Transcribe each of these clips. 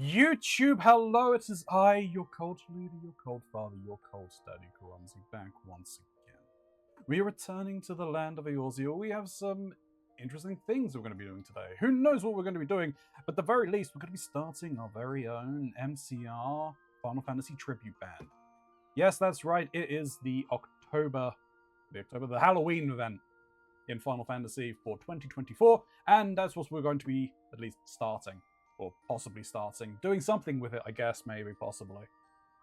YouTube, hello, it is I, your cold leader, your cold father, your cold daddy, Keronzi, back once again. We are returning to the land of Eorzea. We have some interesting things we're going to be doing today. Who knows what we're going to be doing, but at the very least, we're going to be starting our very own MCR Final Fantasy tribute band. Yes, that's right, it is the Halloween event in Final Fantasy for 2024, and that's what we're going to be at least starting. Or possibly starting. Doing something with it, I guess, maybe, possibly.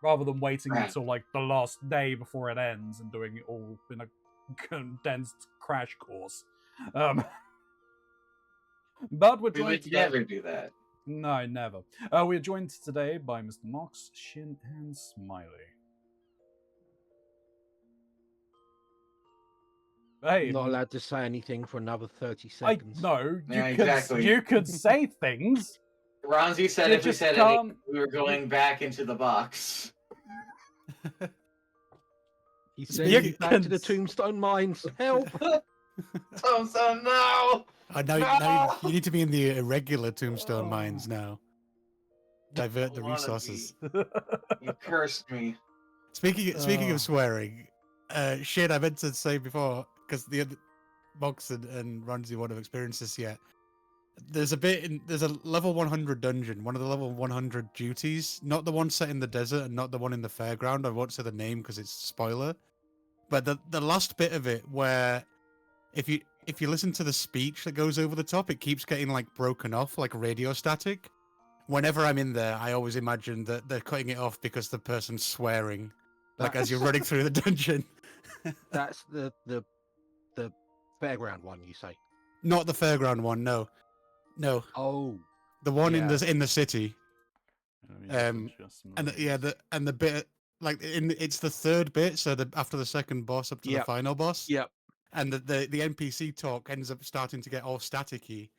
Rather than waiting until, like, the last day before it ends and doing it all in a condensed crash course. But we're joined We would today... never do that. No, never. We're joined today by Mr. Mox, Shin, and Smiley. Hey, not allowed to say anything for another 30 seconds. No, exactly. You could say things. Ronzi said You if we just said can't- anything, we were going back into the box. He said back to the Tombstone Mines. Help! Tombstone, no! Now you need to be in the irregular Tombstone Mines now. Divert the resources. You cursed me. Speaking of swearing, shit, I meant to say before, because the other Mox and Ronzi won't have experienced this yet. There's a level 100 dungeon, one of the level 100 duties, not the one set in the desert and not the one in the fairground. I won't say the name because it's a spoiler. But the last bit of it where if you listen to the speech that goes over the top, it keeps getting like broken off, like radio static. Whenever I'm in there, I always imagine that they're cutting it off because the person's swearing, like as you're running through the dungeon. That's the fairground one, you say? Not the fairground one, no. Oh, the one in the city. And the bit like it's the third bit, so after the second boss up to the final boss. Yep. And the NPC talk ends up starting to get all staticky,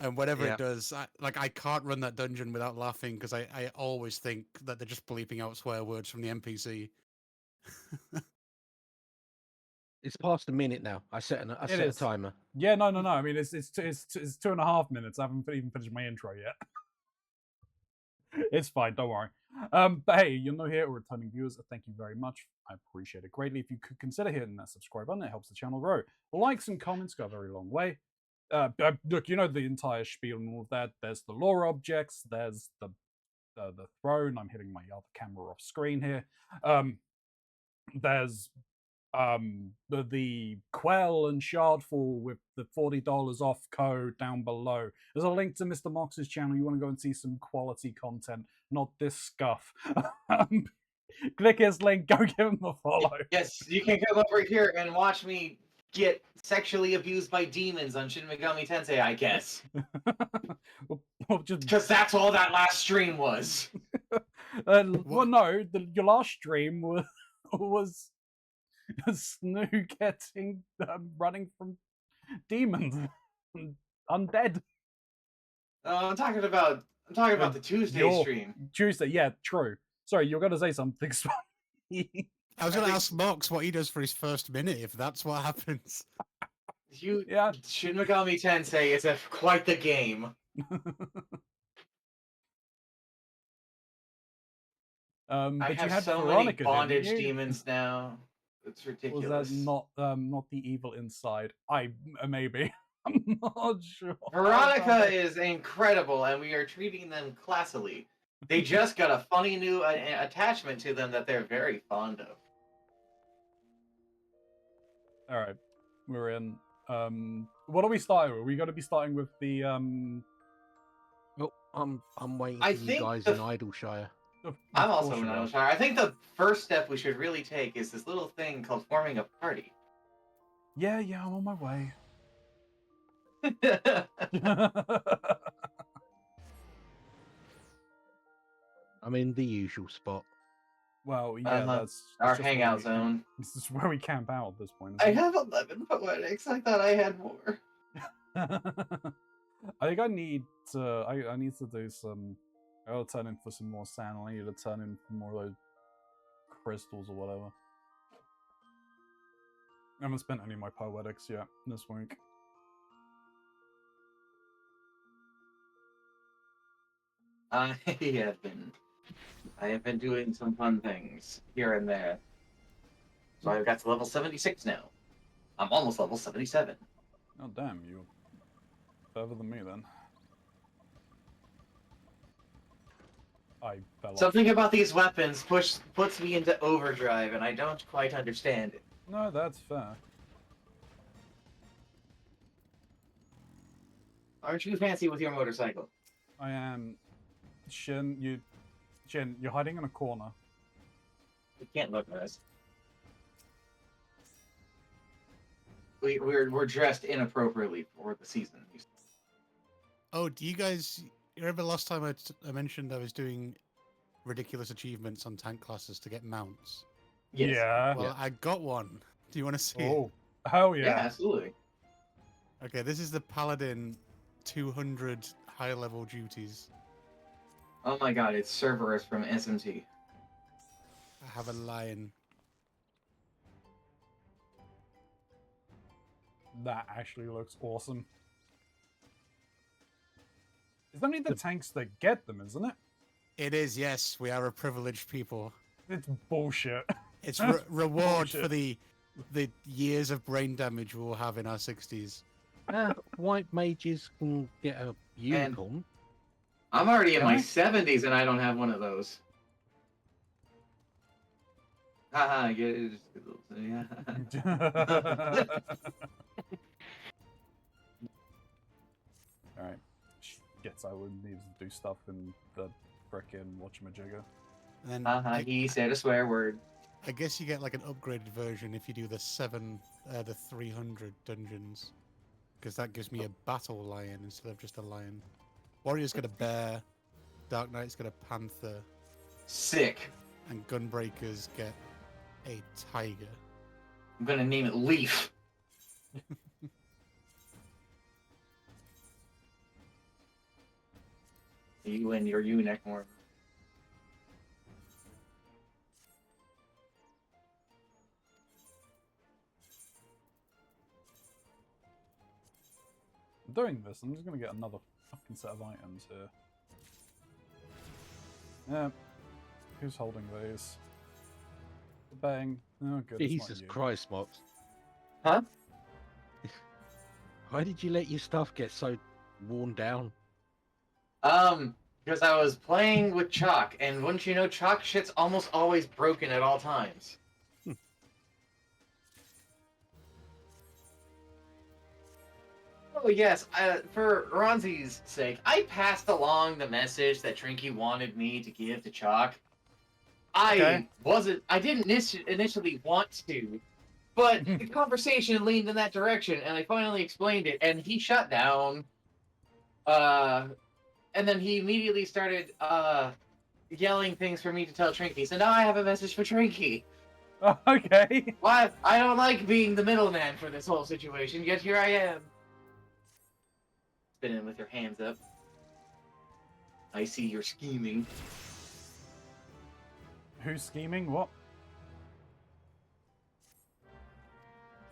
and whatever it does, I can't run that dungeon without laughing because I always think that they're just bleeping out swear words from the NPC. It's past a minute now. I set a timer. Yeah, no. I mean, it's 2.5 minutes. I haven't even finished my intro yet. It's fine, don't worry. But hey, you're new here or returning viewers, thank you very much. I appreciate it greatly. If you could consider hitting that subscribe button, it helps the channel grow. Likes and comments go a very long way. Look, you know the entire spiel and all of that. There's the lore objects. There's the throne. I'm hitting my other camera off screen here. There's the Quell and Shardfall with the $40 off code down below. There's a link to Mr. Mox's channel. You want to go and see some quality content, not this scuff. Click his link, go give him a follow. Yes, you can come over here and watch me get sexually abused by demons on Shin Megami Tensei, I guess. Because that's all that last stream was. Well, no, your last stream was Snoo getting running from demons, undead. I'm talking about the Tuesday stream. Tuesday, yeah, true. Sorry, you're gonna say something. I was gonna ask Mox what he does for his first minute, if that's what happens. Shin Megami Tensei is quite the game. I have so Veronica, many bondage demons now. It's ridiculous. Was that not the evil inside? Maybe. I'm not sure. Veronica is incredible, and we are treating them classily. They just got a funny new attachment to them that they're very fond of. All right, we're in. What are we starting with? Are we going to be starting with the Oh, I'm waiting for you guys in Idylshire. I'm also in Idylshire. I think the first step we should really take is this little thing called forming a party. Yeah, I'm on my way. I'm in the usual spot. Well, yeah, that's our hangout zone. This is where we camp out at this point. I have 11 poetics. I thought I had more. I think I need to. I need to do some. I gotta turn in for some more sand. I need to turn in for more of those crystals or whatever. I haven't spent any of my poetics yet this week. I have been. I have been doing some fun things here and there. So I've got to level 76 now. I'm almost level 77. Oh damn, you're further than me then. I fell off. Something about these weapons puts me into overdrive, and I don't quite understand it. No, that's fair. Aren't you fancy with your motorcycle? I am. Shin, you're hiding in a corner. We can't look at us. We're dressed inappropriately for the season. Oh, do you guys remember last time I mentioned I was doing ridiculous achievements on tank classes to get mounts? Yes. Yeah. Well, I got one. Do you want to see Oh, hell Yeah, yeah. absolutely. it? Okay, this is the Paladin 200 high level duties. Oh my god, it's Cerberus from SMT. I have a lion. That actually looks awesome. It's only the tanks that get them, isn't it? It is, yes. We are a privileged people. It's bullshit. It's That's reward for bullshit. the years of brain damage we will have in our 60s. White mages can get a unicorn. I'm already in my Really? 70s and I don't have one of those. Haha, yeah. Alright. Guess I would need to do stuff in the frickin' whatchamajigger. And then Haha, he said a swear word. I guess you get like an upgraded version if you do the 300 dungeons. Because that gives me a battle lion instead of just a lion. Warrior's got a bear, Dark Knight's got a panther, Sick. and Gunbreakers get a tiger. I'm gonna name it Leaf. You and your unicorn. I'm doing this, I'm just gonna get another fucking set of items here. Yeah. Who's holding these? Bang. Oh, good. it's not Jesus you. Christ, Mox. Huh? Why did you let your stuff get so worn down? Because I was playing with chalk, and wouldn't you know, chalk shit's almost always broken at all times. Oh yes, for Ronzi's sake, I passed along the message that Trinky wanted me to give to Chalk. I didn't initially want to, but the conversation leaned in that direction, and I finally explained it, and he shut down. And then he immediately started yelling things for me to tell Trinky. So now I have a message for Trinky. Okay. Why? I don't like being the middleman for this whole situation, yet here I am. Spinning with your hands up. I see you're scheming. Who's scheming? What?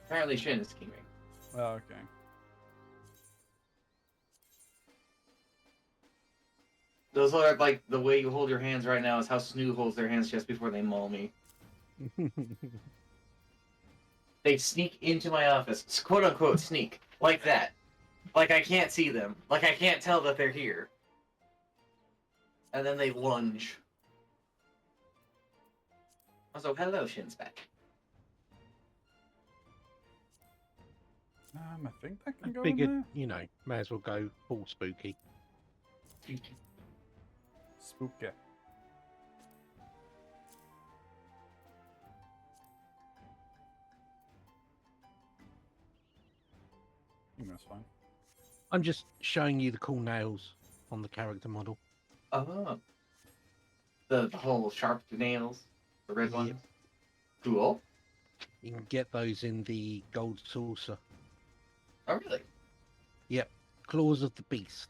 Apparently Shin is scheming. Oh, okay. Those are like the way you hold your hands right now is how Snoo holds their hands just before they maul me. They sneak into my office, quote unquote sneak, like that. Like I can't see them. Like I can't tell that they're here. And then they lunge. Also, hello, Shin's back. I think that can I go in figured, there. you know, may as well go full spooky. Spooky. I think that's fine. I'm just showing you the cool nails on the character model. Oh. The whole sharp nails. The red Yep. ones. Cool. You can get those in the gold saucer. Oh, really? Claws of the Beast.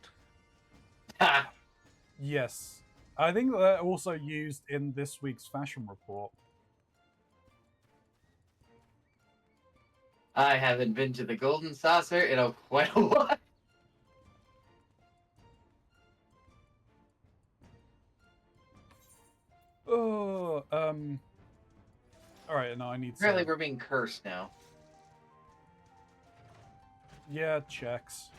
Ha! Yes. I think they're also used in this week's fashion report. I haven't been to the Golden Saucer in quite a while. Oh, all right, no, I need Apparently, to. we're being cursed now. Yeah, checks.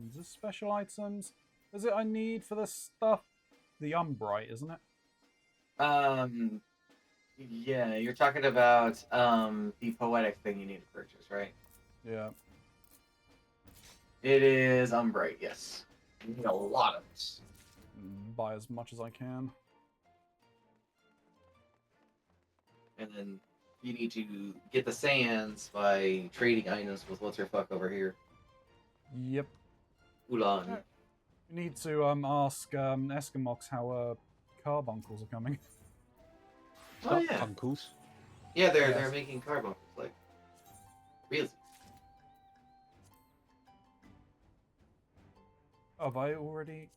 Is this special items? Is it I need for this stuff? The Umbrite, isn't it? Yeah, you're talking about the poetic thing you need to purchase, right? Yeah. It is Umbrite, yes. You need a lot of this. Buy as much as I can. And then you need to get the sands by trading items with what's her fuck over here. Yep. Ulan. Yeah. You need to ask Eskimox how carbuncles are coming. Oh yeah. Uncles. Yeah, they're Yes. making carbuncles, like really. Have I already?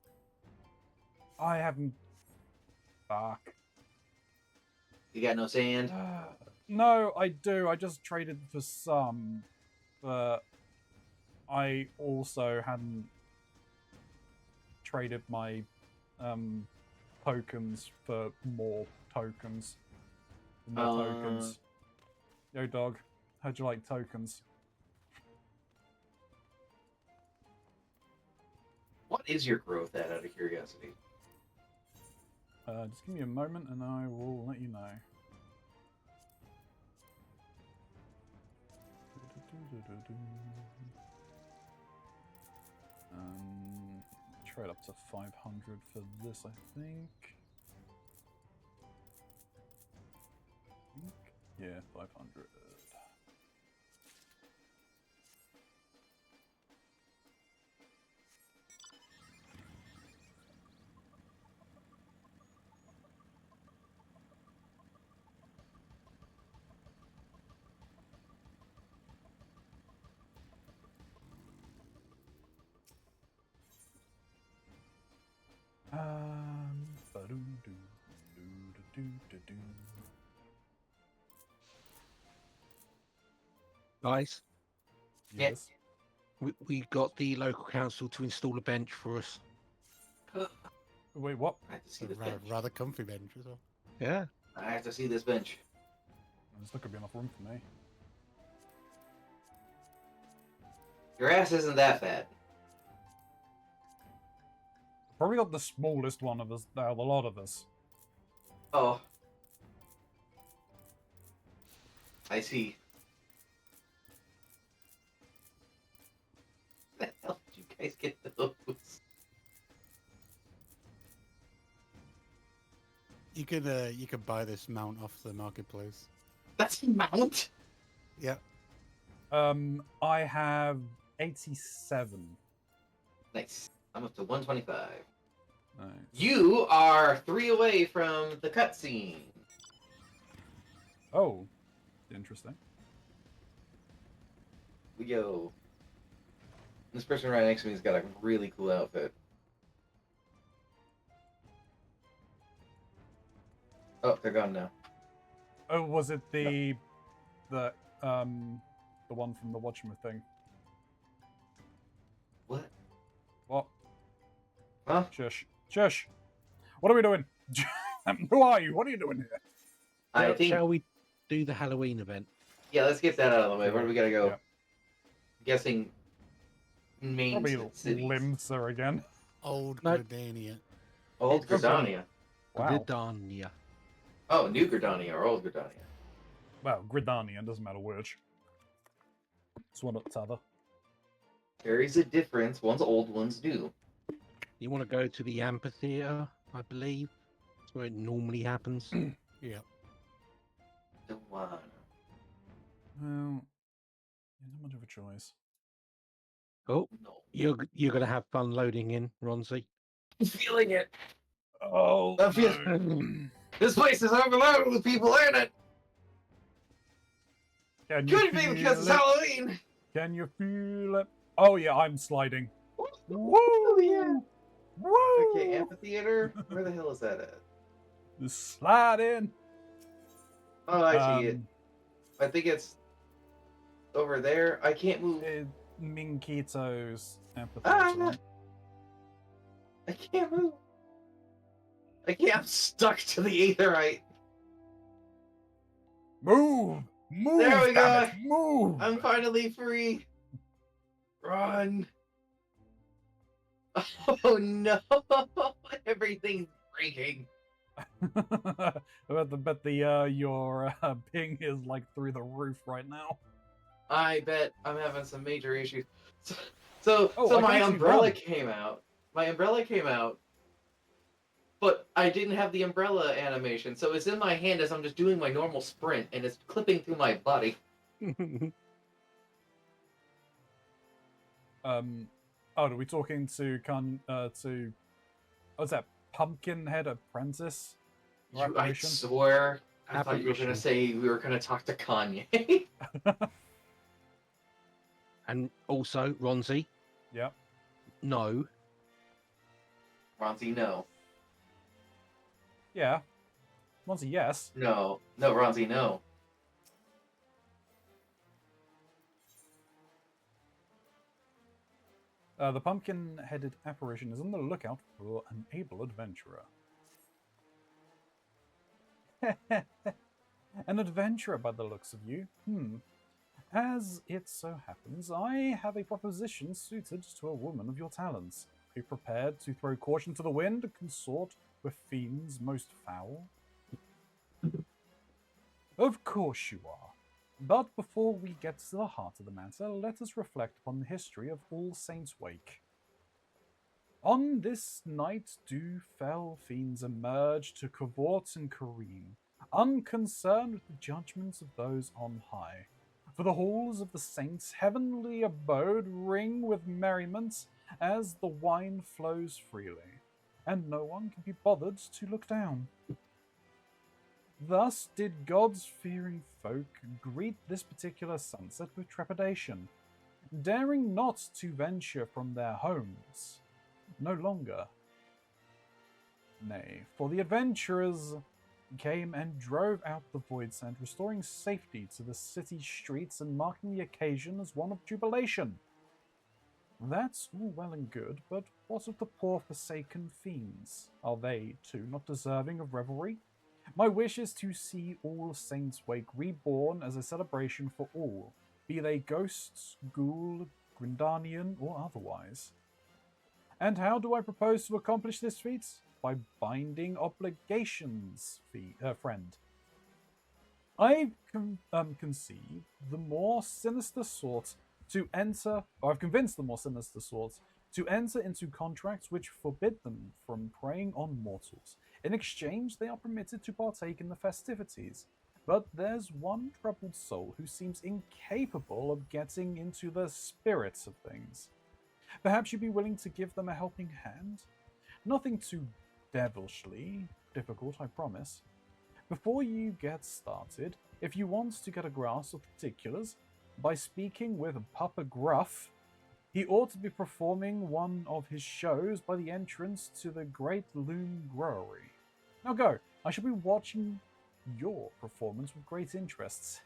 I haven't. Fuck. You got no sand? No, I do. I just traded for some, but I also hadn't traded my tokens for more tokens. Tokens. Yo, dog. How'd you like tokens? What is your growth at, out of curiosity? Just give me a moment and I will let you know. Trade up to 500 for this, I think. Yeah, 500. Ba-doo-doo-doo-doo-doo-doo-doo. Guys, Yes. we got the local council to install a bench for us. Wait, what? I have to see A this bench. rather comfy bench as well. Yeah. I have to see this bench. There's not gonna be enough room for me. Your ass isn't that fat. Probably got the smallest one of us out of a lot of us. Oh. I see. Where the hell did you guys get those? You could buy this mount off the marketplace. That's a mount? Yeah. I have 87. Nice. I'm up to 125. Nice. You are 3 away from the cutscene. Oh, interesting. Yo. This person right next to me has got a really cool outfit. Oh, they're gone now. Oh, was it the one from the Watchman thing? What? What? Huh? Shush. Shush. What are we doing? Who are you? What are you doing here? I think. Shall we do the Halloween event? Yeah, let's get that out of the way. Where do we gotta go? Yeah. Guessing. Main Probably cities. Limsa again. Old No. Gridania. Old Gridania. Wow. Gridania. Oh, New Gridania or Old Gridania. Well, Gridania, doesn't matter which. It's one or the other. There is a difference. One's old, one's new. You want to go to the amphitheater, I believe. That's where it normally happens. Yeah. Don't wanna. Well, not much of a choice. Oh, No. you're gonna have fun loading in, Ronzi. I'm feeling it. Oh, I feel- no. This place is overloaded with people in it. Can you Could be feel because it's it? Halloween. Can you feel it? Oh yeah, I'm sliding. Woo! Oh yeah. Woo! Okay, amphitheater. Where the hell is that at? Just slide in. Oh, I see it. Um, I think it's over there. I can't move. Minkito's empathy. Ah! I can't move. I'm stuck to the aetherite. Move! Move! There we damn go. it, Move! I'm finally free. Run. Oh no! Everything's breaking. I bet your ping is like through the roof right now. I bet I'm having some major issues. So, Oh, so I can my actually umbrella run. came out. My umbrella came out, but I didn't have the umbrella animation, so it's in my hand as I'm just doing my normal sprint, and it's clipping through my body. Oh, are we talking to what's that? Pumpkinhead Apprentice? Or I apparition? swear, I thought you were Apparition. gonna say we were gonna talk to Kanye. And also, Ronzi, Yep. no. Ronzi, no. Yeah. Once a yes. No, Ronzi, no. The pumpkin-headed apparition is on the lookout for an able adventurer. An adventurer by the looks of you. As it so happens, I have a proposition suited to a woman of your talents. Are you prepared to throw caution to the wind and consort with fiends most foul? Of course you are. But before we get to the heart of the matter, let us reflect upon the history of All Saints' Wake. On this night do fell fiends emerge to cavort and careen, unconcerned with the judgments of those on high. For the halls of the saints' heavenly abode ring with merriment as the wine flows freely, and no one can be bothered to look down. Thus did God's fearing folk greet this particular sunset with trepidation, daring not to venture from their homes. No longer. Nay, for the adventurers came and drove out the void sand, restoring safety to the city streets and marking the occasion as one of jubilation. That's all well and good, but what of the poor forsaken fiends? Are they, too, not deserving of revelry? My wish is to see All Saints' Wake reborn as a celebration for all, be they ghosts, ghoul, Grindanian, or otherwise. And how do I propose to accomplish this feat? By binding obligations, friend. I've conceived the more sinister sort to enter, or I've convinced the more sinister sort to enter into contracts which forbid them from preying on mortals. In exchange, they are permitted to partake in the festivities. But there's one troubled soul who seems incapable of getting into the spirits of things. Perhaps you'd be willing to give them a helping hand? Nothing too devilishly difficult, I promise. Before you get started, if you want to get a grasp of particulars, by speaking with Papa Gruff, he ought to be performing one of his shows by the entrance to the Great Loom Growery. Now go, I shall be watching your performance with great interest.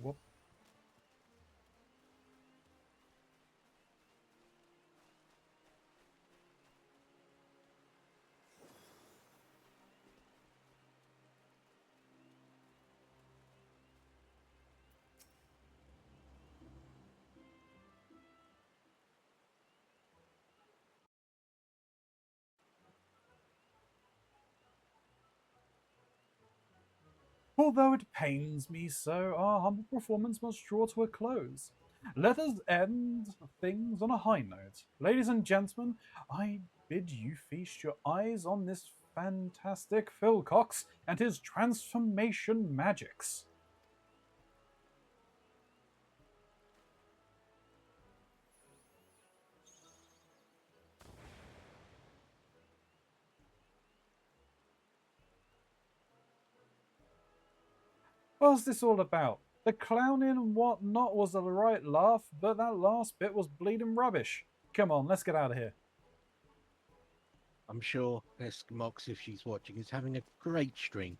Whoop. Although it pains me so, our humble performance must draw to a close. Let us end things on a high note. Ladies and gentlemen, I bid you feast your eyes on this fantastic Phil Cox and his transformation magics. What's this all about? The clowning and whatnot was a right laugh, but that last bit was bleeding rubbish. Come on, let's get out of here. I'm sure Eskimox, if she's watching, is having a great stream.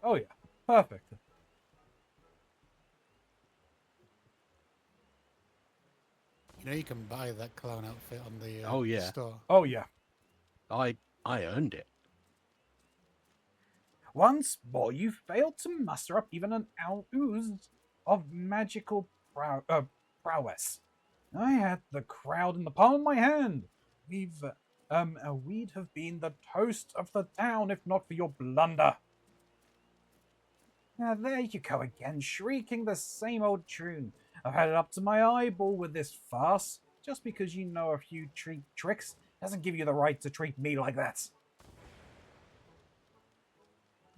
Oh yeah, perfect. You know you can buy that clown outfit on the Oh, yeah. store. Oh yeah. I earned it. Once more, you failed to muster up even an ounce of magical prowess. I had the crowd in the palm of my hand. We'd have been the toast of the town if not for your blunder. Now there you go again, shrieking the same old tune. I've had it up to my eyeball with this farce. Just because you know a few tricks doesn't give you the right to treat me like that.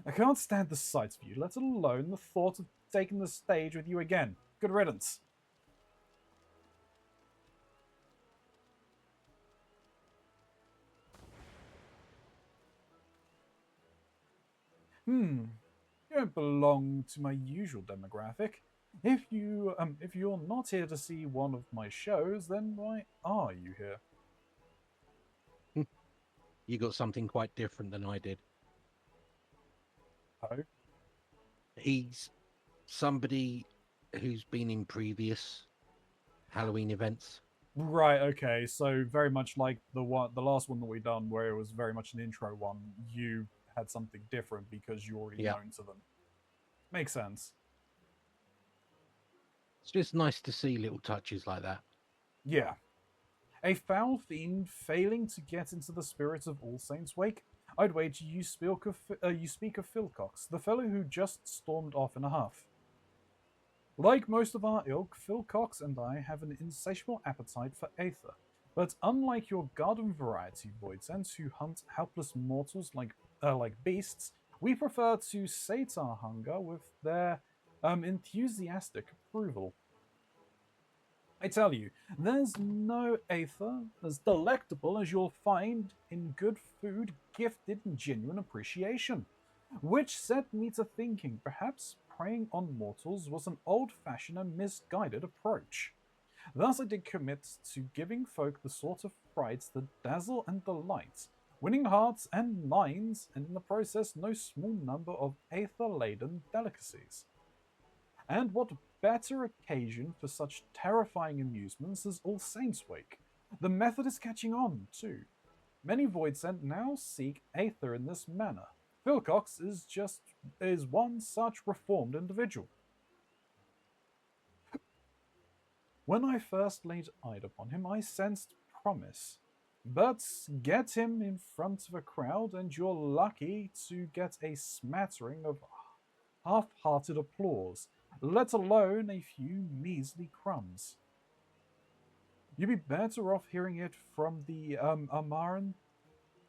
I can't stand the sight of you, let alone the thought of taking the stage with you again. Good riddance. You don't belong to my usual demographic. If you're not here to see one of my shows, then why are you here? You got something quite different than I did. Oh? He's somebody who's been in previous Halloween events. Right, okay, so very much like the last one that we done, where it was very much an intro one, you had something different because you're already known to them. Makes sense. It's just nice to see little touches like that. Yeah. A foul fiend failing to get into the spirit of All Saints' Wake? I'd wager you speak of Philcox, the fellow who just stormed off in a huff. Like most of our ilk, Philcox and I have an insatiable appetite for aether, but unlike your garden variety voidsents who hunt helpless mortals like beasts, we prefer to sate our hunger with their enthusiastic approval. I tell you, there's no aether as delectable as you'll find in good food gifted in genuine appreciation. Which set me to thinking perhaps preying on mortals was an old-fashioned and misguided approach. Thus I did commit to giving folk the sort of frights that dazzle and delight, winning hearts and minds, and in the process no small number of aether-laden delicacies. And what better occasion for such terrifying amusements as All Saints' Wake? The method is catching on, too. Many Voidsent now seek aether in this manner. Philcox is one such reformed individual. When I first laid eyes upon him, I sensed promise. But get him in front of a crowd, and you're lucky to get a smattering of half-hearted applause, let alone a few measly crumbs. You'd be better off hearing it from the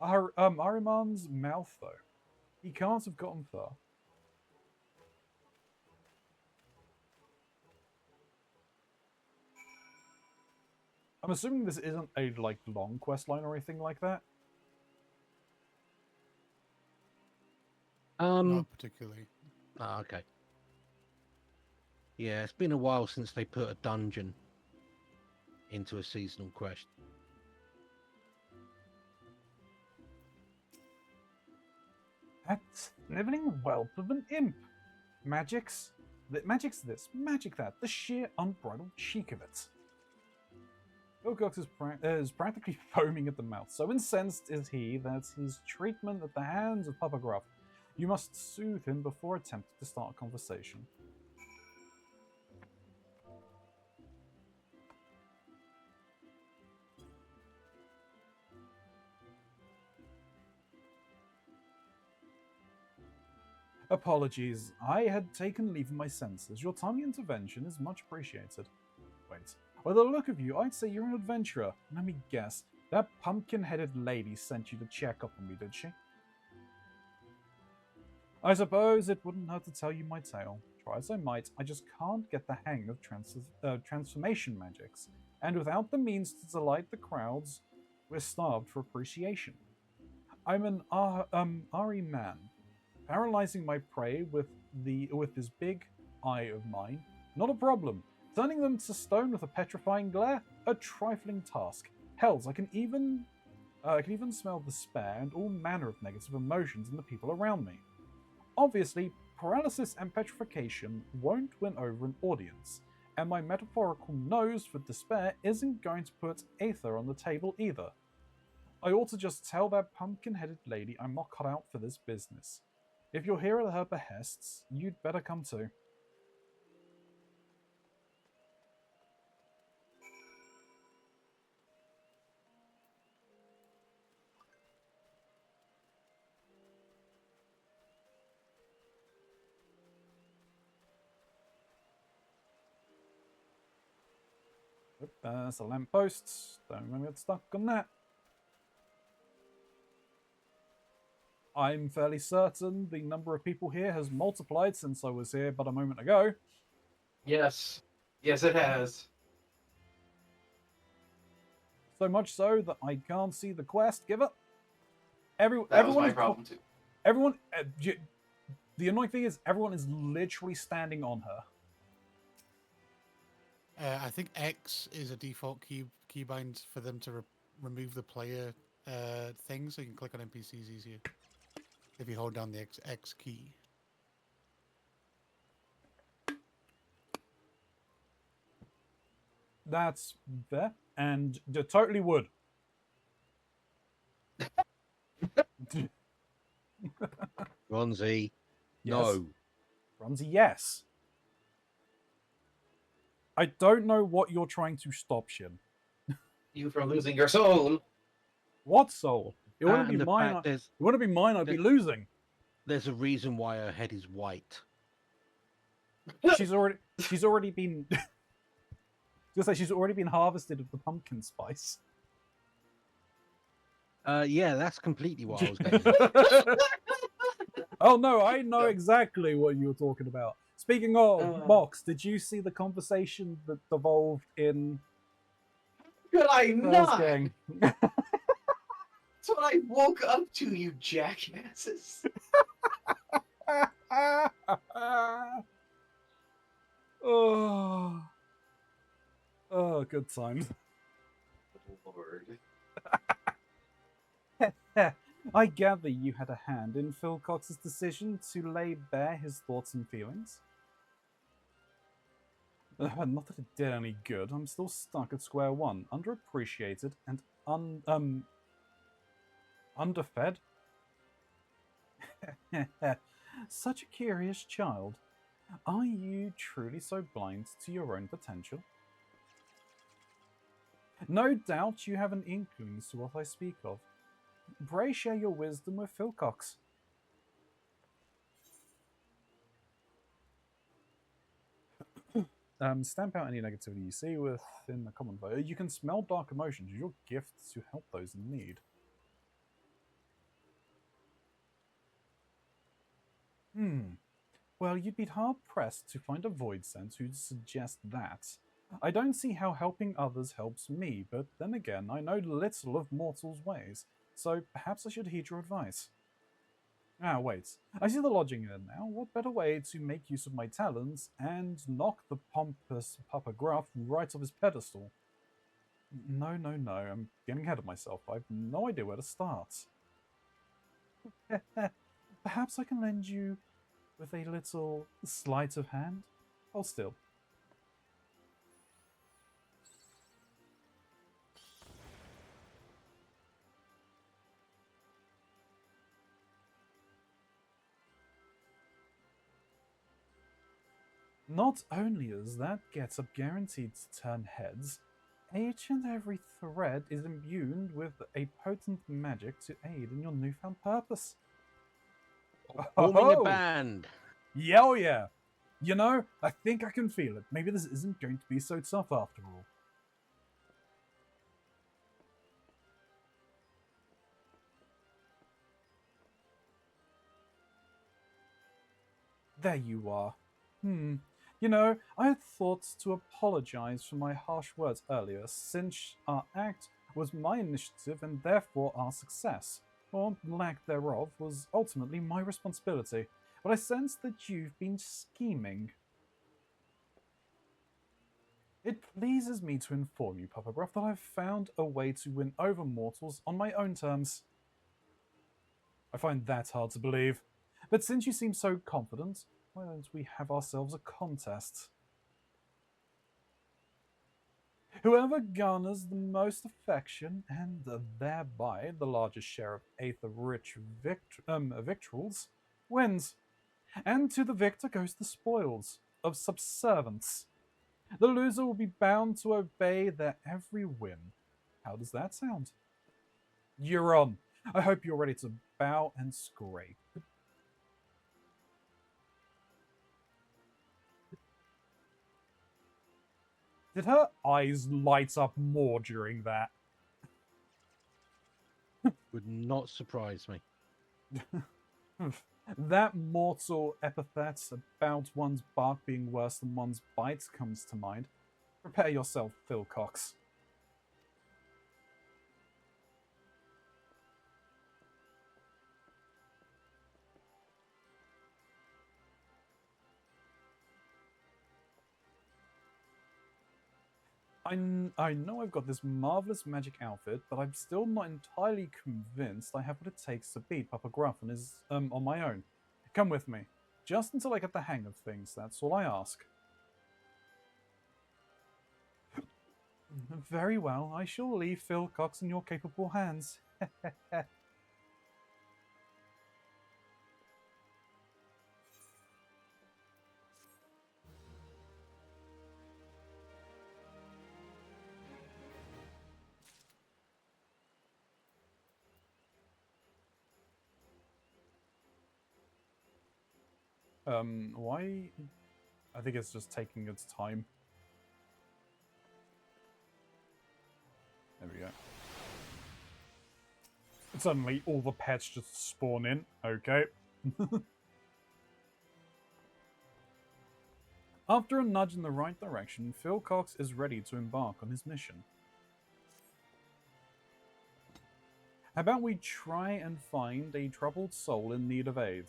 Ahriman's mouth, though. He can't have gotten far. I'm assuming this isn't a long quest line or anything like that. Not particularly. Oh, okay. Yeah, it's been a while since they put a dungeon into a seasonal quest. That sniveling whelp of an imp. Magic's this, magic that, the sheer unbridled cheek of it. Wilcox is practically foaming at the mouth, so incensed is he that his treatment at the hands of Papa Gruff. You must soothe him before attempting to start a conversation. Apologies, I had taken leave of my senses. Your timely intervention is much appreciated. Wait, by the look of you, I'd say you're an adventurer. Let me guess, that pumpkin-headed lady sent you to check up on me, did she? I suppose it wouldn't hurt to tell you my tale. Try as I might, I just can't get the hang of transformation magics, and without the means to delight the crowds, we're starved for appreciation. I'm an Ari man, paralyzing my prey with his big eye of mine, not a problem. Turning them to stone with a petrifying glare, a trifling task. Hells, I can even smell despair and all manner of negative emotions in the people around me. Obviously, paralysis and petrification won't win over an audience, and my metaphorical nose for despair isn't going to put Aether on the table either. I ought to just tell that pumpkin-headed lady I'm not cut out for this business. If you're here at her behests, you'd better come too. Oop, there's a lamppost. Don't want to get stuck on that. I'm fairly certain the number of people here has multiplied since I was here but a moment ago. Yes. Yes, it has. So much so that I can't see the quest giver. That was Everyone my is problem too. everyone. The annoying thing is everyone is literally standing on her. I think X is a default keybind for them to remove the player thing, so you can click on NPCs easier if you hold down the X key. That's fair, and totally would. Keronzi. Yes. No. Keronzi, yes. I don't know what you're trying to stop, Shin. You from losing your soul. What soul? It wouldn't be And the mine. fact It wouldn't be mine. I'd be losing. there's a reason why her head is white. She's already been. Just say she's already been harvested of the pumpkin spice. Yeah, that's completely what I was going. Oh no, I know exactly what you were talking about. Speaking of Mox, did you see the conversation that devolved in Could I Girls not? Gang? That's what I woke up to, you jackasses. Oh, good times. Lord. I gather you had a hand in Phil Cox's decision to lay bare his thoughts and feelings. Not that it did any good. I'm still stuck at square one, underappreciated and underfed. Such a curious child. Are you truly so blind to your own potential? No doubt you have an inkling as to what I speak of. Pray share your wisdom with Phil Cox. Stamp out any negativity you see within the common vote. You can smell dark emotions. Use your gifts to help those in need. Well, you'd be hard-pressed to find a void sense who'd suggest that. I don't see how helping others helps me, but then again, I know little of mortals' ways, so perhaps I should heed your advice. Ah, wait. I see the logic in it now. What better way to make use of my talents and knock the pompous Papa Gruff right off his pedestal? No, I'm getting ahead of myself. I've no idea where to start. Perhaps I can lend you with a little sleight of hand? Hold still. Not only is that get-up guaranteed to turn heads, each and every thread is imbued with a potent magic to aid in your newfound purpose. Forming a band. Yeah, oh yeah. You know, I think I can feel it. Maybe this isn't going to be so tough after all. There you are. You know, I had thought to apologize for my harsh words earlier, since our act was my initiative and therefore our success, or lack thereof, was ultimately my responsibility. But I sense that you've been scheming. It pleases me to inform you, Papa Gruff, that I've found a way to win over mortals on my own terms. I find that hard to believe. But since you seem so confident, why don't we have ourselves a contest? Whoever garners the most affection and thereby the largest share of aether-rich victuals wins. And to the victor goes the spoils of subservience. The loser will be bound to obey their every whim. How does that sound? You're on. I hope you're ready to bow and scrape. Did her eyes light up more during that? Would not surprise me. That mortal epithet about one's bark being worse than one's bite comes to mind. Prepare yourself, Phil Cox. I know I've got this marvelous magic outfit, but I'm still not entirely convinced I have what it takes to beat Papa Gruff on my own. Come with me. Just until I get the hang of things, that's all I ask. Very well, I shall leave Phil Cox in your capable hands. Why? I think it's just taking its time. There we go. Suddenly, all the pets just spawn in. Okay. After a nudge in the right direction, Phil Cox is ready to embark on his mission. How about we try and find a troubled soul in need of aid?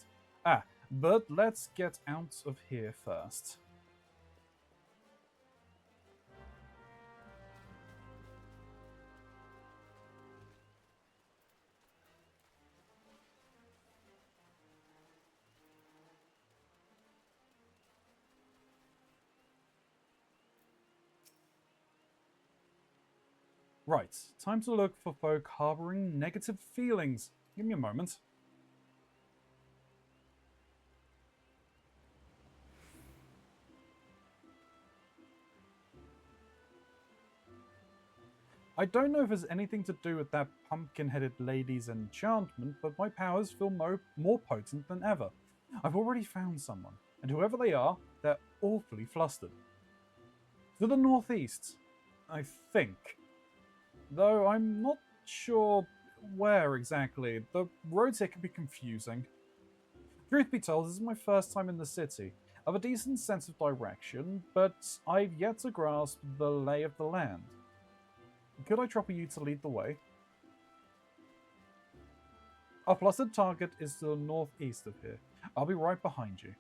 But let's get out of here first. Right, time to look for folk harboring negative feelings. Give me a moment. I don't know if it's anything to do with that pumpkin-headed lady's enchantment, but my powers feel more potent than ever. I've already found someone, and whoever they are, they're awfully flustered. To the northeast, I think. Though I'm not sure where exactly. The roads here can be confusing. Truth be told, this is my first time in the city. I have a decent sense of direction, but I've yet to grasp the lay of the land. Could I trouble you to lead the way? Our flustered target is to the northeast of here. I'll be right behind you.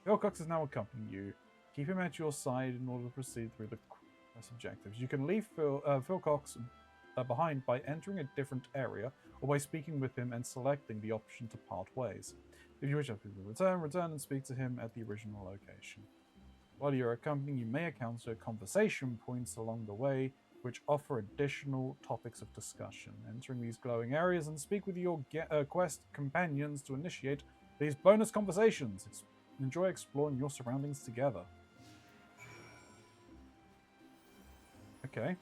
Phil Cox is now accompanying you. Keep him at your side in order to proceed through the quest objectives. You can leave Phil Cox behind by entering a different area or by speaking with him and selecting the option to part ways. If you wish to return and speak to him at the original location. While you're accompanying, you may encounter conversation points along the way which offer additional topics of discussion. Entering these glowing areas and speak with your quest companions to initiate these bonus conversations. Enjoy exploring your surroundings together. Okay.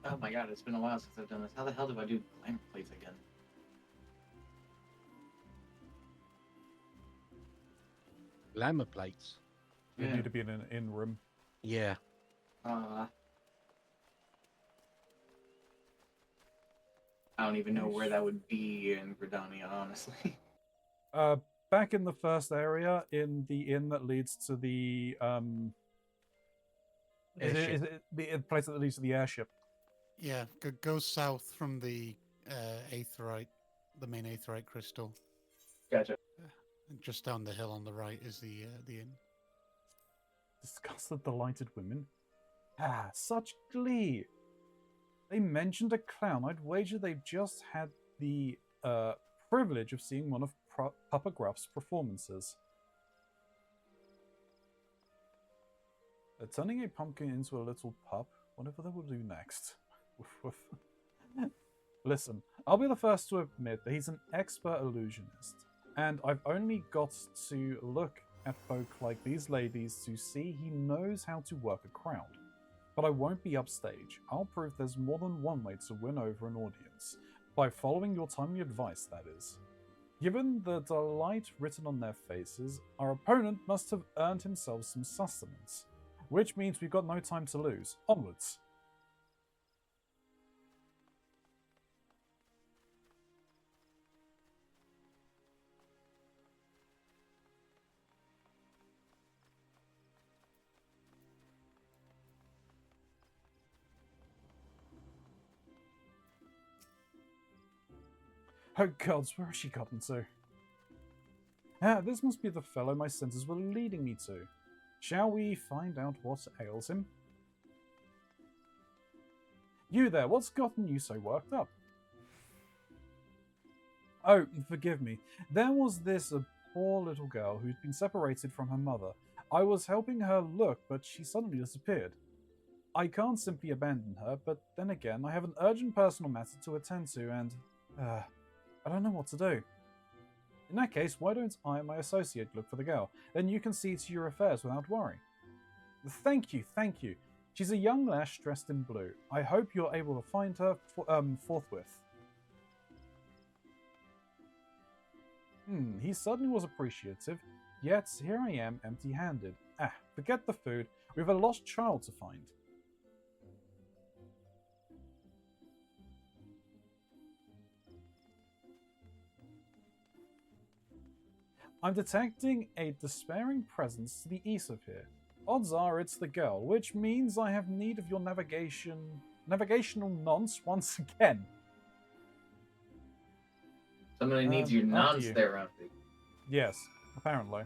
Oh my god, it's been a while since I've done this. How the hell do I do glamour plates again? Glamour plates. You Yeah. need to be in an inn room. Yeah. I don't even know where that would be in Gridania, honestly. Back in the first area, in the inn that leads to the is it the place that leads to the airship? Yeah, go south from the aetherite, the main aetherite crystal. Gotcha. And just down the hill on the right is the inn. Discuss the delighted women. Ah, such glee! They mentioned a clown. I'd wager they've just had the privilege of seeing one of Papa Gruff's performances. Turning a pumpkin into a little pup, whatever they will do next. Listen, I'll be the first to admit that he's an expert illusionist, and I've only got to look at folk like these ladies to see he knows how to work a crowd. But I won't be upstage. I'll prove there's more than one way to win over an audience, by following your timely advice, that is. Given the delight written on their faces, our opponent must have earned himself some sustenance, which means we've got no time to lose. Onwards! Oh gods, where has she gotten to? Ah, this must be the fellow my senses were leading me to. Shall we find out what ails him? You there, what's gotten you so worked up? Oh, forgive me. There was this poor little girl who'd been separated from her mother. I was helping her look, but she suddenly disappeared. I can't simply abandon her, but then again, I have an urgent personal matter to attend to, and I don't know what to do. In that case, why don't I and my associate look for the girl? Then you can see to your affairs without worry. Thank you, thank you. She's a young lass dressed in blue. I hope you're able to find her forthwith. He certainly was appreciative, yet here I am empty-handed. Ah, forget the food. We have a lost child to find. I'm detecting a despairing presence to the east of here. Odds are it's the girl, which means I have need of your navigational nonce once again. Somebody needs your nonce you. there, Rumpy. Yes, apparently.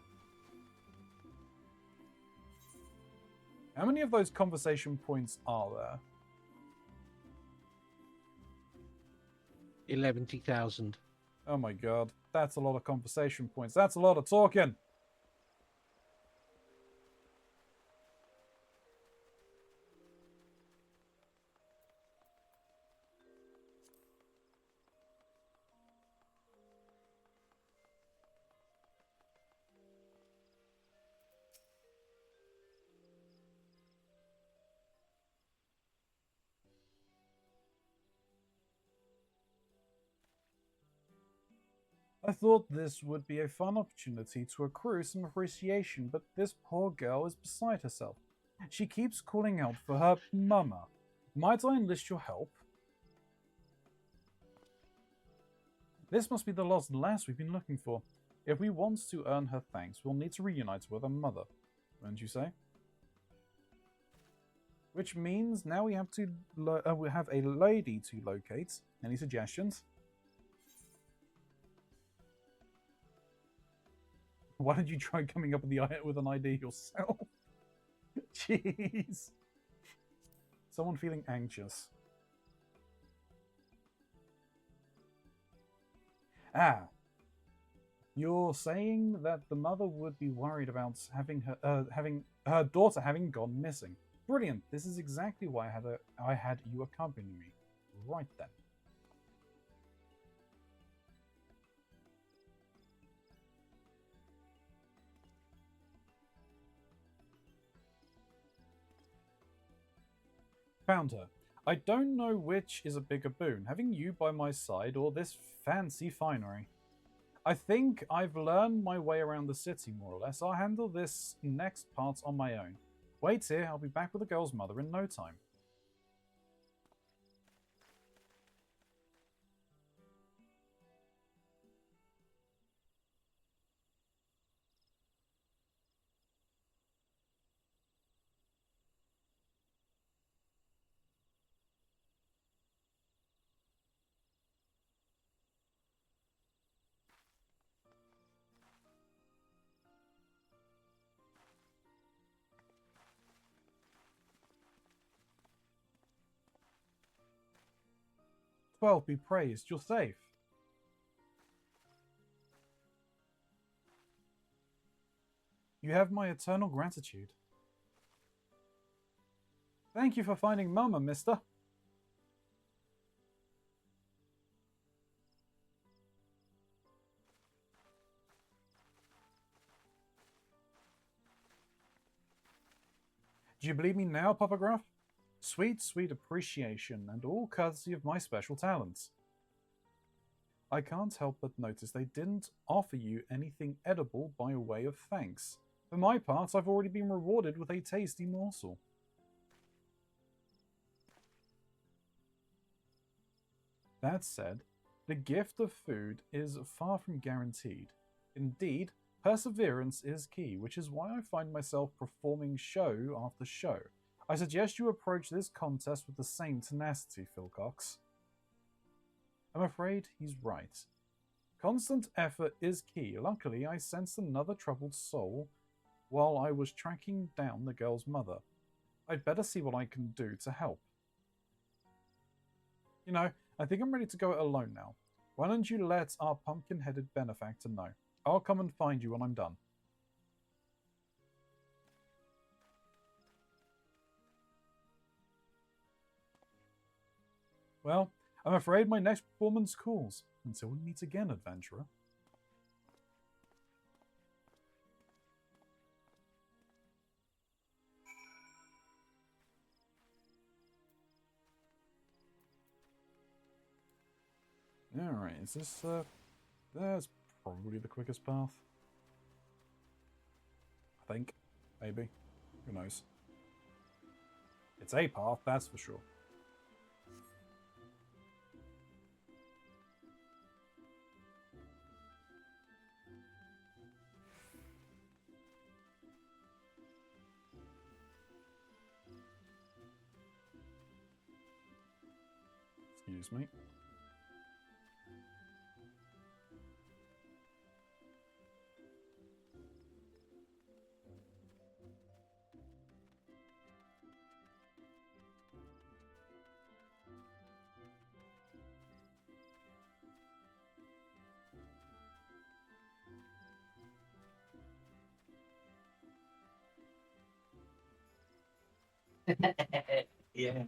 How many of those conversation points are there? 11,000. Oh my god, that's a lot of conversation points. That's a lot of talking. I thought this would be a fun opportunity to accrue some appreciation, but this poor girl is beside herself. She keeps calling out for her mama. Might I enlist your help? This must be the lost lass we've been looking for. If we want to earn her thanks, we'll need to reunite with her mother, wouldn't you say? Which means now we have to we have a lady to locate. Any suggestions? Why did you try coming up with an idea yourself? Jeez. Someone feeling anxious. Ah. You're saying that the mother would be worried about having her daughter having gone missing. Brilliant. This is exactly why I had you accompany me. Right then. Found her. I don't know which is a bigger boon, having you by my side or this fancy finery. I think I've learned my way around the city, more or less. I'll handle this next part on my own. Wait here, I'll be back with the girl's mother in no time. 12 be praised, you're safe. You have my eternal gratitude. Thank you for finding Mama, mister. Do you believe me now, Papa Gruff? Sweet, sweet appreciation, and all courtesy of my special talents. I can't help but notice they didn't offer you anything edible by way of thanks. For my part, I've already been rewarded with a tasty morsel. That said, the gift of food is far from guaranteed. Indeed, perseverance is key, which is why I find myself performing show after show. I suggest you approach this contest with the same tenacity, Philcox. I'm afraid he's right. Constant effort is key. Luckily, I sensed another troubled soul while I was tracking down the girl's mother. I'd better see what I can do to help. You know, I think I'm ready to go it alone now. Why don't you let our pumpkin-headed benefactor know? I'll come and find you when I'm done. Well, I'm afraid my next performance calls. Until we meet again, adventurer. Alright, is this, that's probably the quickest path. I think. Maybe. Who knows? It's a path, that's for sure. Excuse me. Yeah.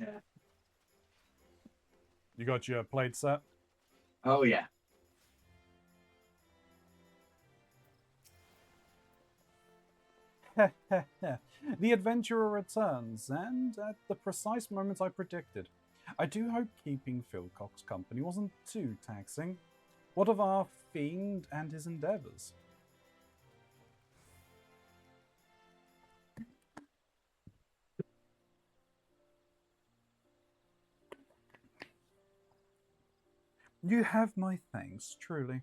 You got your plate set? Oh, yeah. The adventurer returns, and at the precise moment I predicted. I do hope keeping Philcox's company wasn't too taxing. What of our fiend and his endeavours? You have my thanks, truly.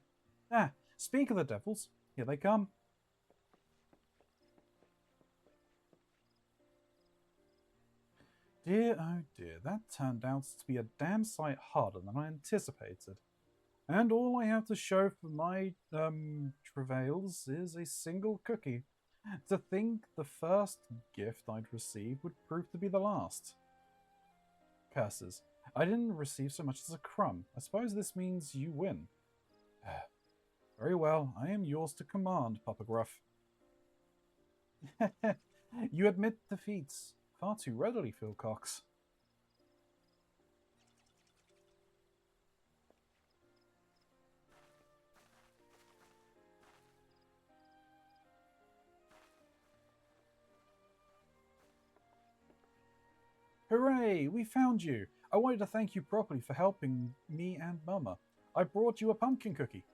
Ah, speak of the devils, here they come. Dear, oh dear, that turned out to be a damn sight harder than I anticipated. And all I have to show for my, travails is a single cookie. To think the first gift I'd receive would prove to be the last. Curses. I didn't receive so much as a crumb. I suppose this means you win. Very well, I am yours to command, Papa Gruff. You admit defeats far too readily, Philcox. Hooray! We found you! I wanted to thank you properly for helping me and Mama. I brought you a pumpkin cookie.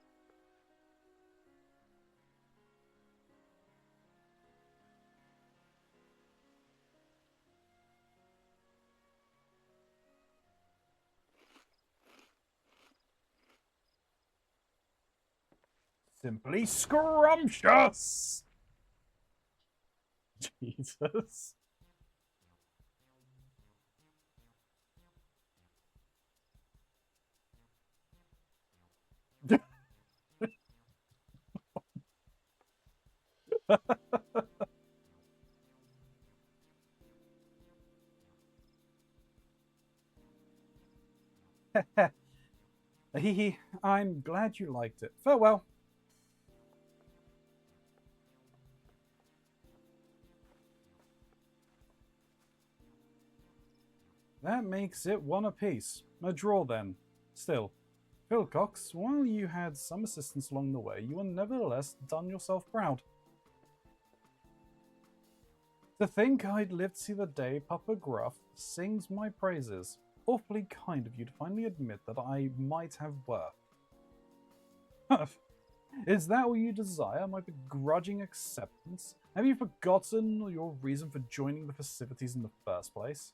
Simply scrumptious! Jesus. Hehe, I'm glad you liked it. Farewell. That makes it one apiece. A draw then. Still, Philcox, while you had some assistance along the way, you have nevertheless done yourself proud. To think I'd live to see the day Papa Gruff sings my praises. Awfully kind of you to finally admit that I might have worth. Is that what you desire, my begrudging acceptance? Have you forgotten your reason for joining the festivities in the first place?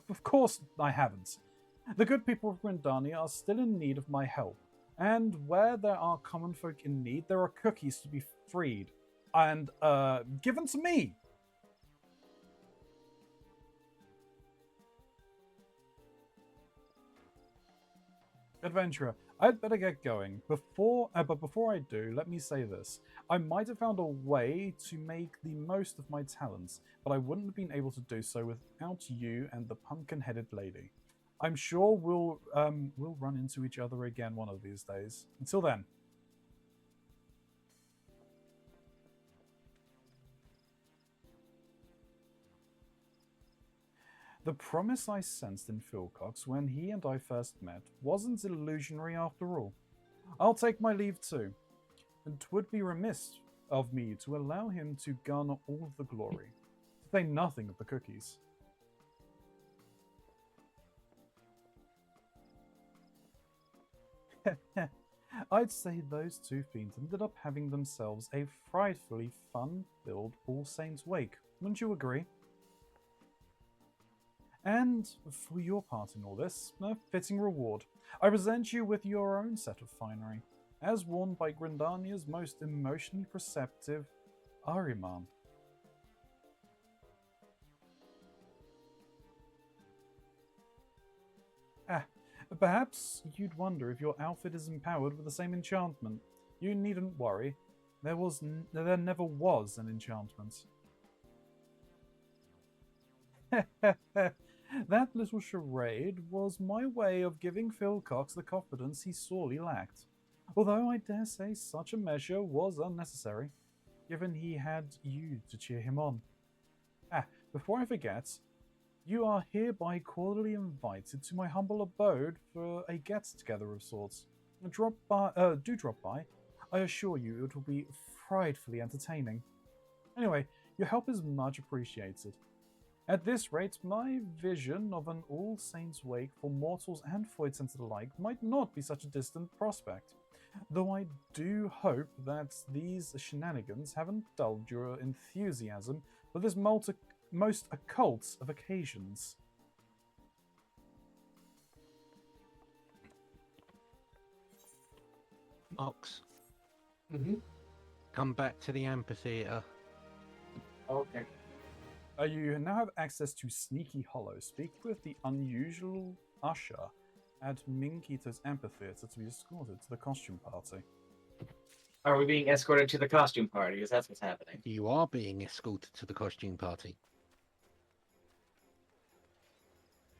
Of course I haven't. The good people of Grindania are still in need of my help, and where there are common folk in need, there are cookies to be freed and given to me. Adventurer, I'd better get going. But before I do, let me say this. I might have found a way to make the most of my talents, but I wouldn't have been able to do so without you and the pumpkin-headed lady. I'm sure we'll run into each other again one of these days. Until then. The promise I sensed in Philcox when he and I first met wasn't illusionary after all. I'll take my leave too, and 'twould be remiss of me to allow him to garner all of the glory, to say nothing of the cookies. I'd say those two fiends ended up having themselves a frightfully fun-filled All Saints' Wake, wouldn't you agree? And for your part in all this, a fitting reward. I present you with your own set of finery, as worn by Grindania's most emotionally perceptive Ahriman. Perhaps you'd wonder if your outfit is empowered with the same enchantment. You needn't worry. There never was an enchantment. That little charade was my way of giving Philcox the confidence he sorely lacked. Although I dare say such a measure was unnecessary, given he had you to cheer him on. Before I forget, you are hereby cordially invited to my humble abode for a get-together of sorts. Do drop by. I assure you it will be frightfully entertaining. Anyway, your help is much appreciated. At this rate, my vision of an All Saints' Wake for mortals and foidsens alike might not be such a distant prospect, though I do hope that these shenanigans haven't dulled your enthusiasm for this most occult of occasions. Ox, Mm-hmm. come back to the amphitheatre. Okay. You now have access to Sneaky Hollow. Speak with the unusual usher at Minkito's amphitheatre to be escorted to the costume party. Are we being escorted to the costume party? Because that's what's happening. You are being escorted to the costume party.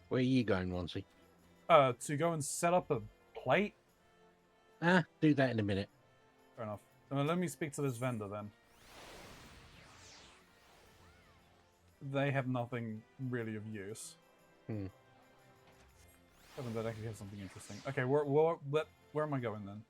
Where are you going, Ronzi? To go and set up a plate? Do that in a minute. Fair enough. Let me speak to this vendor then. They have nothing really of use. Haven't that actually have something interesting? Okay, where am I going then?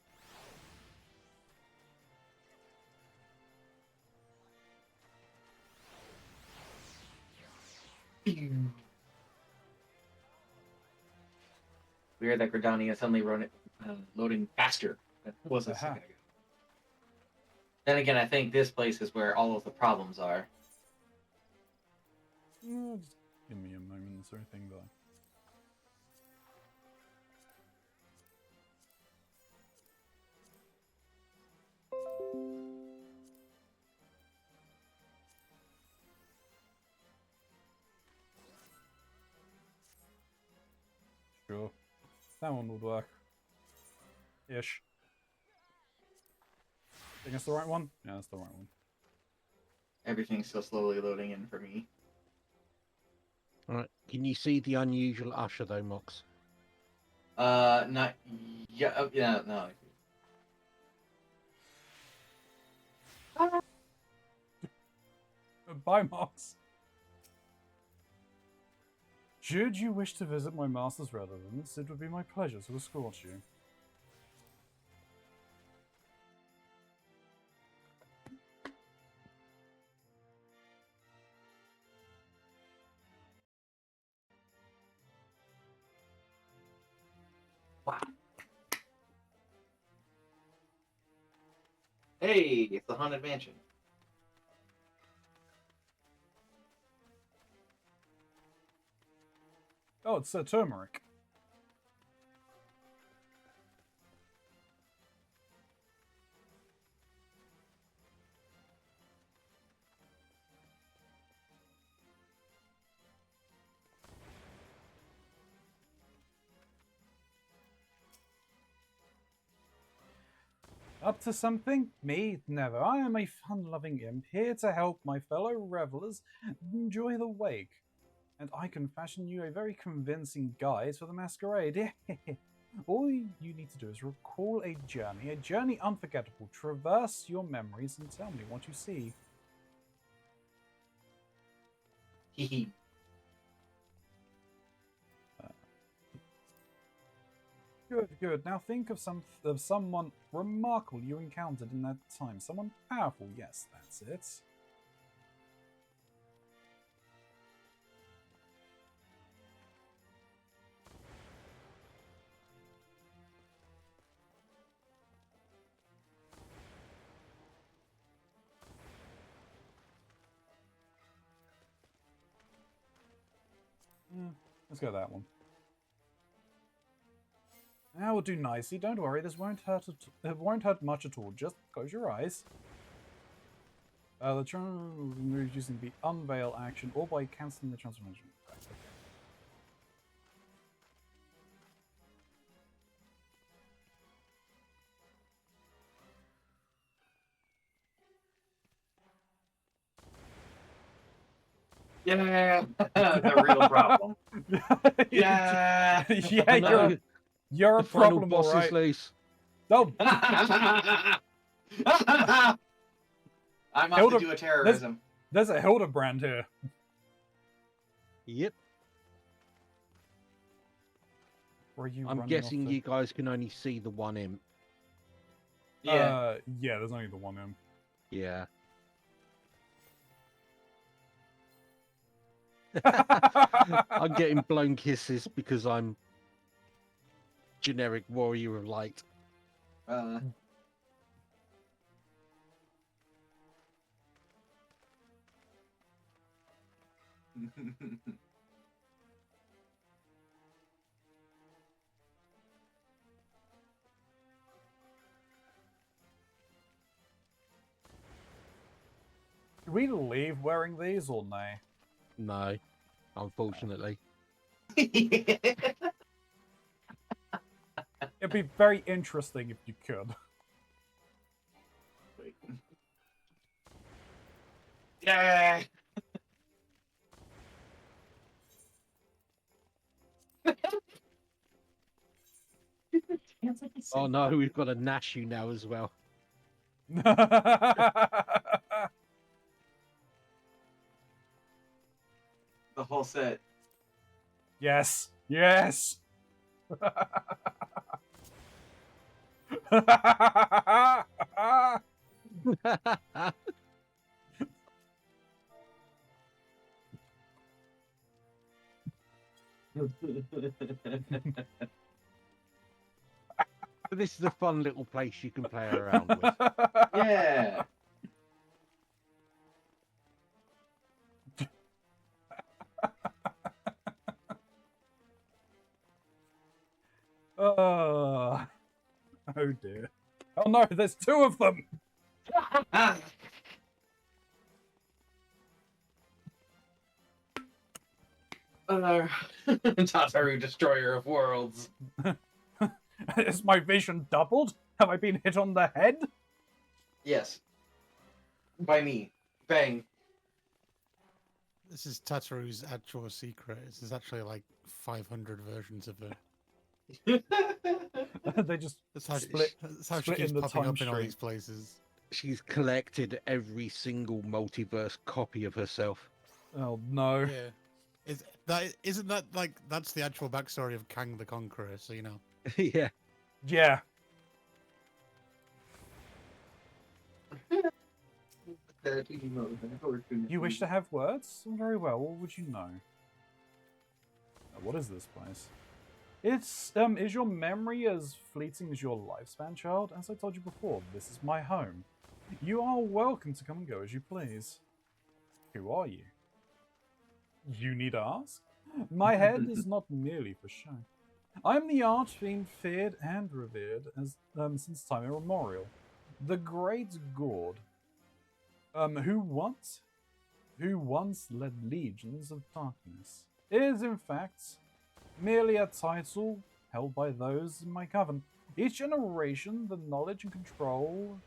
Weird that Gridania is suddenly loading faster than it was a second ago. Then again, I think this place is where all of the problems are. Just give me a moment. Is there anything that Sure. That one would work. Ish. Think it's the right one? Yeah, that's the right one. Everything's still slowly loading in for me. Alright, can you see the unusual usher though, Mox? Not. Yeah, yeah, no. Bye, Mox. Should you wish to visit my master's residence, it would be my pleasure to escort you. Wow. Hey, it's the Haunted Mansion. Oh, it's turmeric. Up to something? Me? Never. I am a fun-loving imp, here to help my fellow revelers enjoy the wake. And I can fashion you a very convincing guise for the masquerade. All you need to do is recall a journey unforgettable. Traverse your memories and tell me what you see. Hehe. Good, good. Now think of someone remarkable you encountered in that time. Someone powerful. Yes, that's it. Let's go that one. Now we'll do nicely. Don't worry, this won't hurt. It won't hurt much at all. Just close your eyes. The charm will be removed using the unveil action or by cancelling the transformation effect. Okay. Yeah, the real problem. Yeah. Yeah, you're a The final problem, boss all right. is loose. No, I'm off to do a terrorism. there's a Hildebrand here. Yep. Were you I'm running guessing off you guys can only see the one imp. Yeah. Yeah, there's only the one him. Yeah. I'm getting blown kisses because I'm generic warrior of light. Can we leave wearing these or no? No, unfortunately. It'd be very interesting if you could. Wait. Yeah. Oh no, we've got a Nashu now as well. The whole set. Yes. Yes. This is a fun little place you can play around with. Yeah. Oh dear. Oh no, there's two of them. Tataru, destroyer of worlds. Is my vision doubled? Have I been hit on the head? Yes. By me. Bang. This is Tataru's actual secret. This is actually like 500 versions of it. They just That's how, split. that's how she split keeps in the popping time up in all stream. these places. She's collected every single multiverse copy of herself. Oh no. Yeah. Isn't that like that's the actual backstory of Kang the Conqueror? So you know. Yeah. Yeah. You wish to have words? Very well. What would you know? What is this place? It's is your memory as fleeting as your lifespan, child? As I told you before, this is my home. You are welcome to come and go as you please. Who are you? You need to ask? My head is not merely for show. I am the archfiend feared and revered as since time immemorial. The Great Gord. Who once led legions of darkness. It is in fact merely a title held by those in my coven. Each generation, the knowledge and control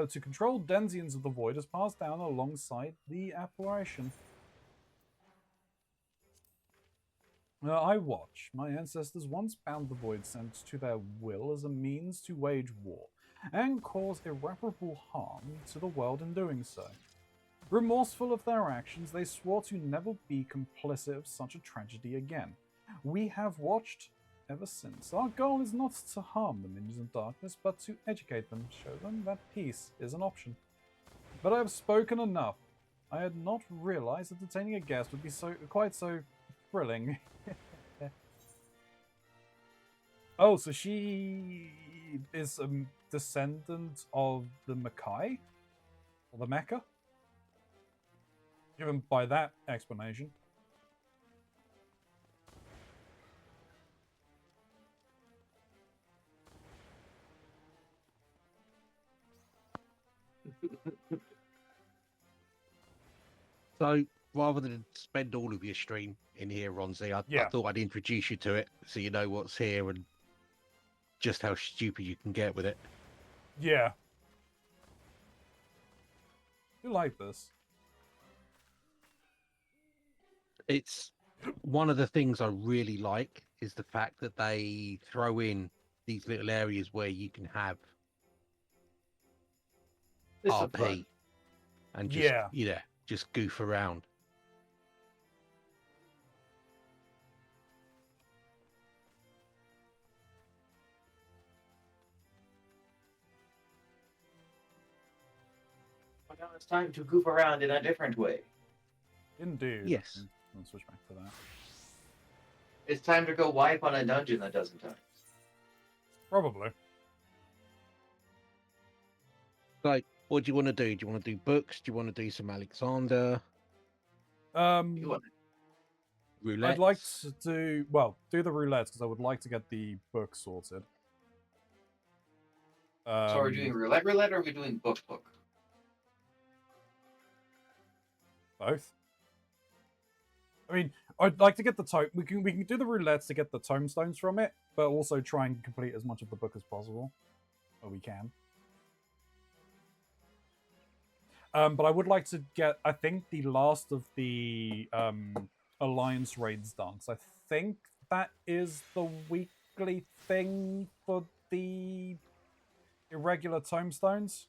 to control denizens of the void is passed down alongside the apparition. I watch. My ancestors once bound the void sense to their will as a means to wage war, and cause irreparable harm to the world in doing so. Remorseful of their actions, they swore to never be complicit of such a tragedy again. We have watched ever since. Our goal is not to harm the minions of darkness, but to educate them, show them that peace is an option. But I have spoken enough. I had not realized that detaining a guest would be quite so thrilling. Oh, so she is a descendant of the Mackay? Or the Mecca? Given by that explanation. So rather than spend all of your stream in here, Ronzi, I thought I'd introduce you to it so you know what's here and just how stupid you can get with it. Yeah. You like this? It's one of the things I really like is the fact that they throw in these little areas where you can have This is RP fun. and just just goof around. But now it's time to goof around in a different way. Indeed. Yes. Let's switch back to that. It's time to go wipe on a dungeon a dozen times. Probably. Like, what do you want to do? Do you want to do books? Do you want to do some Alexander? You Roulette? I'd like to do the roulettes because I would like to get the book sorted. So are we doing roulette or are we doing book? Both. I mean, I'd like to get the tome. We can do the roulettes to get the tomestones from it, but also try and complete as much of the book as possible. Or we can. But I would like to get, I think, the last of the Alliance raids done. So I think that is the weekly thing for the irregular tomestones.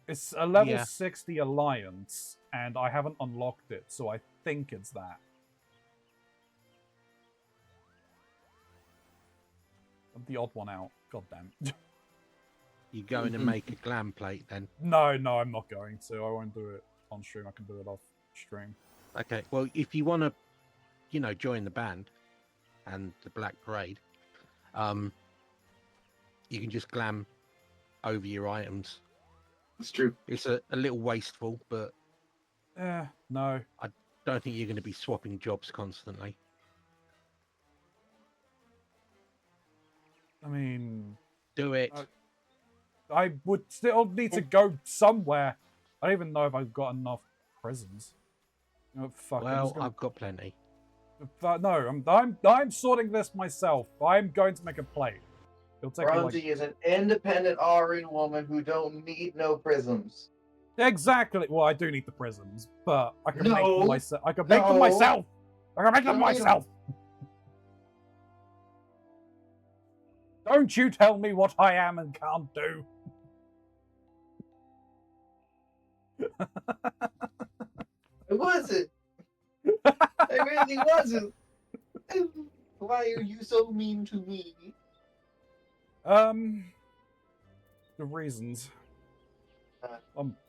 It's a level 60 Alliance, and I haven't unlocked it, so I think it's that. I'm the odd one out. God damn. You going to make a glam plate then? No, I'm not going to. I won't do it on stream. I can do it off stream. Okay, well, if you want to, join the band and the Black Parade, you can just glam over your items. It's true. It's a little wasteful, but no. I don't think you're going to be swapping jobs constantly. I mean... Do it. I would still need to go somewhere. I don't even know if I've got enough prisons. Fuck. Well, I've got plenty. No, I'm sorting this myself. I'm going to make a plate. It'll take Keronzi is an independent Aryan woman who don't need no prisms. Exactly. Well, I do need the prisms, but I can make them myself. I can make them myself. I can make them myself. Don't you tell me what I am and can't do. I wasn't. I really wasn't. Why are you so mean to me? The reasons. Uh,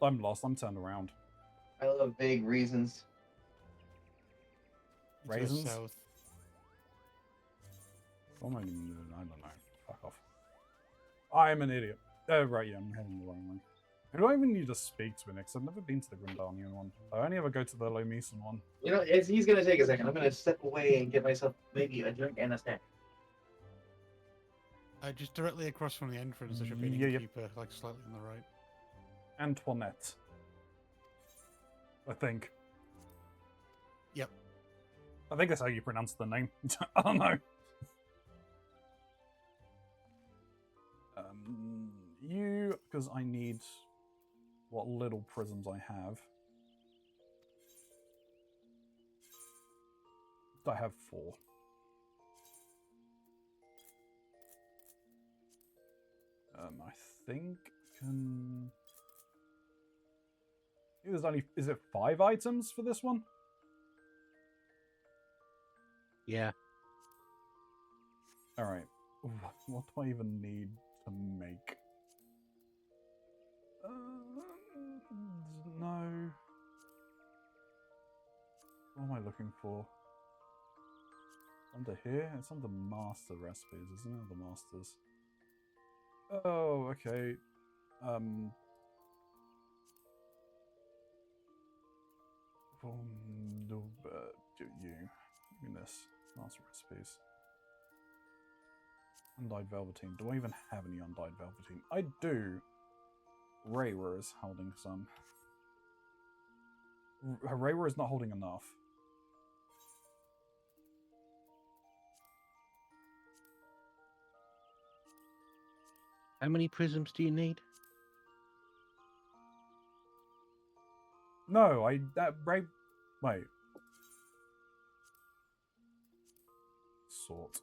I'm lost. I'm turned around. I love big reasons. Raisins? Just south. I don't know. Fuck off. I'm an idiot. Oh, right, yeah, I'm heading the wrong way. Who do I even need to speak to next? I've never been to the Grindanian one. I only ever go to the Lomesan one. You know, he's gonna take a second. I'm gonna step away and get myself maybe a drink and a snack. Just directly across from the entrance, there should be an Yeah, yep. innkeeper, like slightly on the right. Antoinette. I think. Yep. I think that's how you pronounce the name. I don't know. You, because I need what little prisms I have. I have 4. I think can. There's only, is it 5 items for this one? Yeah. All right. What do I even need to make? No. What am I looking for? Under here? It's under master recipes, isn't it? The masters. Oh, okay. Do you? Give me this. Master recipes. Undyed Velveteen. Do I even have any Undyed Velveteen? I do. Rayra is holding some. Rayra is not holding enough. How many prisms do you need? No, wait. Sort.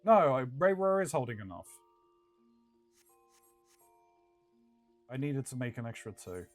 No, Rayra is holding enough. I needed to make an extra 2.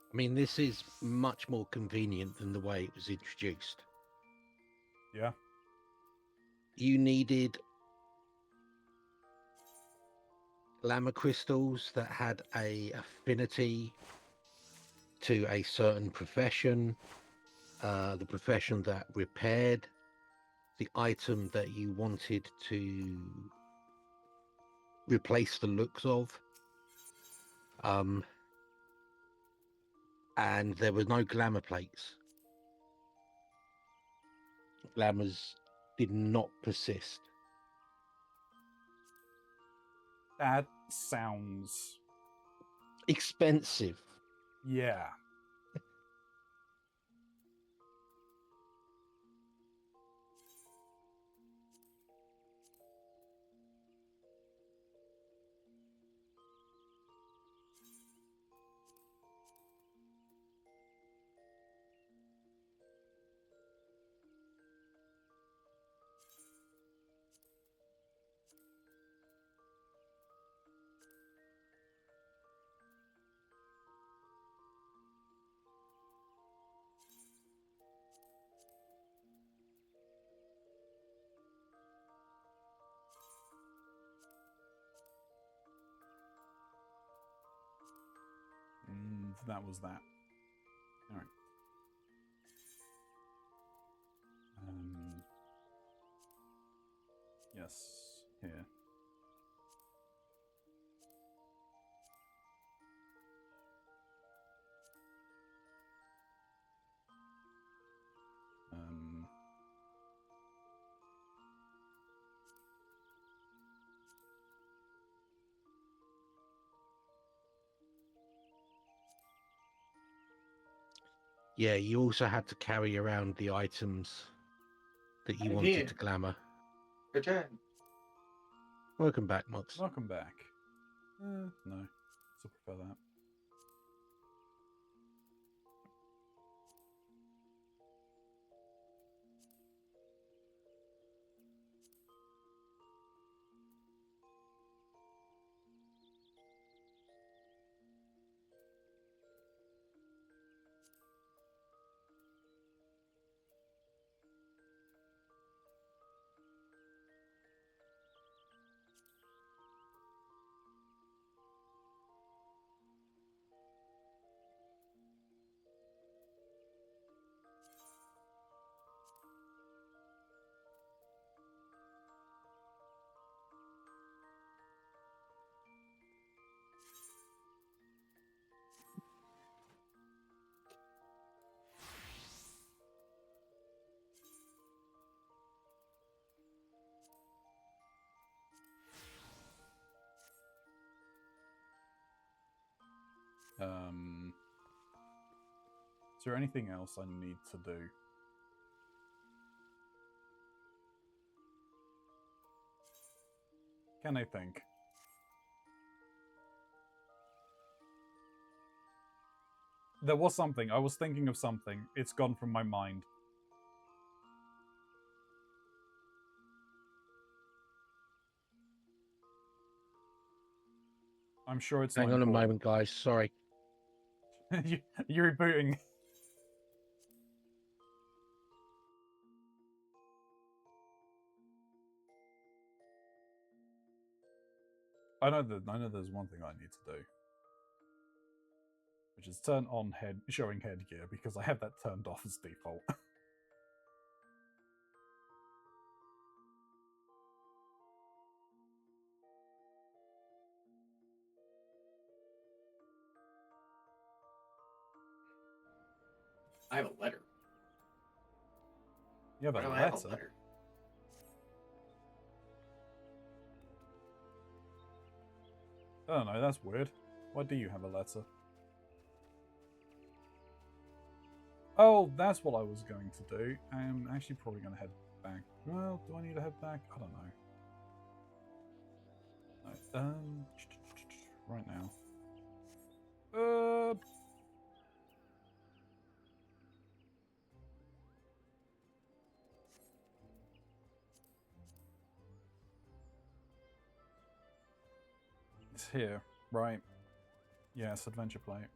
I mean, this is much more convenient than the way it was introduced. Yeah. You needed llama crystals that had a affinity to a certain profession, the profession that repaired, the item that you wanted to replace the looks of. And there were no glamour plates. Glamours did not persist. That sounds Expensive. Yeah. That was that. All right. Yes, here. Yeah, you also had to carry around the items that you I wanted did. to glamour. Good job. Welcome back, Mox. Welcome back. No, still prefer that. Is there anything else I need to do? Can I think? There was something. I was thinking of something. It's gone from my mind. I'm sure it's Hang not on a important. moment, guys. Sorry. You're rebooting. I know there's one thing I need to do, which is turn on showing headgear, because I have that turned off as default. I have a letter. You have Why a do I have a letter? letter? I don't know, that's weird. Why do you have a letter? Oh, that's what I was going to do. I'm actually probably going to head back. Well, do I need to head back? I don't know. No, right now. It's here, right? Yes, adventure plate.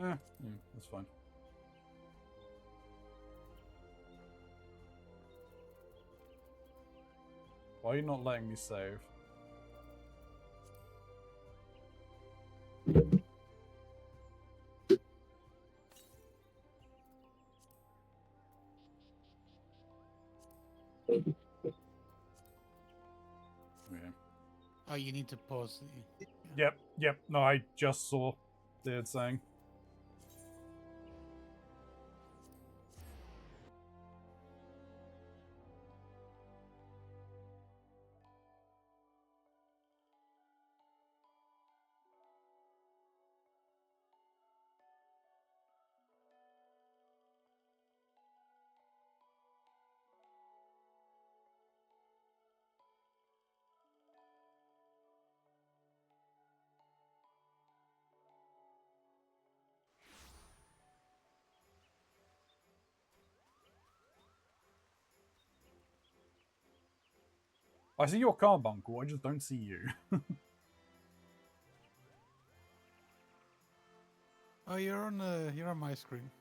Yeah, that's fine. Why are you not letting me save? Yeah. Oh, you need to pause. Yep. No, I just saw the saying. I see your carbuncle, I just don't see you. Oh, you're on my screen.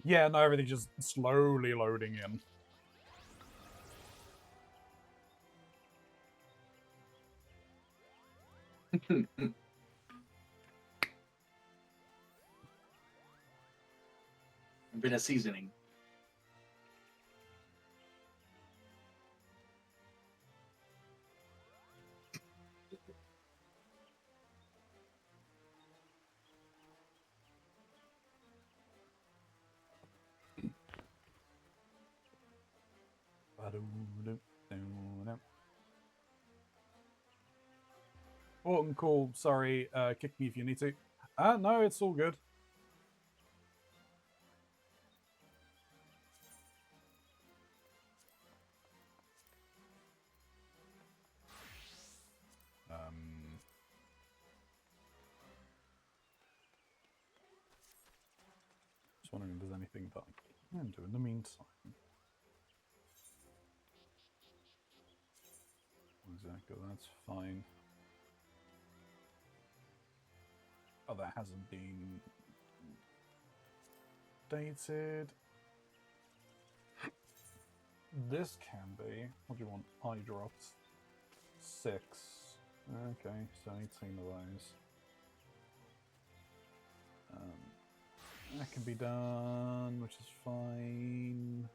Yeah, no, everything's just slowly loading in. Been a seasoning. Mm-hmm. Cool. Sorry, kick me if you need to. No, it's all good. Just wondering if there's anything that I can do in the meantime. Exactly, that's fine. Oh, that hasn't been dated. This can be. What do you want? Eye drops. 6. Okay, so 18 of those. That can be done, which is fine.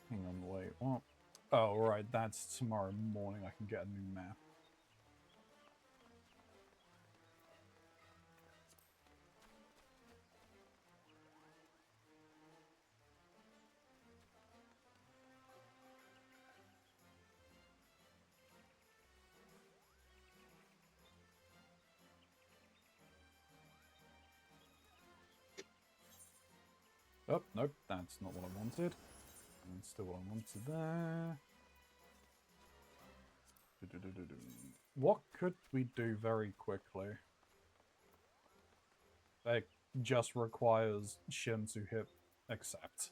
Hang on, wait, what? Oh, right, that's tomorrow morning. I can get a new map. Oh, nope, that's not what I wanted. And still what I wanted there. What could we do very quickly? That just requires Shin to hit accept.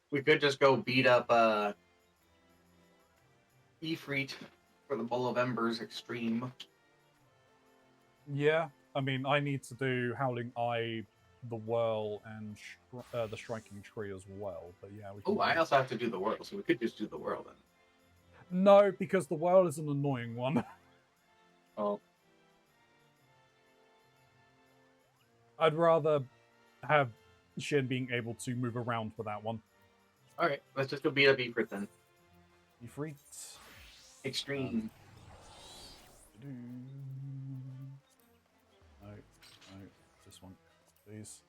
We could just go beat up Ifrit for the Bowl of Embers Extreme. Yeah, I mean, I need to do Howling Eye, the Whirl, and the Striking Tree as well. But yeah, we can. Oh, I also have to do the Whirl, so we could just do the Whirl then. No, because the Whirl is an annoying one. Oh. I'd rather have Shin being able to move around for that one. Alright, let's just go beat up Ifrit then. Ifrit. Extreme. No, this one, please.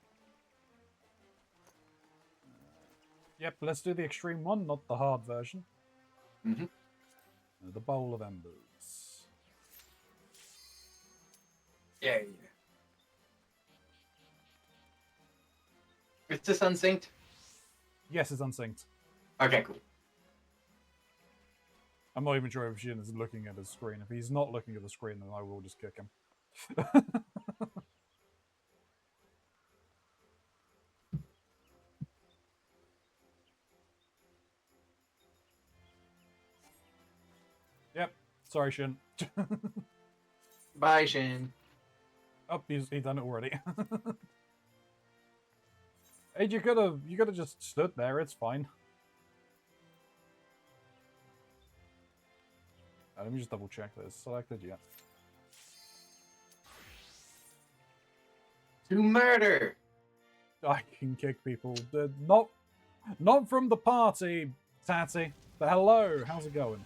Yep, let's do the extreme one, not the hard version. Mm-hmm. The Bowl of Embers. Yeah. Is this unsynced? Yes, it's unsynced. Okay, cool. I'm not even sure if Shin is looking at his screen. If he's not looking at the screen, then I will just kick him. Yep. Sorry, Shin. Bye, Shin. Oh, he's done it already. Hey, you could have just stood there. It's fine. Let me just double check this. Selected, yeah. To murder. I can kick people. Not from the party, Tatty. But hello, how's it going?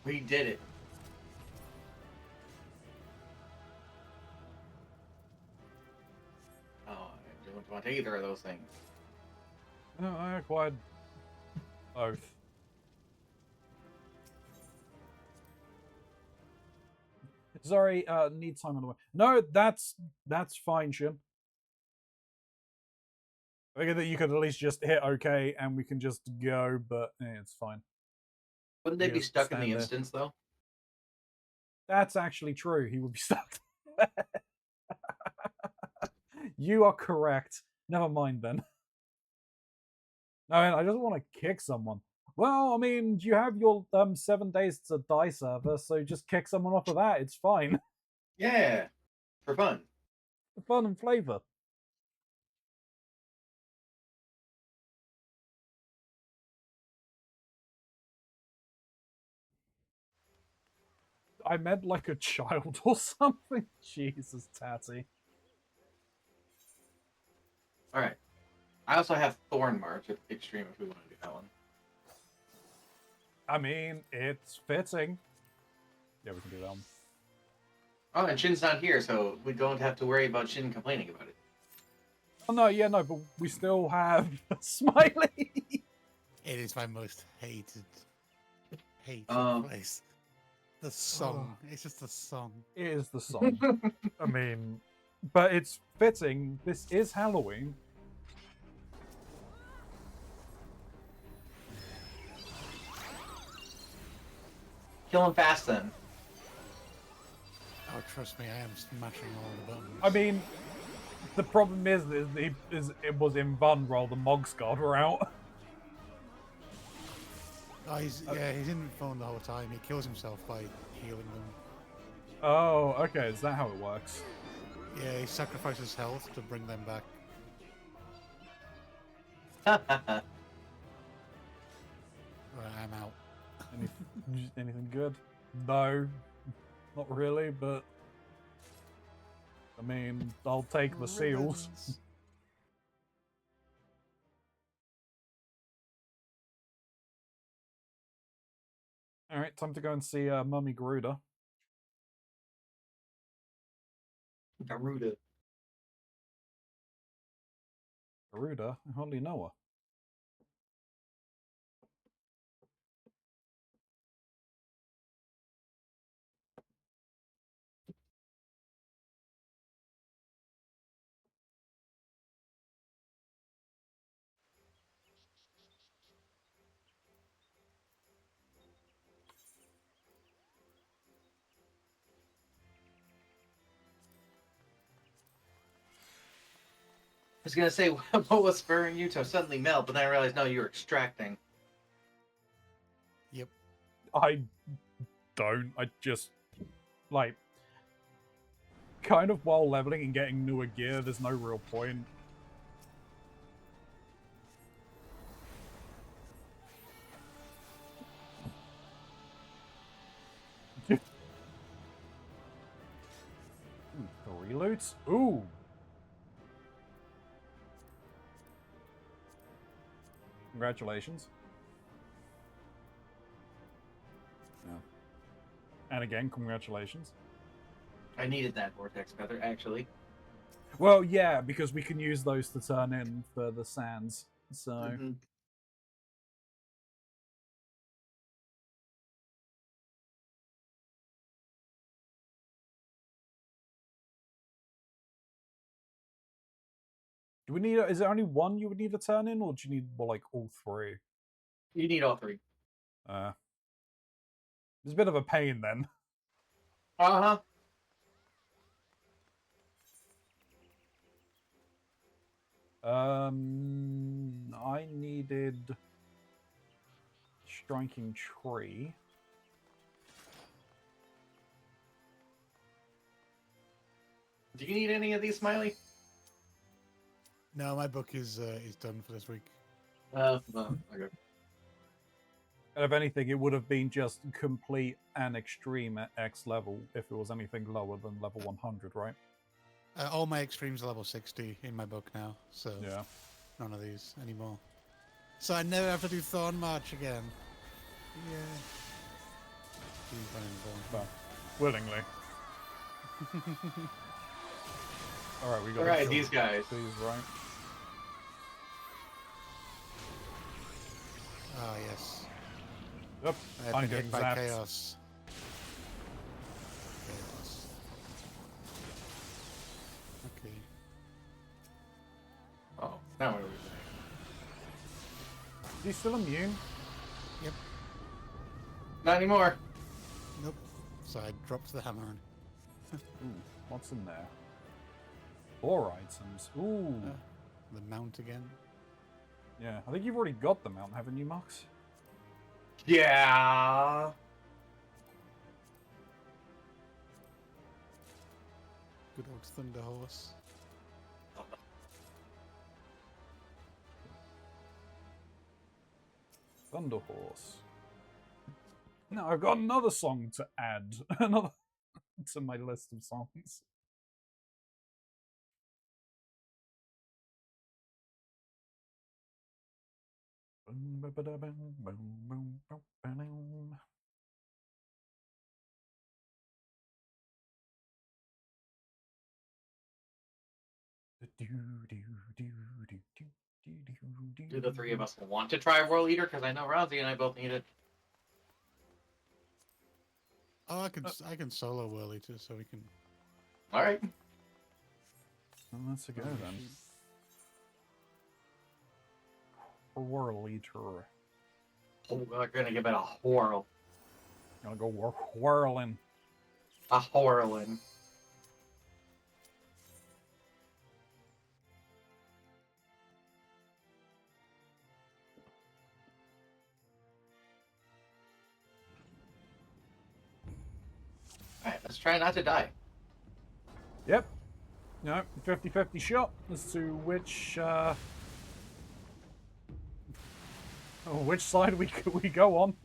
We did it. Oh, I don't want either of those things. No, I acquired both. Sorry, need time on the way. No, that's fine, Shin. I figured that you could at least just hit OK and we can just go, but it's fine. Wouldn't they be Just stuck in the stand there. instance, though? That's actually true. He would be stuck. You are correct. Never mind then. I just want to kick someone. Well, I mean, you have your 7 days to die server, so just kick someone off of that. It's fine. Yeah, for fun. For fun and flavor. I meant like a child or something. Jesus, Tatty. All right. I also have Thorn March at Extreme if we want to do that one. I mean, it's fitting. Yeah, we can do that one. Oh, and Shin's not here, so we don't have to worry about Shin complaining about it. Oh, no, yeah, no, but we still have Smiley. It is my most hated place. The song. It's just a song. It is the song. I mean, but it's fitting. This is Halloween. Kill him fast, then. Oh, trust me, I am smashing all the buttons. I mean, the problem is it was in Bun while the Mogsguard were out. Oh, he's in phone the whole time. He kills himself by healing them. Oh, okay. Is that how it works? Yeah, he sacrifices health to bring them back. Right, I'm out. Anything good? No, not really, but I mean, I'll take the seals. All right, time to go and see Mummy Garuda. Garuda. Garuda? I hardly know her. I was gonna say, what was spurring you to suddenly melt, but then I realized, no, you were extracting. Yep. I don't. I just, like, kind of while leveling and getting newer gear, there's no real point. Three loots? Ooh! Congratulations. Yeah. And again, congratulations. I needed that vortex feather, actually. Well, yeah, because we can use those to turn in for the sands. So. Mm-hmm. Do we need? Is there only one you would need to turn in, or do you need like all three? You need all three. It's a bit of a pain then. Uh-huh. I needed striking tree. Do you need any of these, Smiley? No, my book is done for this week. Okay. And if anything, it would have been just complete and extreme at X level if it was anything lower than level 100, right? All my extremes are level 60 in my book now, so Yeah. none of these anymore. So I never have to do Thorn March again. Yeah. Well, willingly. Alright, we got Alright, these guys. These, right? Ah, yes. Yep. I have I'm been getting hit by zapped. chaos. Okay. Oh, now what are we doing? he still immune? Yep. Not anymore. Nope. So I dropped the hammer on. Ooh, what's in there? 4 items. Ooh. The mount again. Yeah, I think you've already got the mount, haven't you, Mox? Yeah. Good old Thunder Horse. Thunder Horse. Now I've got another song to add another to my list of songs. Do the three of us want to try World Eater? Because I know Ronzi and I both need it. Oh, I can solo Whirl Eater, so we can. All right. Well, let's go then. Whirl Eater. Oh, we're gonna give it a whirl. Gonna go whirling. A whirling. All right, let's try not to die. Yep. No, 50-50 shot as to which side we go on.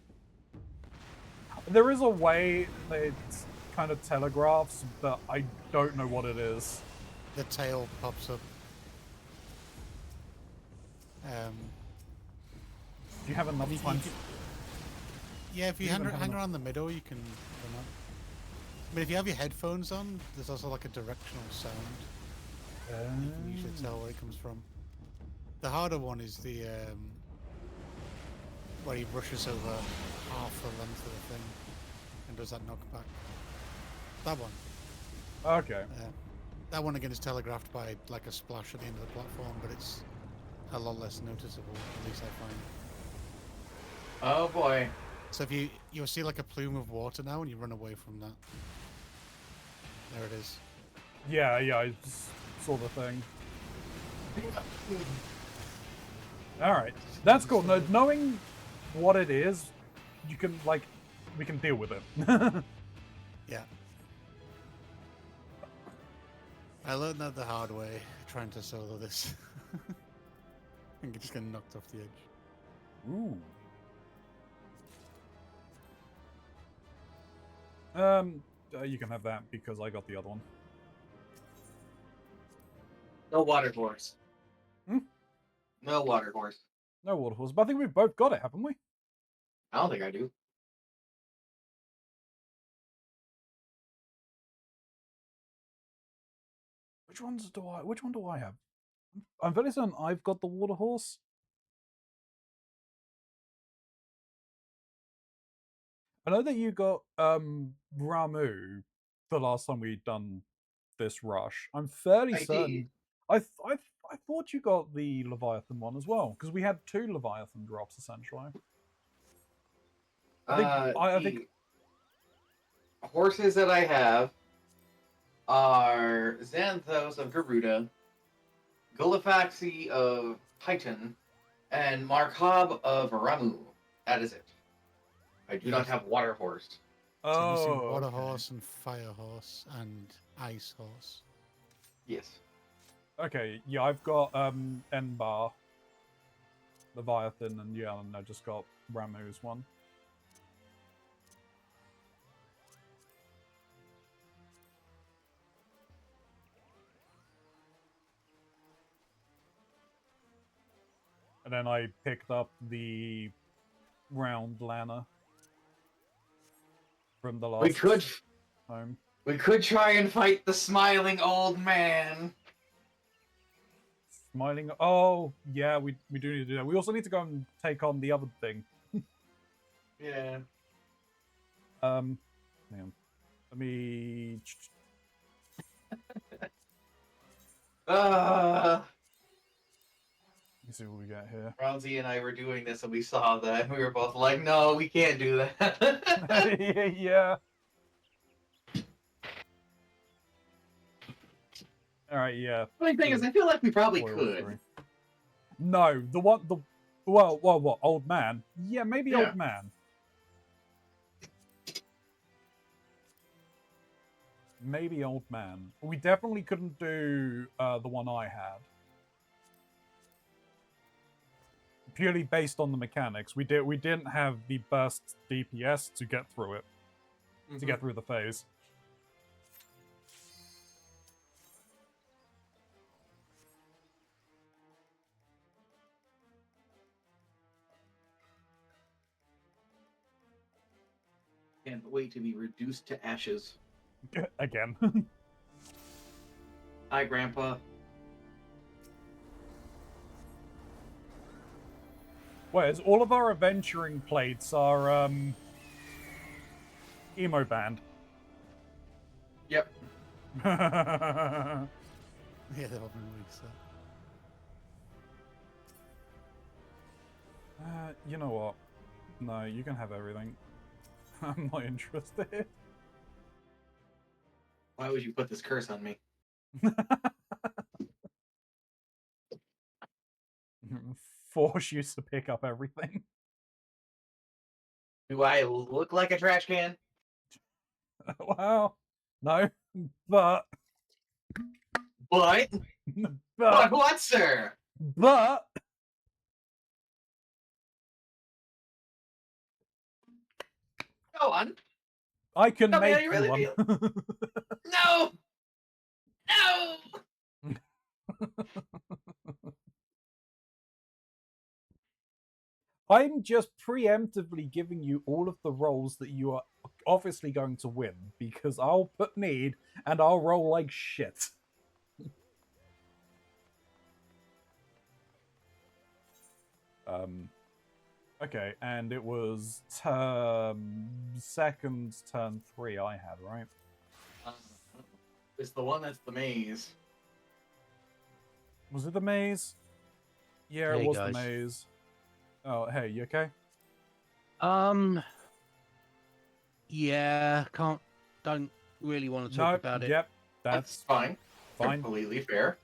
There is a way that it kind of telegraphs, but I don't know what it is. The tail pops up. Do you have enough time? Yeah, if you You hang, don't have hang enough. around the middle, you can run up. I mean, if you have your headphones on, there's also like a directional sound. You can usually tell where it comes from. The harder one is the where he rushes over half the length of the thing and does that knockback. That one. Okay. That one again is telegraphed by like a splash at the end of the platform, but it's a lot less noticeable, at least I find. Oh boy. So if you'll see like a plume of water now and you run away from that. There it is. Yeah, I just saw the thing. Alright. That's cool. No, knowing what it is, you can, like, we can deal with it. Yeah. I learned that the hard way, trying to solo this. I'm just getting knocked off the edge. Ooh. You can have that because I got the other one. No water horse. Hmm? No water horse. No water horse, but I think we've both got it, haven't we? I don't think I do. Which one do I have? I'm fairly certain I've got the water horse. I know that you got Ramu the last time we'd done this rush. I'm fairly certain. I thought you got the Leviathan one as well because we had 2 Leviathan drops essentially. I think horses that I have are Xanthos of Garuda, Gulifaxi of Titan, and Markab of Ramu. That is it. I do not have water horse. So you see oh, water okay. horse and fire horse and ice horse. Yes. Okay, yeah, I've got Enbar, Leviathan, and yeah, and I just got Ramu's one. And then I picked up the round Lana from the last time. We could try and fight the smiling old man. Smiling. Oh, yeah, we do need to do that. We also need to go and take on the other thing. Yeah. Hang on. Let me. Let's see what we got here. Keronzi and I were doing this, and we saw that, and we were both like, "No, we can't do that." Yeah. All right, yeah. Funny thing is, I feel like we probably Foil could. 3. No, what? Old man? Yeah, maybe Yeah. old man. Maybe old man. We definitely couldn't do the one I had. Purely based on the mechanics, we didn't have the burst DPS to get through it, to get through the phase. Can't wait to be reduced to ashes. Again. Hi, Grandpa. Whereas all of our adventuring plates are emo band. Yep. Yeah, they've all been released. You know what? No, you can have everything. I'm not interested. Why would you put this curse on me? Force you to pick up everything. Do I look like a trash can? Well, no, but But what, sir? but Go on. I can Tell me how make you you really one. No! No! I'm just preemptively giving you all of the rolls that you are obviously going to win because I'll put need and I'll roll like shit. Okay, and it was turn 3 I had, right? It's the one that's the maze. Was it the maze? Yeah, Hey, it was guys. the maze. Oh, hey, you okay? Yeah, don't really want to talk about it. Yep, That's that's fine. fine. Completely fair.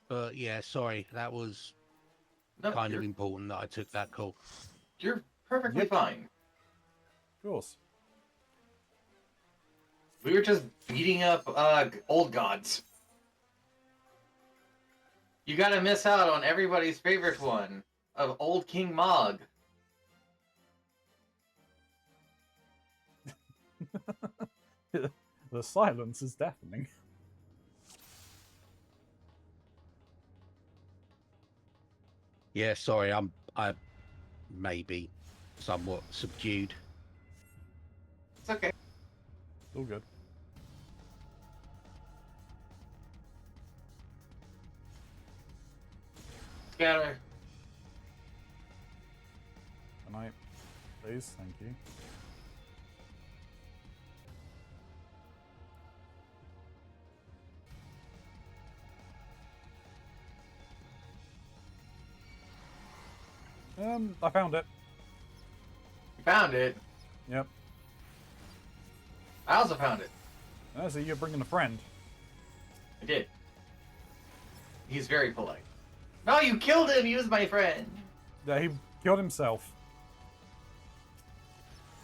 But yeah, sorry, that was No, kind you're, of important that I took that call. you're perfectly Yep. fine. Of course. We were just beating up old gods. You gotta miss out on everybody's favorite one of Old King Mog. The silence is deafening. Yeah, sorry, I may be somewhat subdued. It's okay. It's all good. Scatter. Can I, please? Thank you. I found it. You found it. Yep. I also found it. Oh, so you're bringing a friend. I did. He's very polite. No, you killed him. He was my friend. Yeah, he killed himself.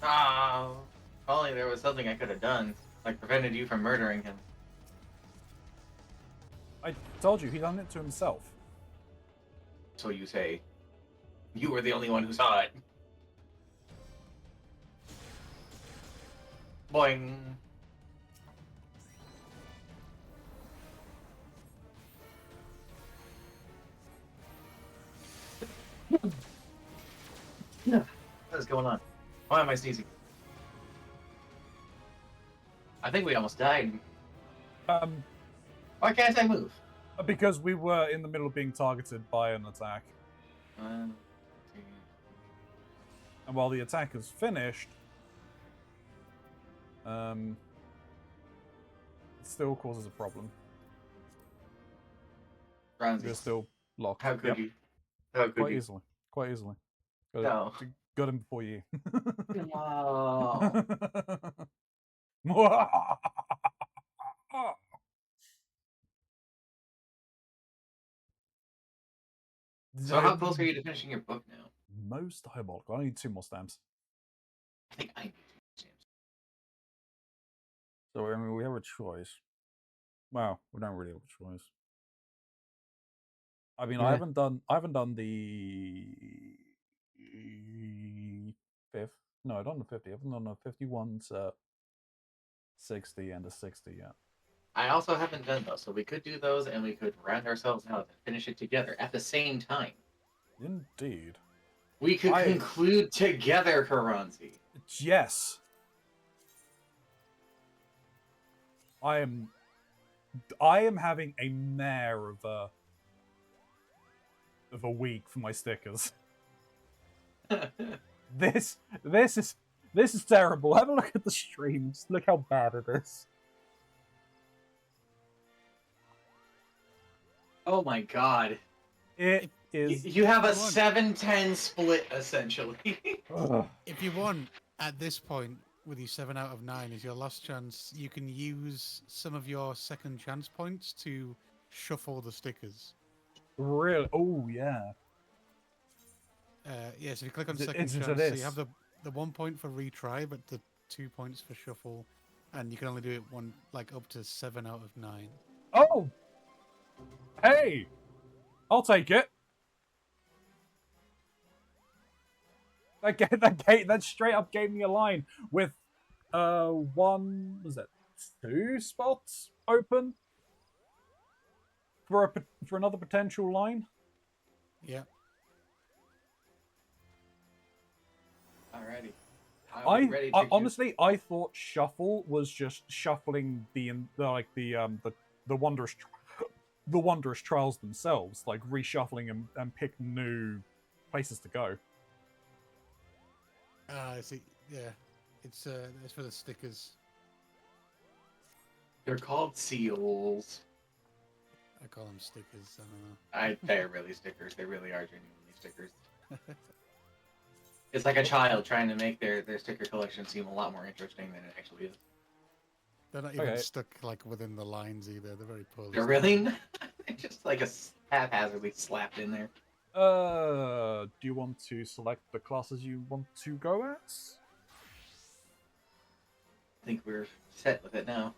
Oh, if only there was something I could have done, like prevented you from murdering him. I told you, he done it to himself. So you say. You were the only one who saw it. Boing. What is going on? Why am I sneezing? I think we almost died. Why can't I move? Because we were in the middle of being targeted by an attack. And while the attack is finished, it still causes a problem. Ronzi, You're still locked. how could Yep. you? How could Quite you? easily. Quite easily. No. Got him before you. Wow. So how close are you to finishing your book now? Most diabolical. I need 2 more stamps. I think I need 2 stamps. So I mean, we have a choice. Well, we don't really have a choice. I mean, I Yeah. haven't done the 5th. No, I've done the 50. I haven't done the 51 to 60 and the 60 yet. I also haven't done those, so we could do those and we could round ourselves out and finish it together at the same time. Indeed. We could conclude together, Keronzi. Yes. I am having a mare of a week for my stickers. This is terrible. Have a look at the streams. Look how bad it is. Oh my god. It is. You have a 7-10 split, essentially. If you want, at this point, with your 7 out of 9 is your last chance, you can use some of your second chance points to shuffle the stickers. Really? Oh, yeah. Yeah, so if you click on second chance, so you have the 1 point for retry, but the 2 points for shuffle, and you can only do it up to 7 out of 9. Oh! Hey! I'll take it. That straight up gave me a line with 2 spots open for another potential line. Yeah. Alrighty. Honestly, I thought shuffle was just shuffling the wondrous trials themselves, like reshuffling and pick new places to go. I see. Yeah, it's for the stickers. They're called seals. I call them stickers. I don't know. They're really stickers. They really are genuinely stickers. It's like a child trying to make their sticker collection seem a lot more interesting than it actually is. They're not even stuck within the lines either. They're very poorly. They're really not. They're just like haphazardly slapped in there. Do you want to select the classes you want to go as? I think we're set with it now.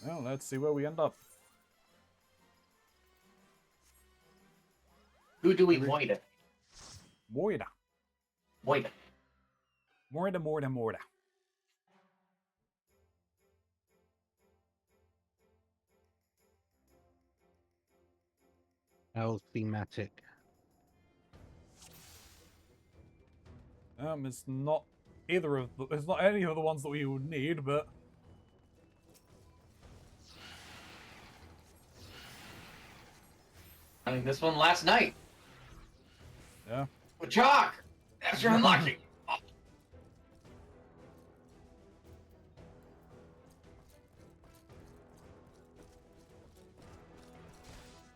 Well, let's see where we end up. Who do we moida? Moida. How thematic. It's not it's not any of the ones that we would need, but I mean, this one last night. yeah. Well, Jock, that's your unlocking.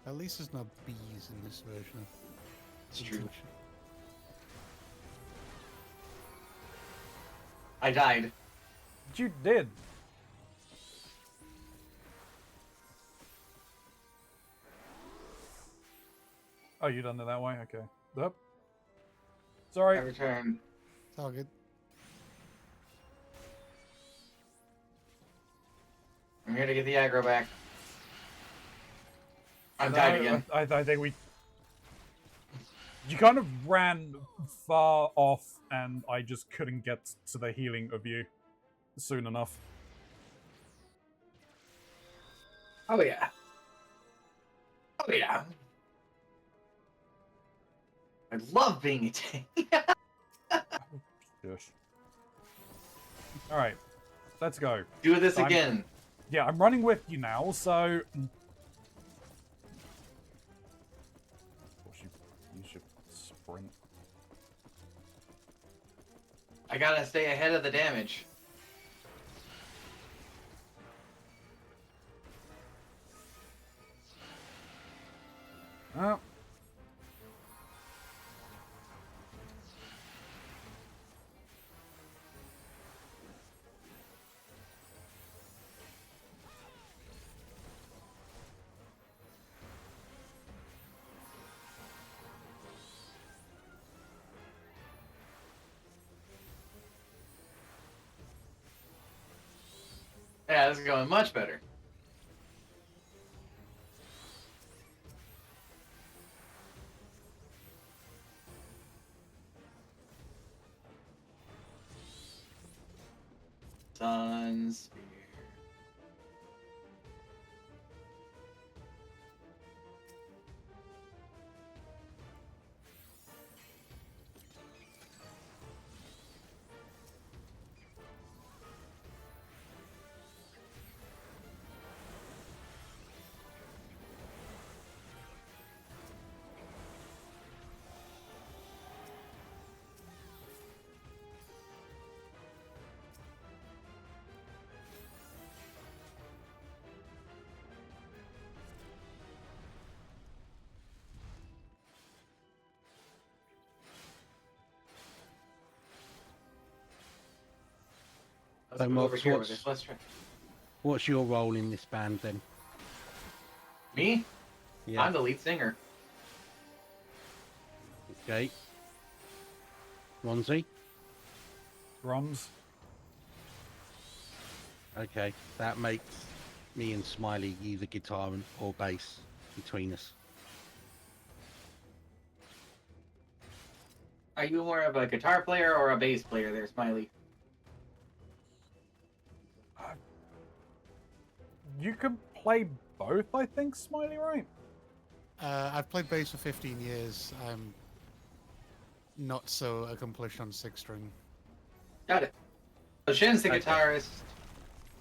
At least there's no bees in this version. It's true. I died. You did. Oh, you done it that way? Okay. Yep. Sorry. I returned. It's all good. I'm here to get the aggro back. I'm died again. I think we... You kind of ran far off, and I just couldn't get to the healing of you soon enough. Oh, yeah. Oh, yeah. I love being a tank. Shush. Alright. Let's go. Do this again. Yeah, I'm running with you now, so... You should sprint. I gotta stay ahead of the damage. Yeah, this is going much better. Sun Spear. Let's So, move over Mox, here with this. Let's try. what's your role in this band then? Me? Yeah. I'm the lead singer. Okay. Ronzi? Drums. Okay. That makes me and Smiley either guitar or bass between us. Are you more of a guitar player or a bass player there, Smiley? You can play both, I think, Smiley, right? I've played bass for 15 years. I'm not so accomplished on six string. Got it. So Shin's the Okay. guitarist,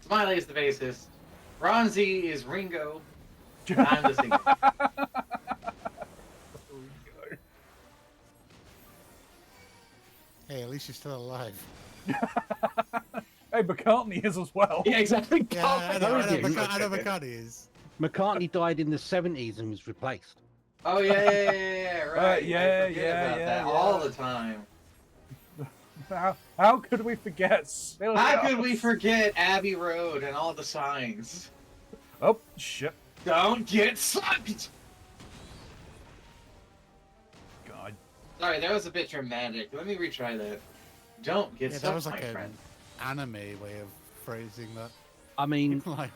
Smiley is the bassist, Ronzi is Ringo, and I'm the singer. Hey, at least you're still alive. Hey, McCartney is as well. Yeah, exactly. Yeah, I know yeah, McCartney is. McCartney died in the 70s and was replaced. Oh yeah, right. Yeah, I forget about that yeah. all the time. How could we forget? Silly How could us. we forget Abbey Road and all the signs? Oh, shit. Don't get sucked! God. Sorry, that was a bit dramatic. Let me retry that. Don't get Yeah, sucked, that was my like an friend. anime way of phrasing that. I mean, Like,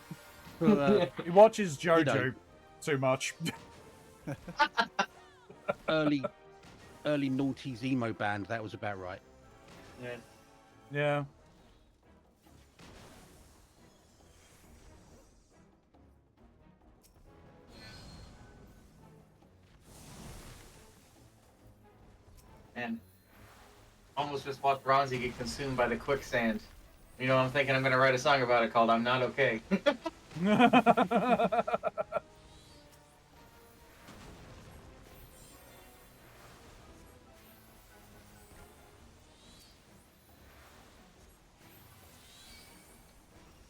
He watches JoJo You know. too much. early noughties emo band, that was about right. Yeah. Yeah. And almost just watched Bronzy get consumed by the quicksand. You know, I'm thinking I'm gonna write a song about it called "I'm Not Okay."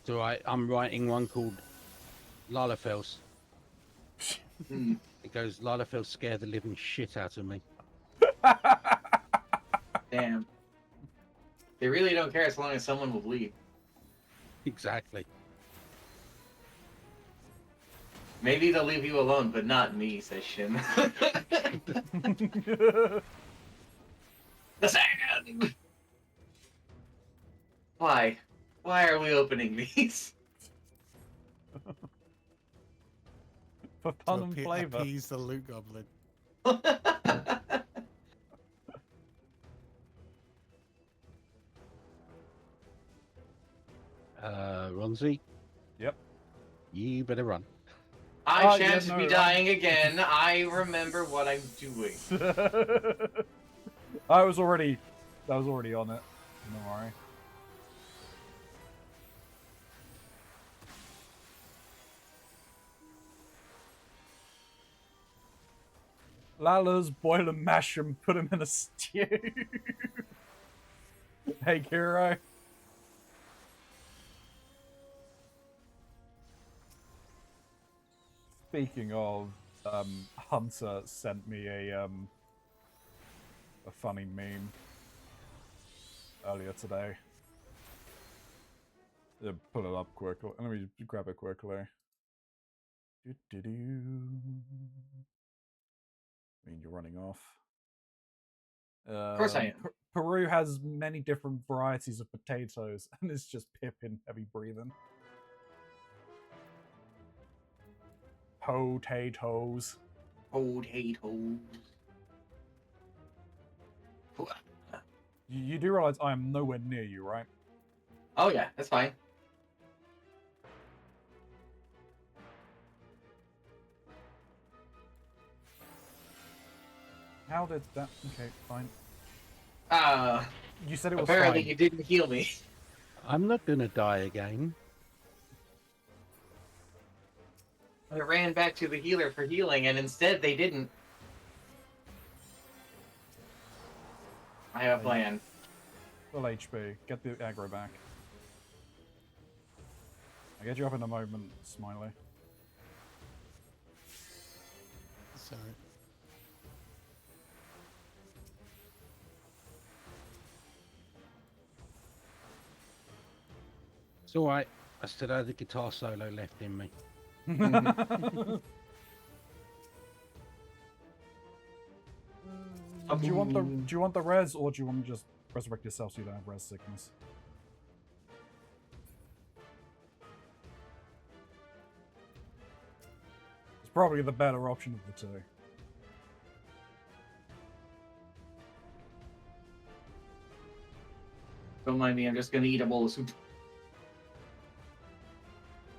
So I'm writing one called Lalafels. Hmm. It goes, Lalafels scare the living shit out of me. Damn. They really don't care as long as someone will bleed. Exactly. Maybe they'll leave you alone, but not me, says Shin. The sand! Why? Why are we opening these? For to fun and flavor. appease the loot goblin. Ronzi, Yep. you better run. I Yeah, shan't no, be dying again. I remember what I'm doing. I was already on it. Don't worry. Lala's boil and mash and put him in a stew. Hey, Kiro. Speaking of, Hunter sent me a funny meme earlier today. Pull it up quickly. Let me grab it quickly. I mean, you're running off. Of course I am. Peru has many different varieties of potatoes, and it's just Pip in heavy breathing. Potatoes. Potatoes. You do realize I am nowhere near you, right? Oh yeah, that's fine. How did that? Okay, fine. You said it was Apparently fine. you didn't heal me. I'm not gonna die again. I ran back to the healer for healing, and instead they didn't. I have a plan. Full HP. Get the aggro back. I'll get you up in a moment, Smiley. Sorry. It's all right. I still had the guitar solo left in me. Do you want the res, or do you want to just resurrect yourself so you don't have res sickness? It's probably the better option of the two. Don't mind me, I'm just gonna eat a bowl of soup.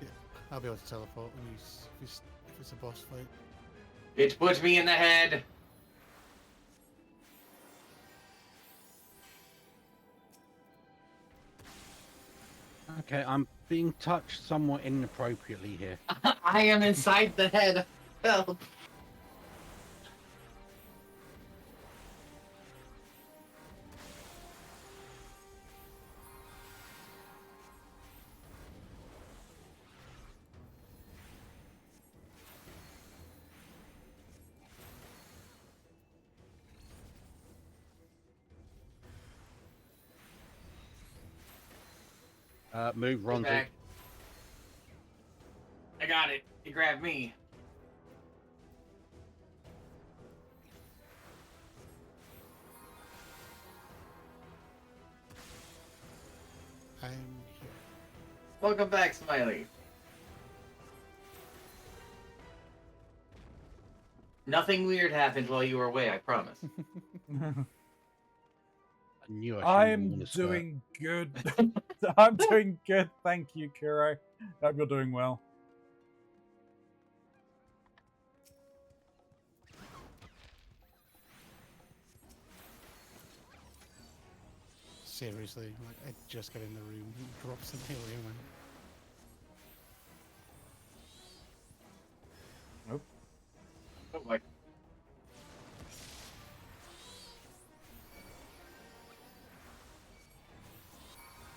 Yeah, I'll be able to teleport when if it's a boss fight. It put me in the head. Okay, I'm being touched somewhat inappropriately here. I am inside the head. Help. Move, Get Ronzi. back. I got it. He grabbed me. I'm here. Welcome back, Smiley. Nothing weird happened while you were away, I promise. I knew I shouldn't have I'm worn a skirt. doing good. I'm doing good, thank you, Kuro. Hope you're doing well. Seriously, like I just got in the room, drop some helium and Oh my.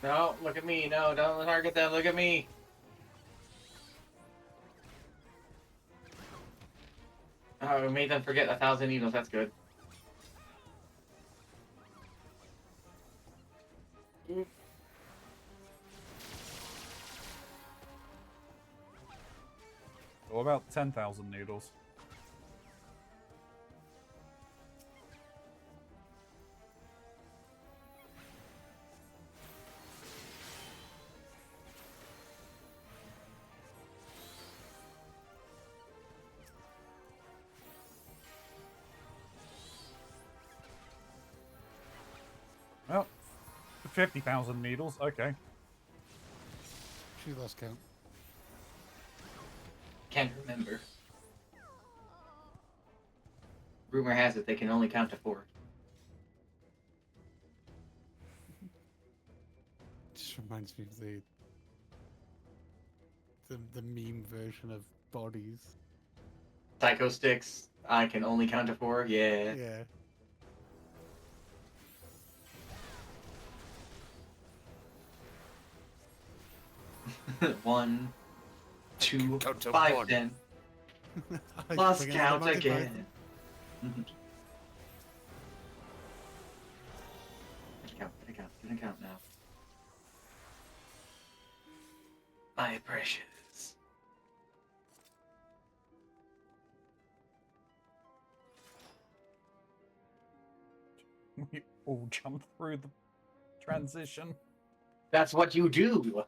No, look at me. No, don't target them. Look at me. Oh, we made them forget 1,000 needles. That's good. What about 10,000 needles? Well, 50,000 needles, okay. she lost count. Can't remember. Rumor has it they can only count to 4. Just reminds me of the meme version of bodies. Psycho sticks. I can only count to 4. Yeah. Yeah. 1, 2, Count to 5, one. 10. I Lost forget count the multiplier. again. Gonna count now. My precious. We all jump through the transition. That's what you do.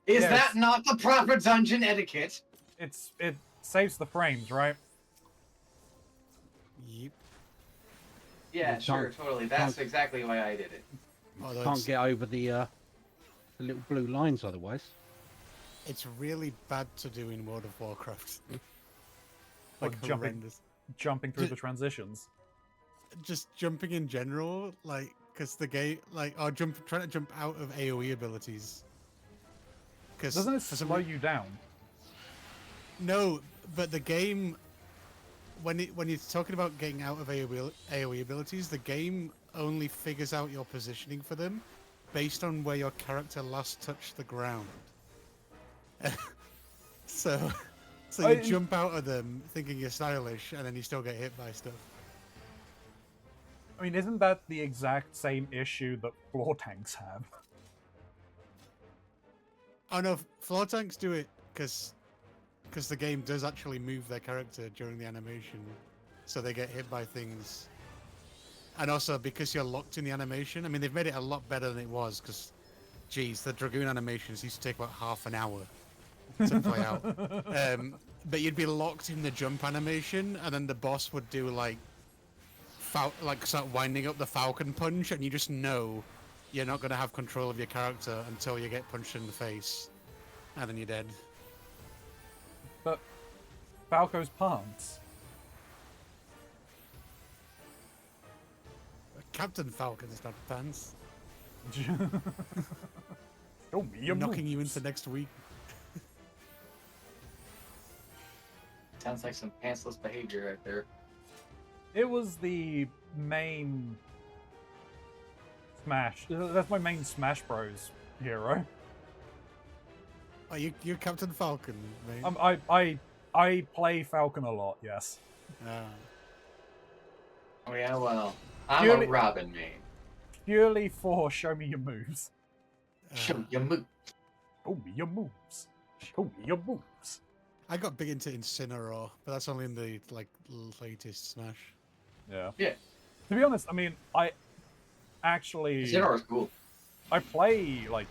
Is Yes. that not the proper dungeon etiquette? It's saves the frames, right? Yep. Yeah, You sure, can't- totally. That's can't- exactly why I did it. Although Can't get over the little blue lines otherwise. it's really bad to do in World of Warcraft. Like jumping through the transitions. Just jumping in general, like, because the game, like, or trying to jump out of AoE abilities. Because Doesn't it slow you down? No, but the game, when you're talking about getting out of AoE abilities, the game only figures out your positioning for them based on where your character last touched the ground. so you jump out of them thinking you're stylish, and then you still get hit by stuff. I mean, isn't that the exact same issue that floor tanks have? Oh no, floor tanks do it because the game does actually move their character during the animation, so they get hit by things. And also because you're locked in the animation. I mean, they've made it a lot better than it was because, geez, the Dragoon animations used to take about half an hour to play out. But you'd be locked in the jump animation, and then the boss would do like start winding up the Falcon punch, and you just know you're not going to have control of your character until you get punched in the face, and then you're dead. But Falco's pants. Captain Falcon's not pants. Show me your Knocking you moves. into next week. Sounds like some pantsless behavior right there. It was the main Smash. That's my main Smash Bros. Hero. Oh, you're Captain Falcon, mate. I play Falcon a lot. Yes. Oh yeah, well, I'm Purely- a Robin main. Purely for show me your moves. Show your move. Show me your moves. Show me your moves. I got big into Incineroar, but that's only in the latest Smash. Yeah. Yeah. To be honest, I mean, I actually Incineroar's cool. I play like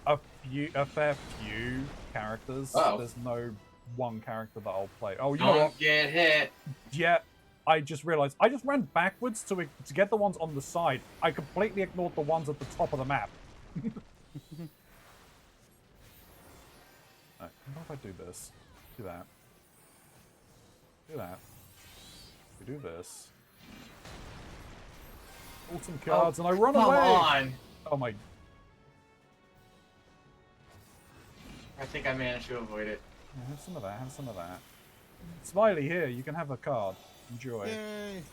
a fair few characters. Oh. There's no one character that I'll play. Oh, you know what? Don't get hit. Yeah, I just realized I just ran backwards to get the ones on the side. I completely ignored the ones at the top of the map. Right, what if I do this? Do that. Do that. We do this. Pull some cards and I run Come away. on. Oh my! I think I managed to avoid it. Yeah, have some of that. Have some of that. Smiley, here you can have a card. Enjoy. Yay!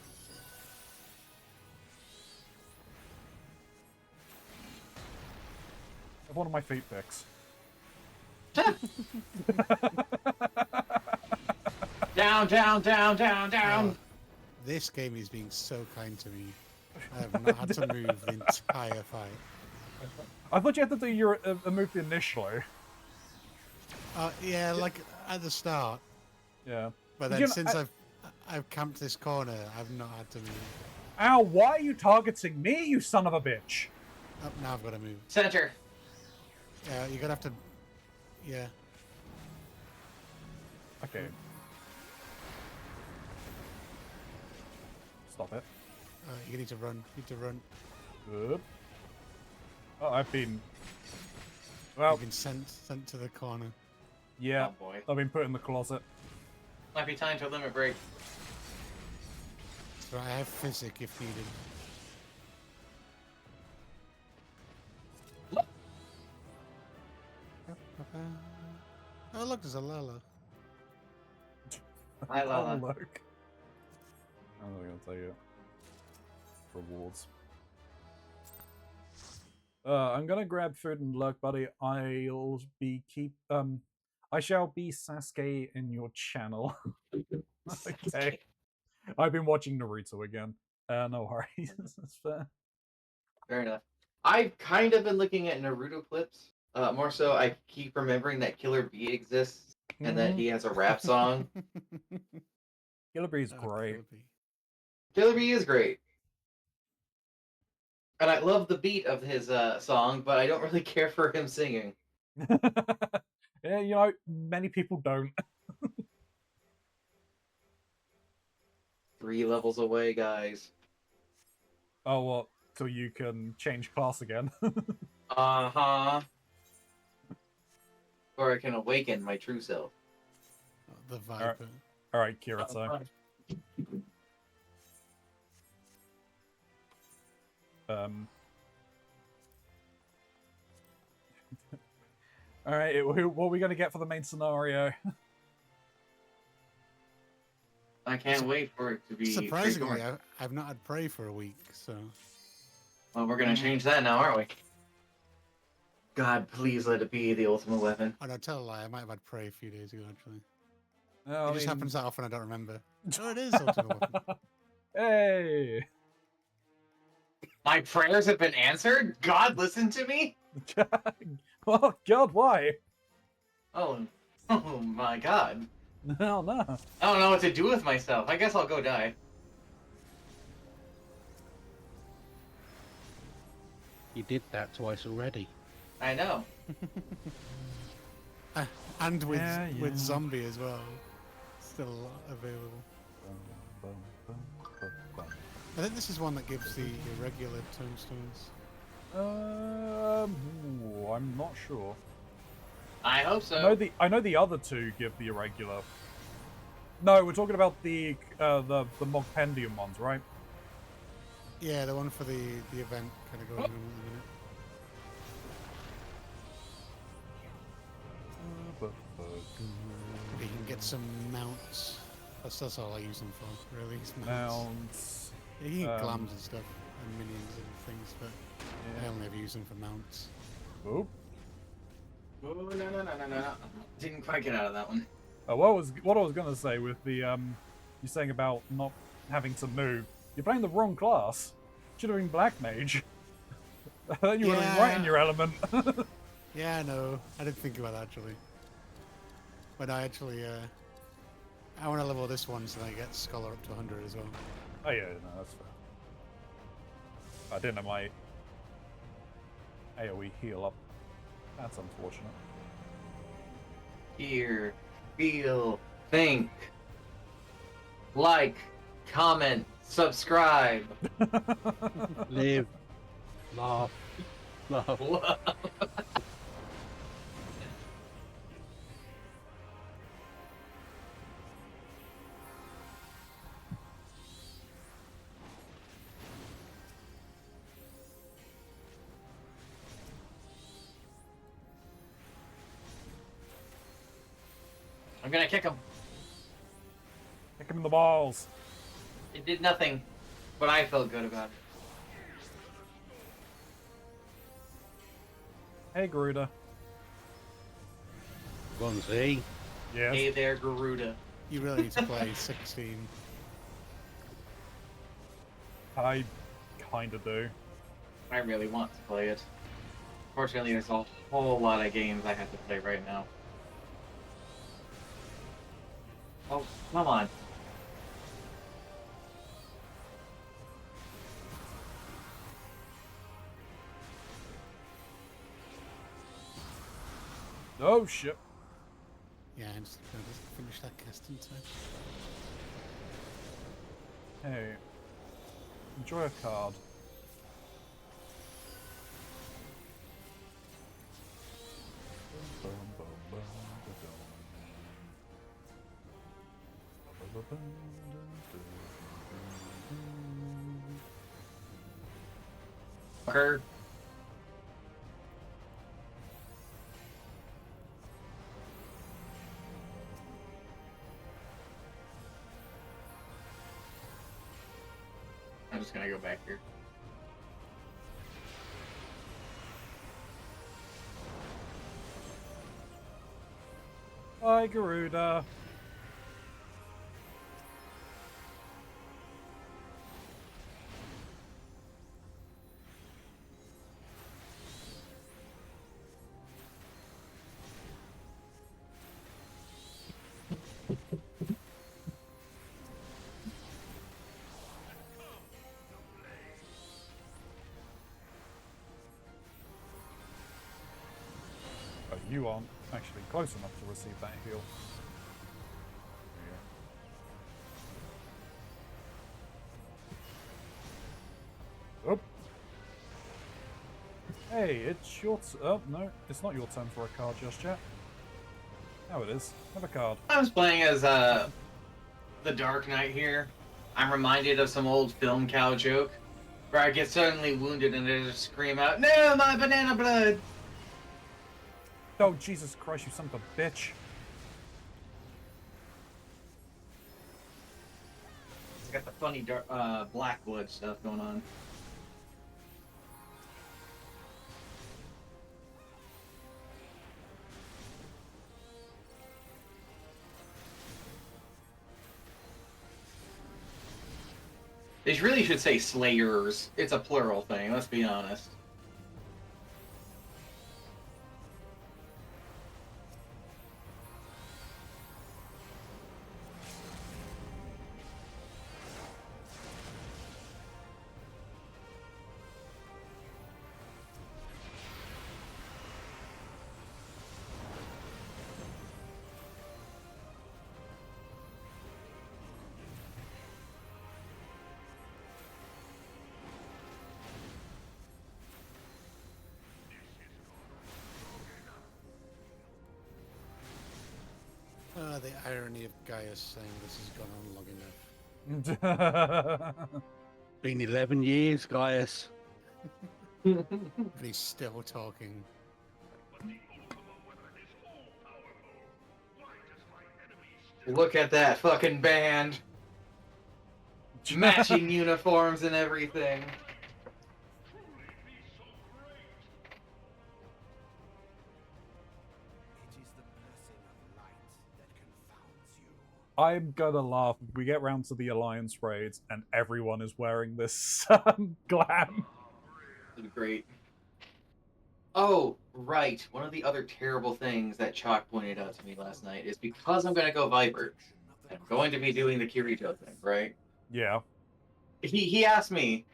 Have one of my feet picks. Down, down, down, down, down. Oh, this game is being so kind to me. I have not had to move the entire fight. I thought you had to do your a move initially. Yeah, like at the start. Yeah. But Did then you know- since I've camped this corner, I've not had to move. Ow! Why are you targeting me, you son of a bitch? Oh, now I've got to move. Center. Yeah, you're gonna have to. Yeah. Okay. Stop it. You need to run. You need to run. Good. Oh, I've been. Well, You've been sent to the corner. yeah. Oh boy. I've been put in the closet. Might be time to limit break. So I have physic if needed. Oh look, there's a Lala. Hi, Lala. Oh, look. I'm not gonna tell you. Rewards. I'm gonna grab food and luck, buddy. I shall be Sasuke in your channel. Okay. I've been watching Naruto again. No worries. That's fair. Fair enough. I've kind of been looking at Naruto clips. More so, I keep remembering that Killer Bee exists and that he has a rap song. Killer Bee's Oh, great. Kirby. Killer Bee is great. And I love the beat of his song, but I don't really care for him singing. Yeah, you know, many people don't. 3 levels away, guys. Oh, well, so you can change class again. Uh-huh. Or I can awaken my true self. The Viper. Alright, Kirito. Alright, what are we going to get for the main scenario? I can't wait for it to be Surprisingly, I've not had Prey for a week, so... Well, we're gonna change that now, aren't we? God, please let it be the ultimate weapon. Oh, no, tell a lie. I might have had Prey a few days ago, actually. No, It just happens that often I don't remember. Oh, it is Ultimate Weapon. Hey! My prayers have been answered? God, listen to me? Oh, God, why? Oh my God. No, no. I don't know what to do with myself. I guess I'll go die. You did that twice already. I know. And with Yeah. with Zombie as well. Still available. I think this is one that gives the irregular tombstones. I'm not sure. I hope so. I know the other two give the irregular. No, we're talking about the Mogpendium ones, right? Yeah, the one for the event kind of goes on in a minute. You can get some mounts. That's all I use them for, really. Is mounts. You can get glams and stuff, and minions and things, but I only ever use them for mounts. Oh. Oh, no. Didn't quite get out of that one. What I was gonna say with the you saying about not having to move. You're playing the wrong class. Should have been Black Mage. Then you would have been right in your element. Yeah, I know. I didn't think about that actually. But I actually, I want to level this one so that I get Scholar up to 100 as well. Oh yeah, no, that's fair. I didn't have my AoE heal up. That's unfortunate. Hear, feel, think. Like, comment, subscribe. Live, laugh, love. I'm gonna kick him. Kick him in the balls. It did nothing, but I felt good about it. Hey, Garuda. Keronzi. Yes. Hey there, Garuda. You really need to play 16. I kinda do. I really want to play it. Fortunately, there's a whole lot of games I have to play right now. Oh, come on. Oh shit. Yeah, I'm just going to finish that cast in time. Hey. Enjoy a card. Fucker. I'm just gonna go back here. Hi, Garuda. But you aren't actually close enough to receive that heal. Oh. Hey, it's your oh, no, it's not your turn for a card just yet. Now it is. Have a card. I was playing as the Dark Knight here. I'm reminded of some old film cow joke where I get suddenly wounded and I just scream out, "No, my banana blood!" Oh, Jesus Christ, you son of a bitch. It's got the funny Blackwood stuff going on. They really should say slayers. It's a plural thing, let's be honest. The irony of Gaius saying this has gone on long enough. Been 11 years, Gaius. But he's still talking. Look at that fucking band. Matching uniforms and everything. I'm gonna laugh if we get round to the Alliance raids and everyone is wearing this glam. That'd be great. Oh, right. One of the other terrible things that Chalk pointed out to me last night is because I'm going to go Viper, I'm going to be doing the Kirito thing, right? Yeah. He asked me,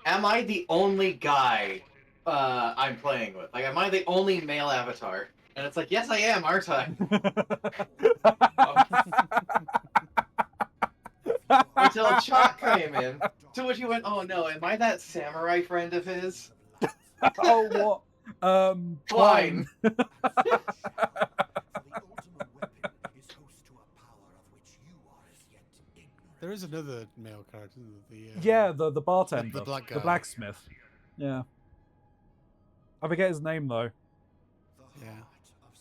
am I the only guy I'm playing with? Like, am I the only male avatar? And it's like, yes, I am, aren't I? Until Chalk came in, to which he went, oh no, am I that samurai friend of his? Oh, what? Fine. There is another male character. Yeah, the bartender. The black guy. The blacksmith. Yeah. I forget his name, though. Yeah.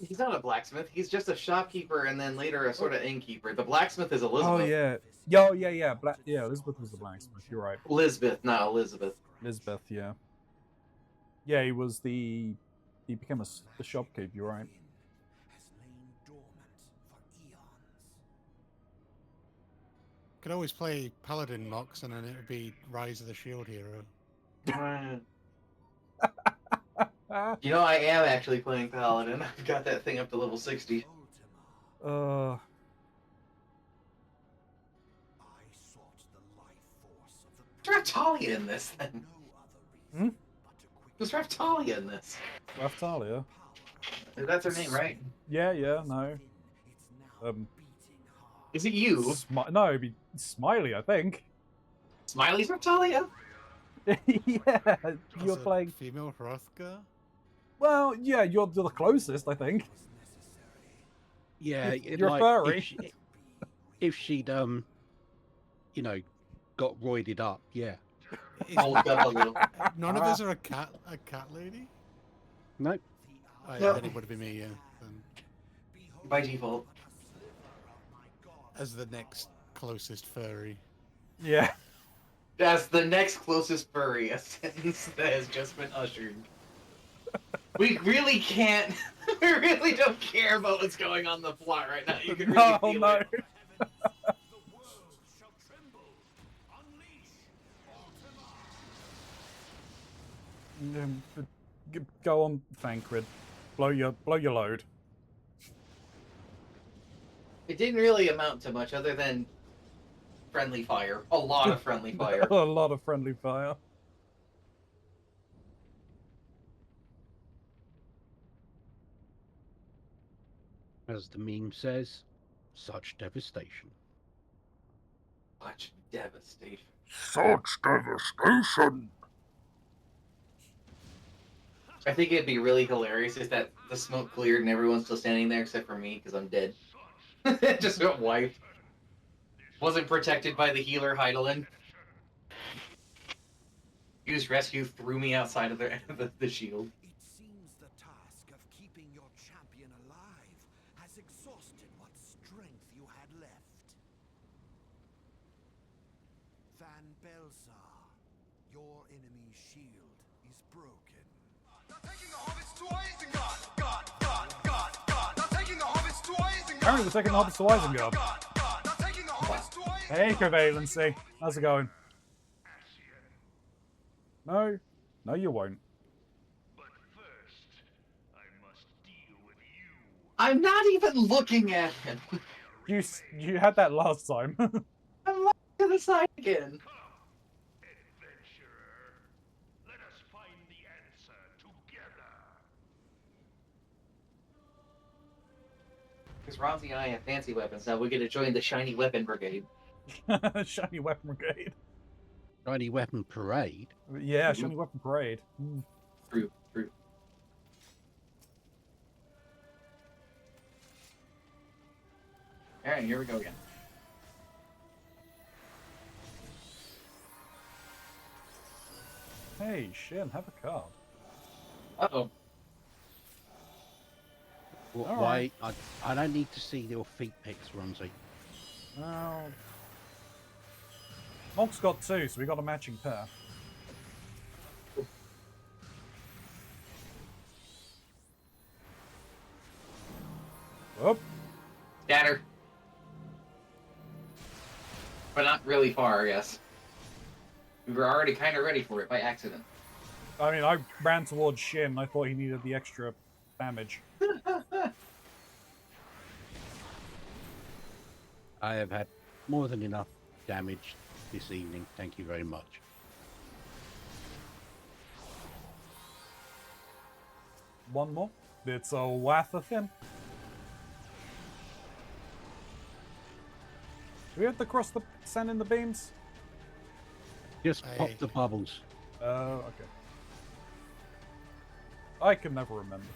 He's not a blacksmith. He's just a shopkeeper and then later a sort of innkeeper. The blacksmith is Elizabeth. Oh, yeah. Yeah. Yeah, Elizabeth was the blacksmith. You're right. Lisbeth, not Elizabeth. Elizabeth, yeah. Yeah, he was the... He became the shopkeeper, you're right. Could always play Paladin Mox and then it would be Rise of the Shield Hero. You know, I am actually playing Paladin. I've got that thing up to level 60. Raftalia in this, then. Hmm? There's Raftalia in this. Raftalia? That's her name, right? Yeah, no. Is it you? No, it'd be Smiley, I think. Smiley's Raftalia? Yeah, you're As a playing... female Hrothgar? Well, yeah, you're the closest, I think. Yeah, You're like, furry. If she'd, you know, got roided up, yeah. Bulked up a little. None of us are a cat lady? Nope. Oh, yeah, No. then it would be me, yeah. Then, By default. as the next closest furry. Yeah. That's the next closest furry, a sentence that has just been ushered. We really can't. We really don't care about what's going on in the plot right now. You can really feel No. it. Go on, Thancred. Blow your load. It didn't really amount to much other than friendly fire. A lot of friendly fire. A lot of friendly fire. As the meme says, such devastation. Much devastation. Such devastation. I think it'd be really hilarious if that the smoke cleared and everyone's still standing there except for me because I'm dead. Just got wiped. Wasn't protected by the healer Heidelin. Used rescue, threw me outside of the shield. It seems the task of keeping your champion alive has exhausted what strength you had left. Van Belsar, your enemy's shield is broken. Apparently we're taking the hobbits to Isengard. Hey, Covalency. How's it going? No. No, you won't. I'm not even looking at him. You had that last time. I'm looking to the side again. Because Ronzi and I have fancy weapons now, we get to join the Shiny Weapon Brigade. Shiny Weapon Brigade. Shiny Weapon Parade? Yeah, Shiny Weapon Parade. Mm. True, true. Alright, here we go again. Hey, Shin, have a card. Uh-oh. Why? I don't need to see your feet pics, Ronzi. Well, Monk's got two, so we got a matching pair. Whoop. Scatter. But not really far, I guess. We were already kind of ready for it by accident. I mean, I ran towards Shin. I thought he needed the extra damage. I have had more than enough damage this evening. Thank you very much. One more. It's a Wathathin. Do we have to cross the send in the beams? Just pop Aye. the bubbles. Oh, okay. I can never remember.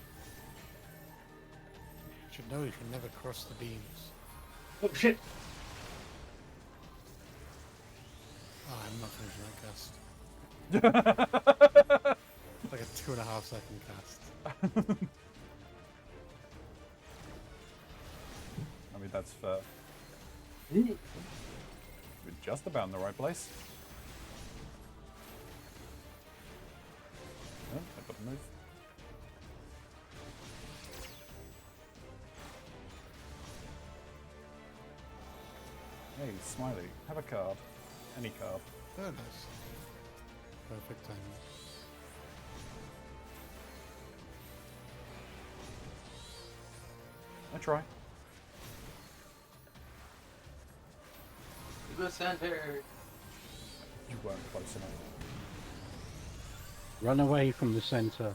You should know you should never cross the beams. Oh shit! Oh, I'm not finishing that cast. Like a 2.5 second cast. I mean, that's fair. We're just about in the right place. Oh, I got to move. Hey, Smiley, have a card. Any card. Oh, nice. Perfect timing. I try. To the center. You weren't close enough. Run away from the center.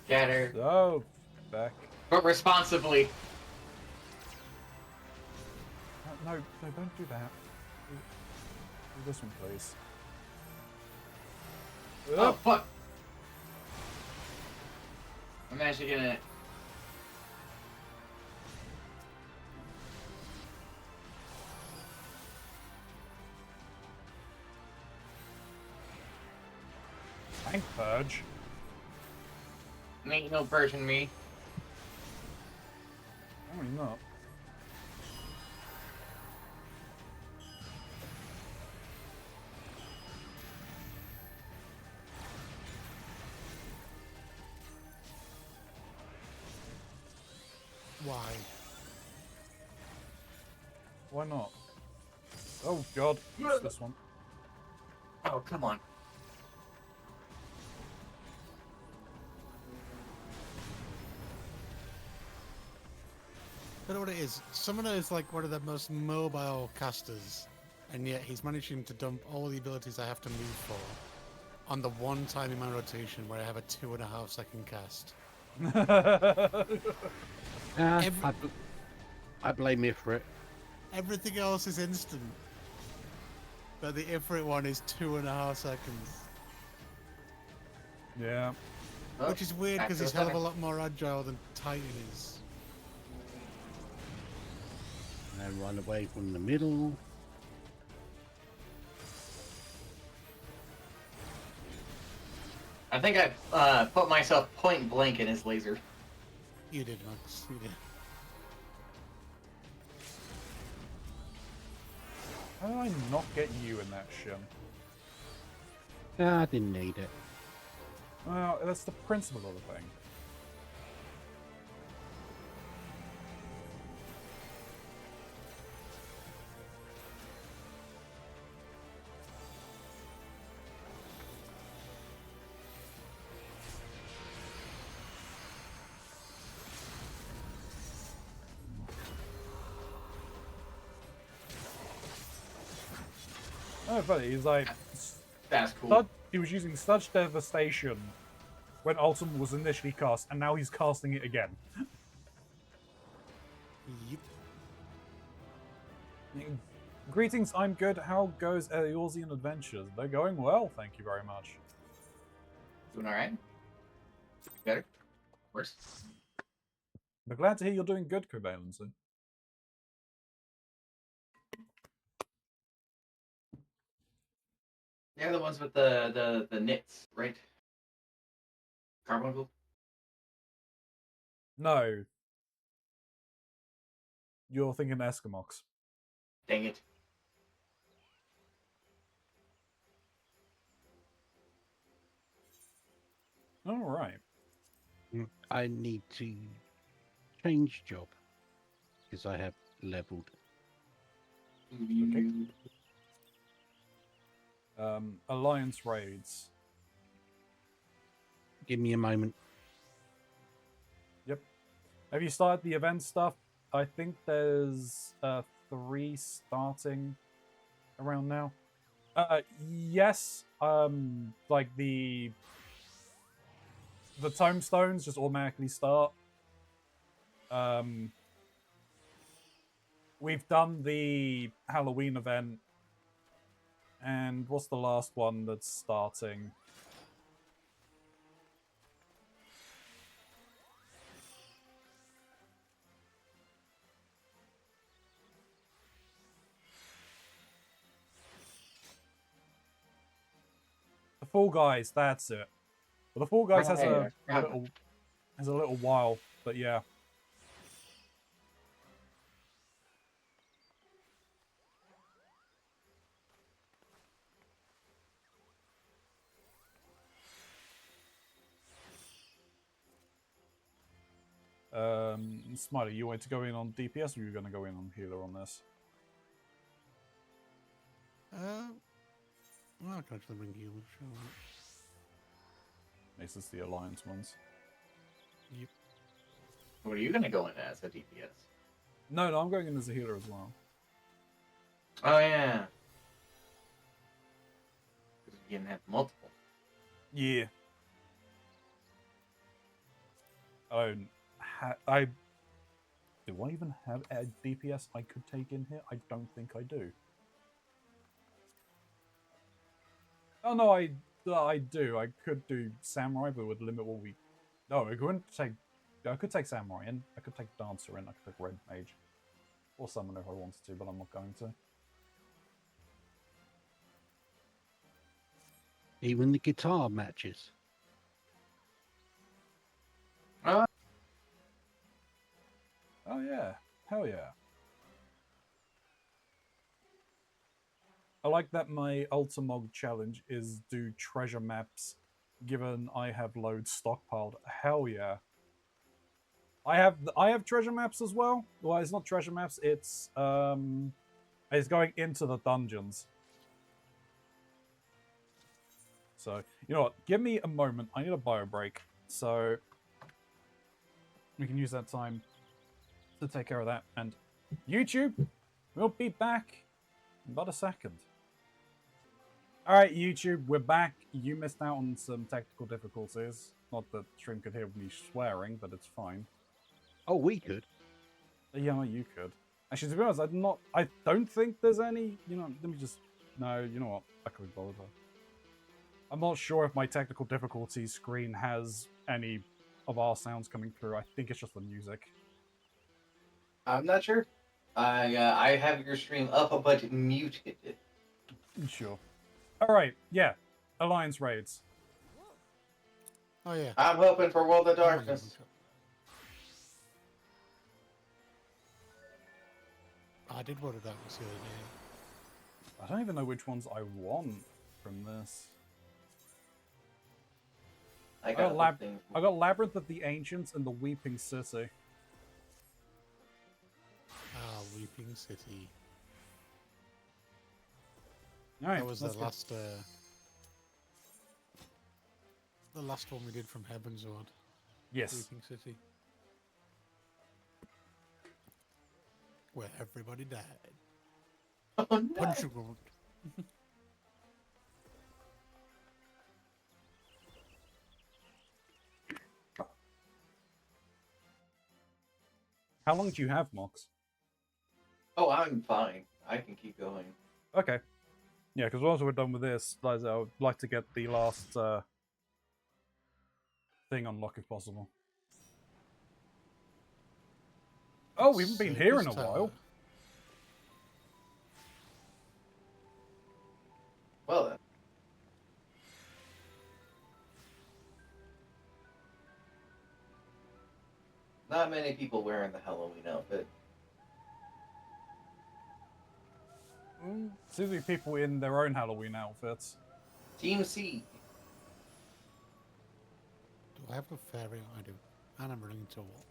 Scatter. Oh, back. But responsibly. No, don't do that. Do this one, please. Oh, fuck! I'm actually gonna... Tank Purge. Ain't no purging me. Apparently not. Why? Why not? Oh god, it's this one. Oh, come on. I don't know what it is. Summoner is like one of the most mobile casters, and yet he's managing to dump all the abilities I have to move for on the one time in my rotation where I have a 2.5 second cast. I blame you for it. Everything else is instant. But the Ifrit one is 2.5 seconds. Yeah. Oh, Which is weird back because to he's the hell of a second. lot more agile than Titan is. And run away from the middle. I think I put myself point blank in his laser. You did, Max. You did. How did I not get you in that shim? Ah, I didn't need it. Well, that's the principle of the thing. Oh, funny. He's like, That's cool. he was using such devastation when Ultimate was initially cast, and now he's casting it again. Yep. Greetings, I'm good. How goes Eorzean Adventures? They're going well, thank you very much. Doing all right. Better. Worse. I'm glad to hear you're doing good, Cobalency. They're the ones with the knits, right? Carbon. No. You're thinking Eskimox. Dang it. Alright. I need to change job because I have leveled. Okay. Alliance raids. Give me a moment. Yep. Have you started the event stuff? I think there's 3 starting around now. Yes. Like the tomestones just automatically start. We've done the Halloween event, and what's the last one that's starting? The Fall Guys, that's it. Well, the Fall Guys has a little while, but yeah. Smiley, you want to go in on DPS, or you going to go in on healer on this? Well, I can actually bring you. Sure. This is the Alliance ones. Yep. What are you gonna go in as a DPS? No, I'm going in as a healer as well. Oh yeah. You can have multiple. Yeah. I do I even have a DPS I could take in here? I don't think I do. Oh no, I do. I could do samurai, but it would limit what we. No, I couldn't take. I could take samurai in. I could take dancer in. I could take red mage, or summoner if I wanted to, but I'm not going to. Even the guitar matches. Oh yeah, hell yeah. I like that my Ultimog challenge is do treasure maps, given I have loads stockpiled. Hell yeah. I have treasure maps as well. Well, it's not treasure maps. It's going into the dungeons. So you know what? Give me a moment. I need a bio break, so we can use that time to take care of that. And YouTube, we'll be back in about a second. All right, YouTube, we're back. You missed out on some technical difficulties. Not that stream could hear me swearing, but it's fine. Oh, we could. Yeah, you could. Actually, to be honest, I don't think there's any. You know, let me just No, you know what? I could be bothered. I'm not sure if my technical difficulties screen has any of our sounds coming through. I think it's just the music. I'm not sure. I have your stream up, but muted. Sure. All right. Yeah. Alliance raids. Oh yeah. I'm hoping for World of Oh, yeah, Darkness. I did World of Darkness the other day. I don't even know which ones I want from this. I got got I got Labyrinth of the Ancients and the Weeping City. Ah, Weeping City. All right, That was the let's go. last one we did from Heavensward. Yes. Weeping City. Where everybody died. Oh, no. Punch you wound. How long do you have, Mox? Oh, I'm fine. I can keep going. Okay. Yeah, because once we're done with this, I would like to get the last thing unlocked if possible. Oh, we haven't been here in a while. Well then. Not many people wearing the Halloween outfit. Seems to be people in their own Halloween outfits. Team C. Do I have a fairy? I do. And I'm running into a wall.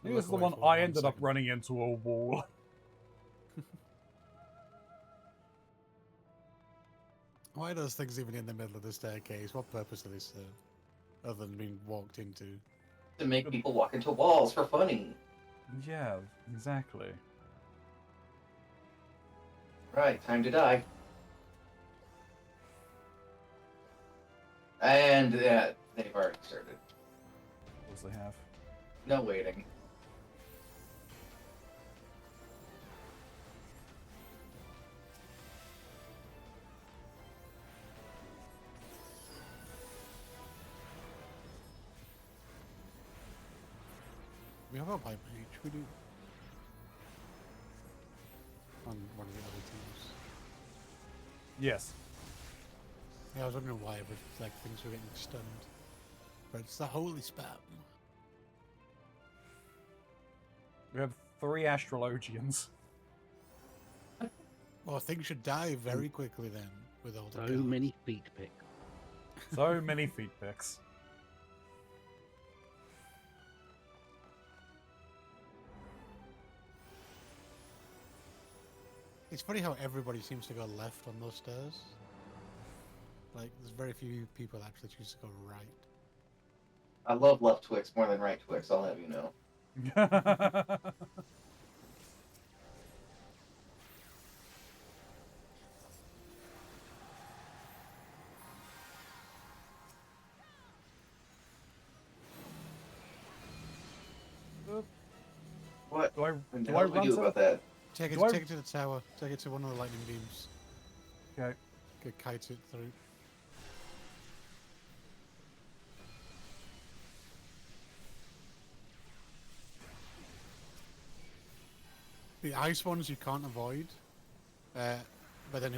This is the away one for I 1 ended up second. running into a wall. Why are those things even in the middle of the staircase? What purpose do they serve? Other than being walked into. To make people walk into walls for funny. Yeah, exactly. Right, time to die. And they've already started. Of course they have. No waiting. We have a pipe mage, we do. On one of the other teams. Yes. Yeah, I was wondering why like things were getting stunned. But it's the holy spam. We have 3 astrologians. Well, things should die very quickly then, with all the So guards. many feet pick. So many feet picks. It's funny how everybody seems to go left on those stairs. Like, there's very few people actually choose to go right. I love left Twix more than right Twix, I'll have you know. What? do I What the do I hell do we run do to about that? Take it, Do I- take it to the tower. Take it to one of the lightning beams. Okay. Get kite it through. The ice ones you can't avoid. But then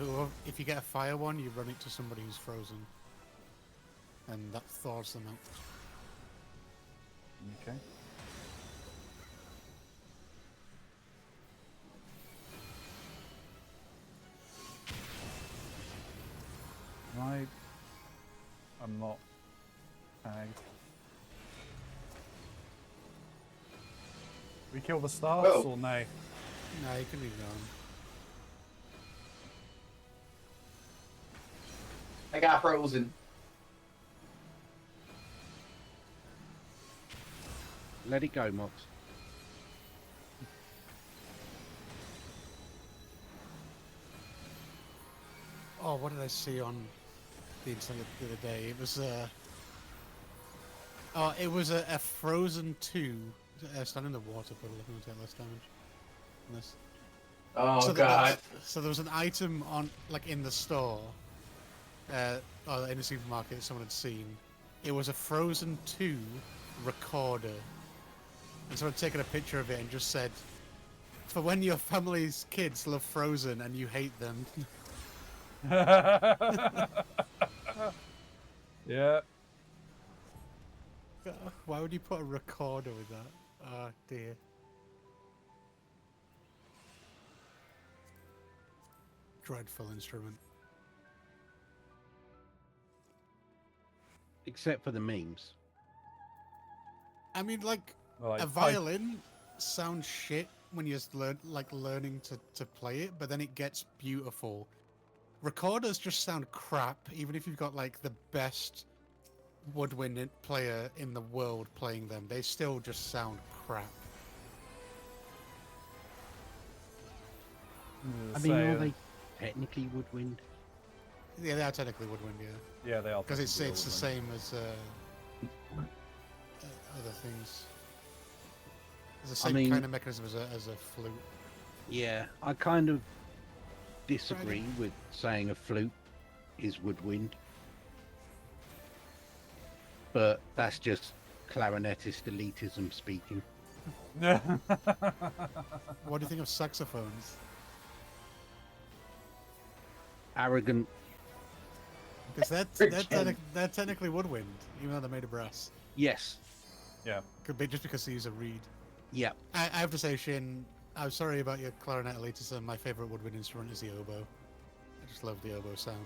if you get a fire one, you run it to somebody who's frozen. And that thaws them out. Okay. Right. I'm not tagged. We kill the stars Whoa. or nay? No, you can be gone. I got frozen. Let it go, Mox. Oh, what did I see on the internet the other day? It was a frozen 2 stand in the water puddle. If you want to take less damage. On this. Oh so god. So there was an item on, like, in the store, or in the supermarket that someone had seen. It was a Frozen 2 recorder. And someone had taken a picture of it and just said, "For when your family's kids love Frozen and you hate them." Yeah. Why would you put a recorder with that? Oh dear. Dreadful instrument. Except for the memes. I mean, like, Well, a violin sounds shit when you're learning to play it, but then it gets beautiful. Recorders just sound crap, even if you've got like the best woodwind player in the world playing them. They still just sound crap. I mean, are they technically woodwind? Yeah, they are technically woodwind, yeah. Yeah, they are. Because it's technically the woodwind. same as other things. It's the same kind of mechanism as a flute. Yeah, I kind of disagree with saying a flute is woodwind. But that's just clarinetist elitism speaking. What do you think of saxophones? Arrogant. Because they're technically woodwind, even though they're made of brass. Yes. Yeah. Could be just because they use a reed. Yeah. I have to say, Shane, I'm sorry about your clarinet elitism. My favorite woodwind instrument is the oboe. I just love the oboe sound.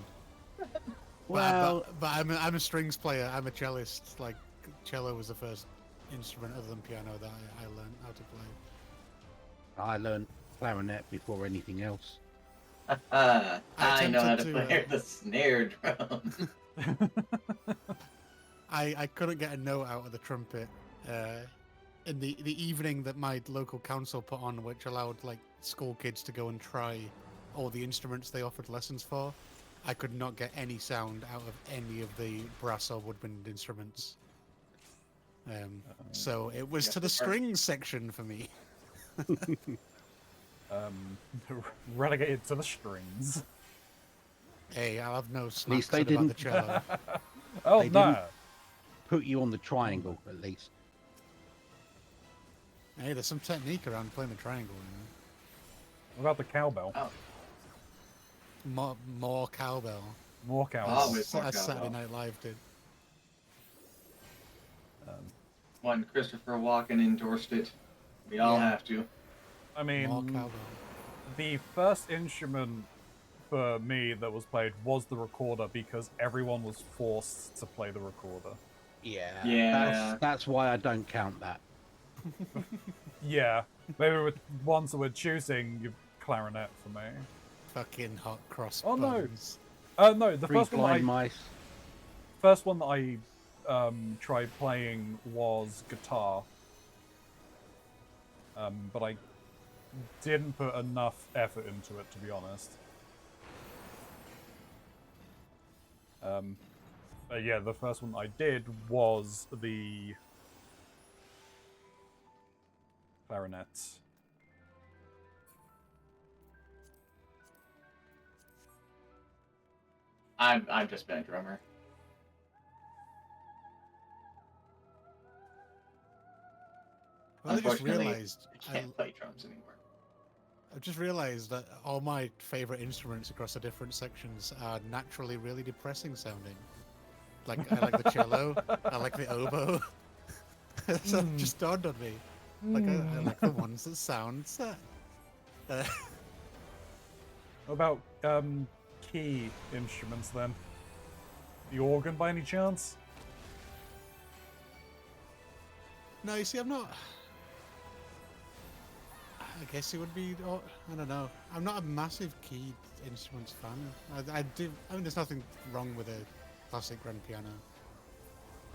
Well, but I'm a strings player. I'm a cellist. Like, cello was the first instrument other than piano that I learned how to play. I learned clarinet before anything else. I know how to attempted play the snare drum. I couldn't get a note out of the trumpet in the evening that my local council put on, which allowed like school kids to go and try all the instruments they offered lessons for. I could not get any sound out of any of the brass or woodwind instruments. So it was to the strings section for me. Relegated to the strings. Hey, I'll have no At least snacks about the cello. Oh They no! didn't put you on the triangle, at least. Hey, there's some technique around playing the triangle. What about the cowbell? Oh. More cowbell. More cowbell. Always more As Saturday cowbell. Night Live did. When Christopher Walken endorsed it, we all Yeah. have to. I More mean, cowbell. the first instrument for me that was played was the recorder because everyone was forced to play the recorder. Yeah. Yeah. That's why I don't count that. Yeah, maybe with ones that we're choosing, you clarinet for me. Fucking hot cross Oh, no. buns. No, the Three first one blind mice. that I tried playing was guitar. But I didn't put enough effort into it, to be honest. But yeah, the first one I did was the clarinet. I've just been a drummer. Well, I just Unfortunately, realized I can't play drums anymore. I've just realized that all my favorite instruments across the different sections are naturally really depressing sounding. Like I like the cello, I like the oboe. So it just dawned on me. Like I like the ones that sound sad. What about key instruments then? The organ by any chance? No, you see, I'm not. I guess it would be. I don't know. I'm not a massive keyed instruments fan. I mean, there's nothing wrong with a classic grand piano.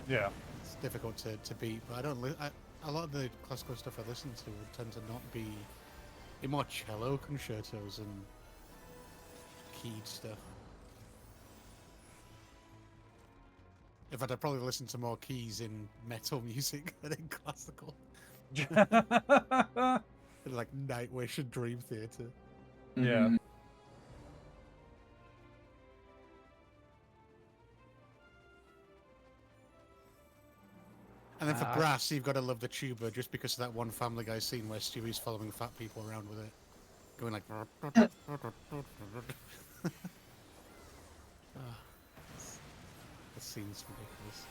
Yeah. It's difficult to beat, but I don't. A lot of the classical stuff I listen to would tend to not be more cello concertos and keyed stuff. In fact, I'd probably listen to more keys in metal music than in classical. Like Nightwish and Dream Theater. Yeah. Mhm. And then for Ah. brass, you've got to love the tuba just because of that one Family Guy scene where Stewie's following fat people around with it, going like. Ah, the scene's ridiculous.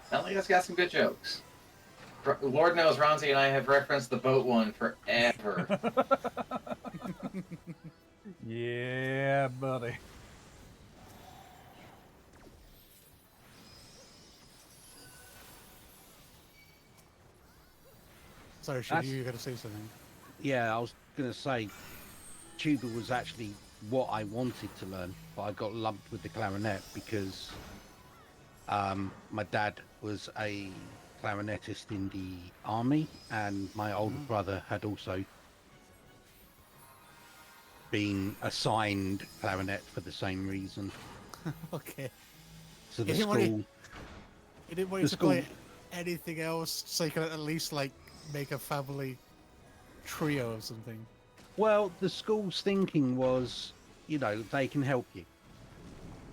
Sounds like it's got some good jokes. Lord knows Ronzi and I have referenced the boat one forever. Yeah, buddy. Sorry, Shitty, That's- you got to say something. Yeah, I was going to say tuba was actually what I wanted to learn, but I got lumped with the clarinet because my dad was a clarinetist in the army, and my older brother had also been assigned clarinet for the same reason. Okay. So the You didn't want school, You didn't want The you to play school- anything else, so you could at least like make a family trio or something. well, the school's thinking was, you know, they can help you.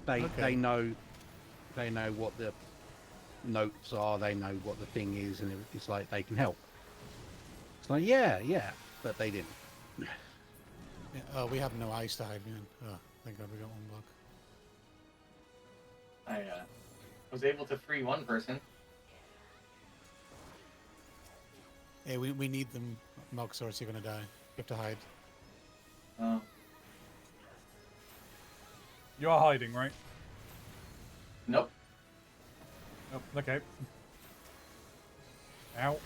They Okay. know what the notes are, they know what the thing is, and it's like they can help. It's like yeah, but they didn't. Yeah, oh, we have no ice to hide behind. Oh, thank God we got one block. I was able to free one person. Hey, we need them, Mogsaurus, you're gonna die. You have to hide. Oh. You are hiding, right? Nope. Oh, okay. Ow.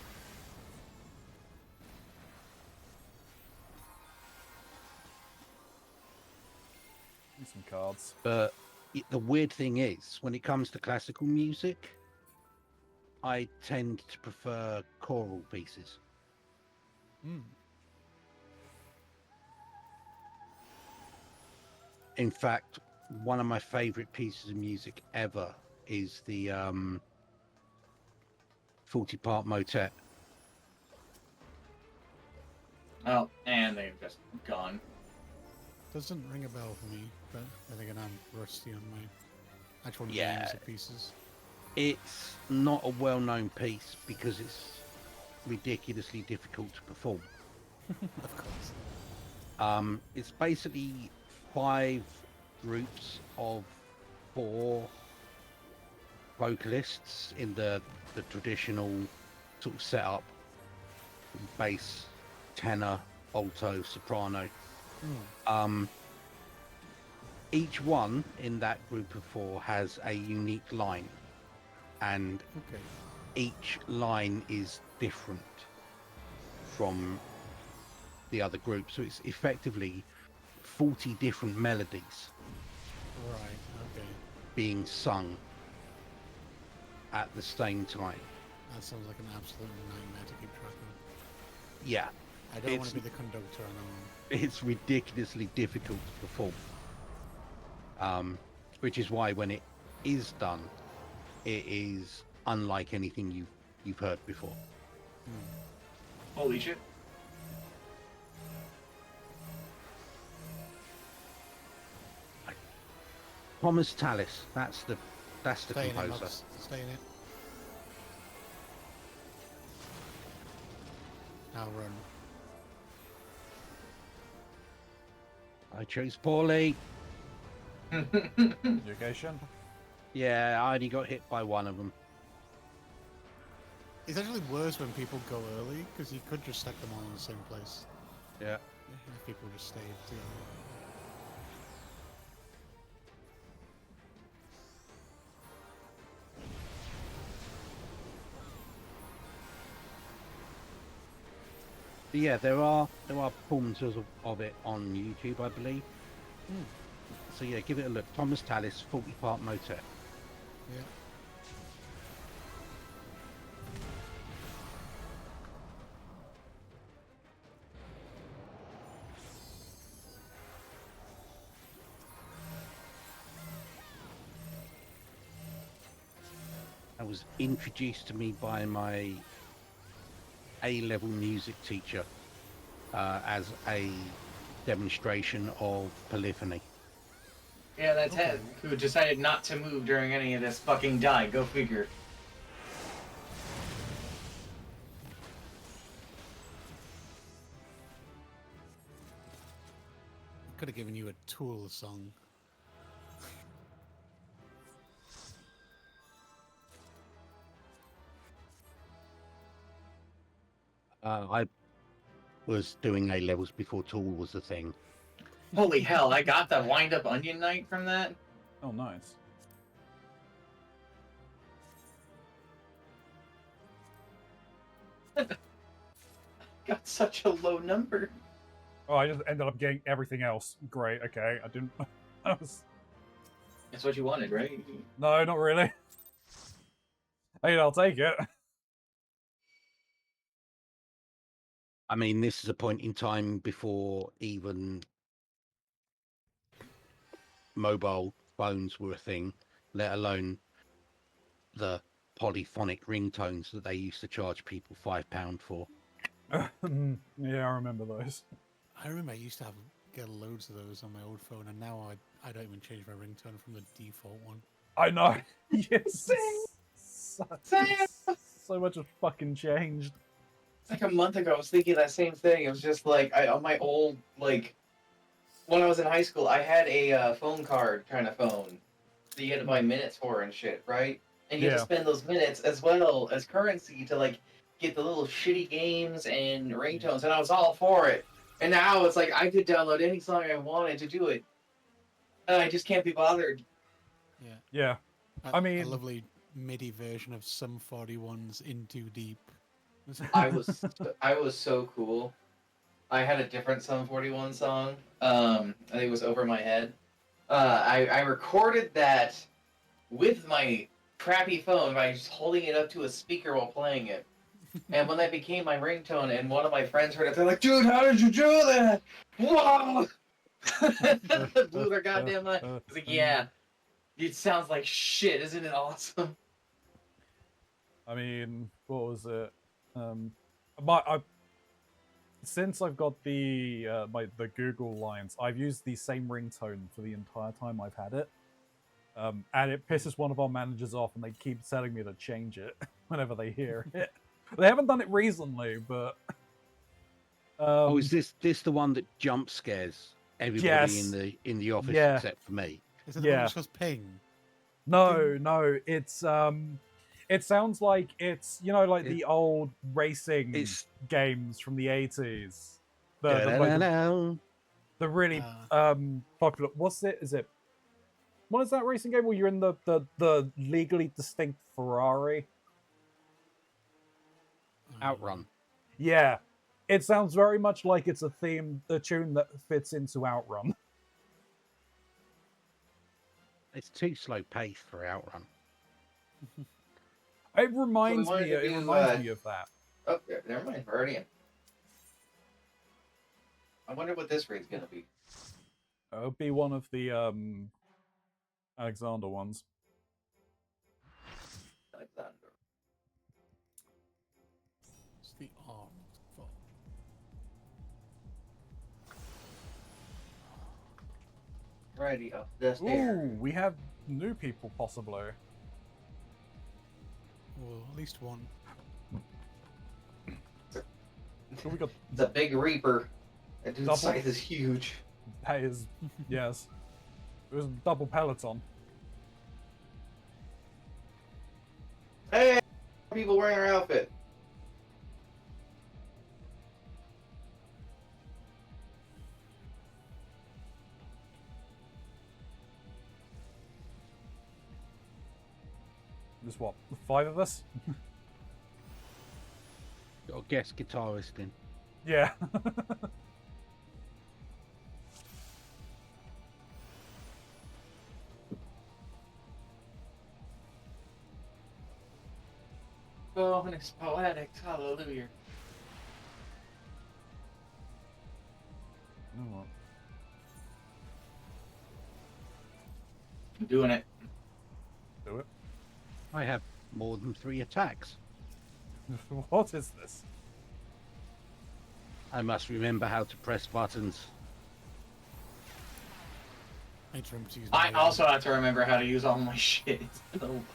Need some cards. But the weird thing is, when it comes to classical music, I tend to prefer choral pieces. Hmm. In fact, one of my favorite pieces of music ever is the 40-part motet. Oh, and they've just gone. Doesn't ring a bell for me, but I think I'm rusty on my actual Yeah. names of pieces. It's not a well-known piece because it's ridiculously difficult to perform. Of course. It's basically 5 groups of 4 vocalists in the traditional sort of setup: bass, tenor, alto, soprano. Each one in that group of 4 has a unique line, and Okay. each line is different from the other group. So it's effectively 40 different melodies Right. Okay. being sung at the same time. That sounds like an absolute nightmare to keep track of. Yeah, I don't want It's- to be the conductor on that one. it's ridiculously difficult to perform. Which is why when it is done, it is unlike anything you've heard before. Holy shit. Thomas Tallis, that's the Stay in it, composer. Mux. Stay in it. Now run. I chose poorly. You okay, Shen? Yeah, I only got hit by one of them. It's actually worse when people go early, because you could just stack them all in the same place. Yeah. If people just stayed together. But yeah, there are performances of it on YouTube, I believe. So yeah, give it a look. Thomas Tallis, 40-part motet. Yeah. That was introduced to me by my A-level music teacher as a demonstration of polyphony. Yeah, that's Okay. Ted, who decided not to move during any of this fucking die. Go figure. Could have given you a Tool song. I was doing A levels before Tool was a thing. Holy hell, I got the wind-up onion knight from that. Oh, nice. Got such a low number. Oh, I just ended up getting everything else. Great. Okay, I didn't. I was... That's what you wanted, right? No, not really. I mean, I'll take it. I mean, this is a point in time before even mobile phones were a thing, let alone the polyphonic ringtones that they used to charge people £5 for. Yeah, I remember those. I remember I used to get loads of those on my old phone, and now I don't even change my ringtone from the default one. I know. Yes. Same. So much has fucking changed. Like a month ago, I was thinking that same thing. It was just like on my old when I was in high school, I had a phone card kind of phone that you had to buy minutes for and shit, right? And you had to spend those minutes as well as currency to get the little shitty games and ringtones, and I was all for it. And now it's like I could download any song I wanted to do it, and I just can't be bothered. Yeah. I mean, a lovely MIDI version of Sum 41's In Too Deep. I was so cool. I had a different Sum 41 song. I think it was Over My Head. I recorded that with my crappy phone by just holding it up to a speaker while playing it. And when that became my ringtone and one of my friends heard it, they're like, dude, how did you do that? Whoa! Blew their goddamn mind. I was like, yeah, it sounds like shit. Isn't it awesome? I mean, what was it? Since I've got the the Google lines, I've used the same ringtone for the entire time I've had it, and it pisses one of our managers off, and they keep telling me to change it whenever they hear it. They haven't done it recently, but Oh, is this the one that jump scares everybody Yes. in the office Yeah. except for me? Is it the one that goes ping? no, it's it sounds like it's the old racing It's games from the 80s. Da-da-da-da. The really popular. What's it? Is it? What is that racing game where you're in the legally distinct Ferrari? Outrun. Yeah, it sounds very much like it's a tune that fits into Outrun. It's too slow paced for Outrun. It reminds wanted me. to It do, reminds me of that. Oh, never mind. We're already in. I wonder what this raid's gonna be. It'll be one of the Alexander ones. Alexander. It's the arm. Righty up the stairs. Ooh, we have new people possibly. Well, at least one. So we got The big reaper. That dude's Double. size is huge. that is yes. It was double peloton. Hey, people wearing our outfit. There's what, 5 of us? Got a guest guitarist in. Yeah. Oh, and it's poetic. Hallelujah. You know what? I'm doing it. Do it. I have more than 3 attacks. What is this? I must remember how to press buttons. I need to remember to use my I also have to remember how to use all my shit.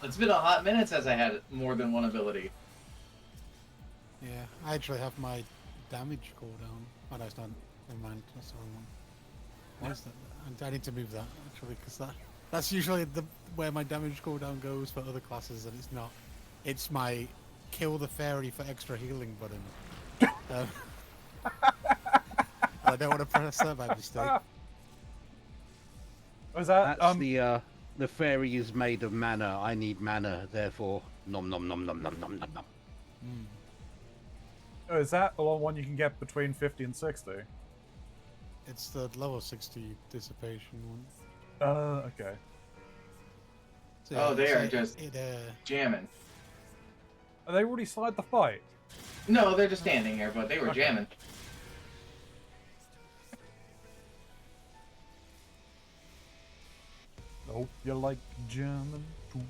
It's been a hot minute since I had more than one ability. Yeah, I actually have my damage cooldown. Oh no, it's not. Never mind, that's the wrong one. Why is that? I need to move that actually, because that's usually where my damage cooldown goes for other classes, and it's not. It's my kill the fairy for extra healing button. I don't want to press that by mistake. Was that That's the fairy is made of mana. I need mana, therefore nom nom nom nom nom nom nom nom. Oh, is that the one you can get between 50 and 60? It's the level 60 dissipation one. Okay. So, Oh, they so are just jamming. Are they already started the fight? No, they're just standing here, but they were Okay. jamming. I hope you like German too.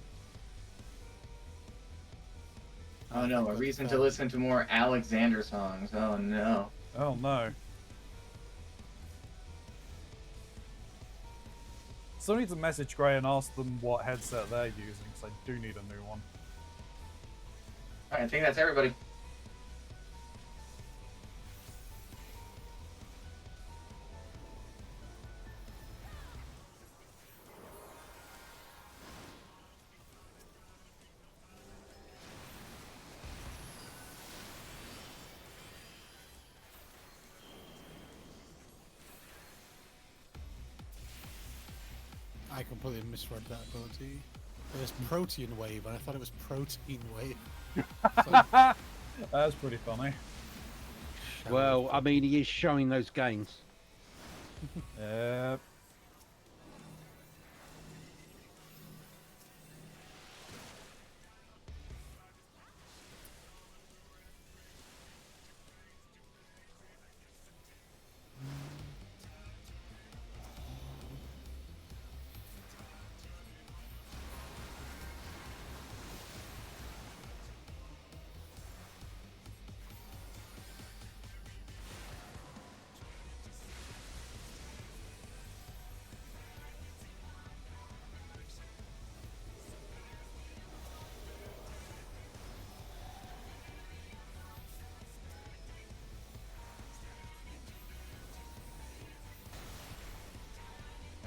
Oh no, a reason to listen to more Alexander songs. Oh no. Oh no. Still need to message Gray and ask them what headset they're using, because I do need a new one. Alright, I think that's everybody. I completely misread that ability. It was protein wave, and I thought it was protein wave. So, That's pretty funny. Well, I mean, he is showing those gains. Yep.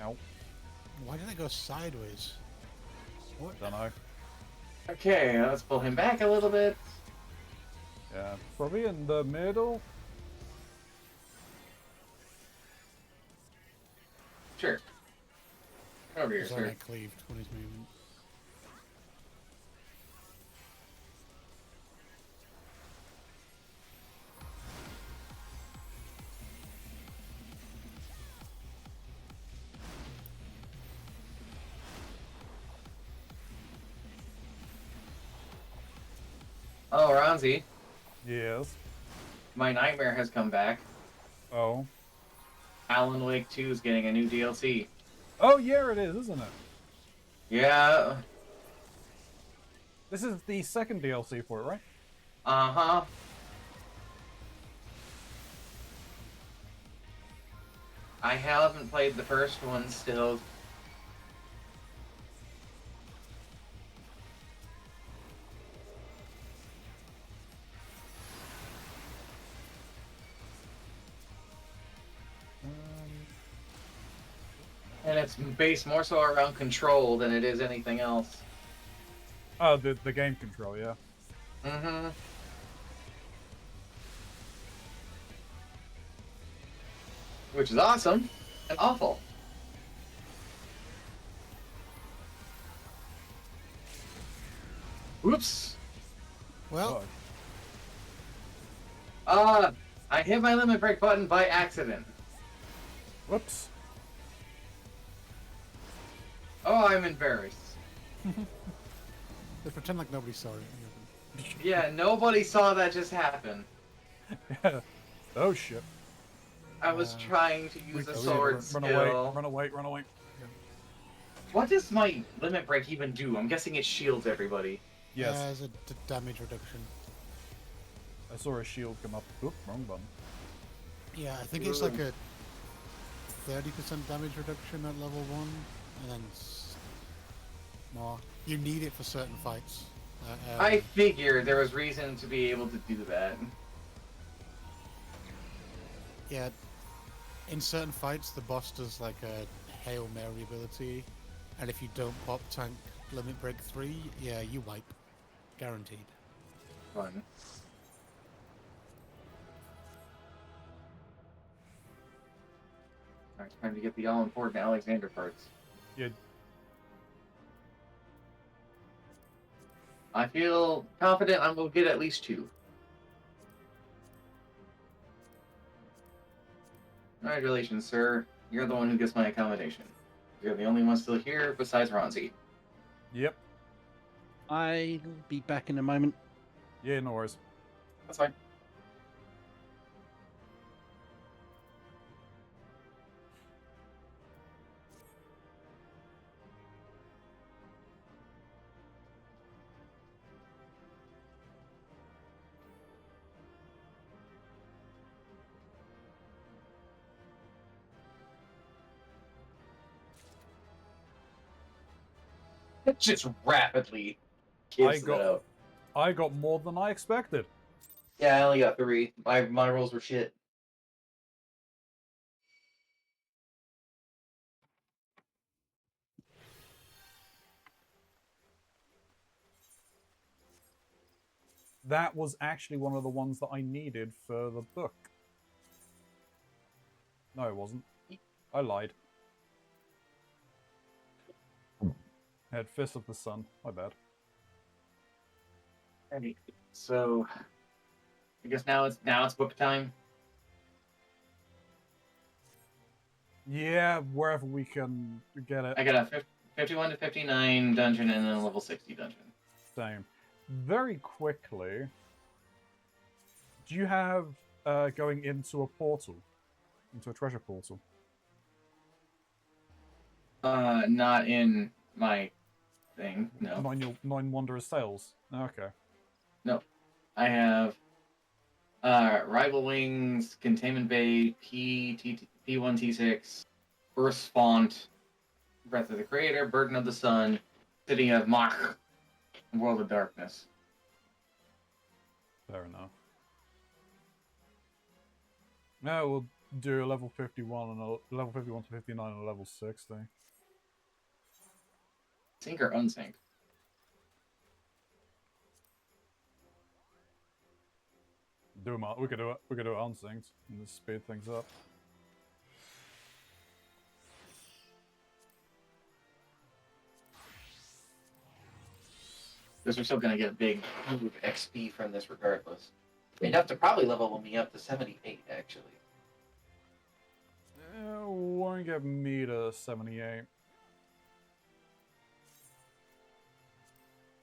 Ow. why did I go sideways? What? Don't know. Okay, let's pull him back a little bit. Yeah, probably in the middle. Sure. Over here, His sir. eye cleaved when he's moving. Oh, Ronzi, Yes. my nightmare has come back. Oh. Alan Wake 2 is getting a new DLC. Oh, yeah, it is, isn't it? Yeah. This is the second DLC for it, right? Uh-huh. I haven't played the first one still. And it's based more so around control than it is anything else. Oh, the game control, yeah. Mm-hmm. Which is awesome and awful. Whoops. Well, Oh, I hit my limit break button by accident. whoops. Oh, I'm embarrassed. let's pretend like nobody saw it. Yeah, nobody saw that just happen. Oh, shit. I was trying to use a sword Run skill. away, run away, run away. What does my limit break even do? I'm guessing it shields everybody. Yes. As a damage reduction. I saw a shield come up. Oop, wrong button. Yeah, I think it's like a 30% damage reduction at level 1, and then more. You need it for certain fights. I figured there was reason to be able to do that. Yeah, in certain fights, the boss does like a Hail Mary ability, and if you don't pop tank limit break 3, yeah, you wipe. Guaranteed. Fun. Alright, time to get the all-important Alexander parts. Yeah, I feel confident I will get at least 2. Congratulations, sir. You're the one who gets my accommodation. You're the only one still here besides Ronzi. yep. I'll be back in a moment. Yeah, no worries. That's fine. It just rapidly gives that out. I got more than I expected. Yeah, I only got 3. My rolls were shit. That was actually one of the ones that I needed for the book. No, it wasn't. I lied. Had Fist of the Sun. My bad. Alright, so I guess now it's book time. Yeah, wherever we can get it. I got a 51 to 59 dungeon and then a level 60 dungeon. Same. Very quickly, do you have going into a portal? Into a treasure portal? Not in my thing. No. Nine Wondrous Tales? Okay. No. I have Rival Wings, Containment Bay, P1, T6, Earth Font, Breath of the Creator, Burden of the Sun, City of Mach, World of Darkness. Fair enough. No, we'll do a level 51 and a level 51 to 59 and a level 60. Sync or unsync? We could do it. We could do it on things and just speed things up. Because we're still going to get a big move XP from this regardless. Enough to probably level me up to 78, actually. Won't get me to 78.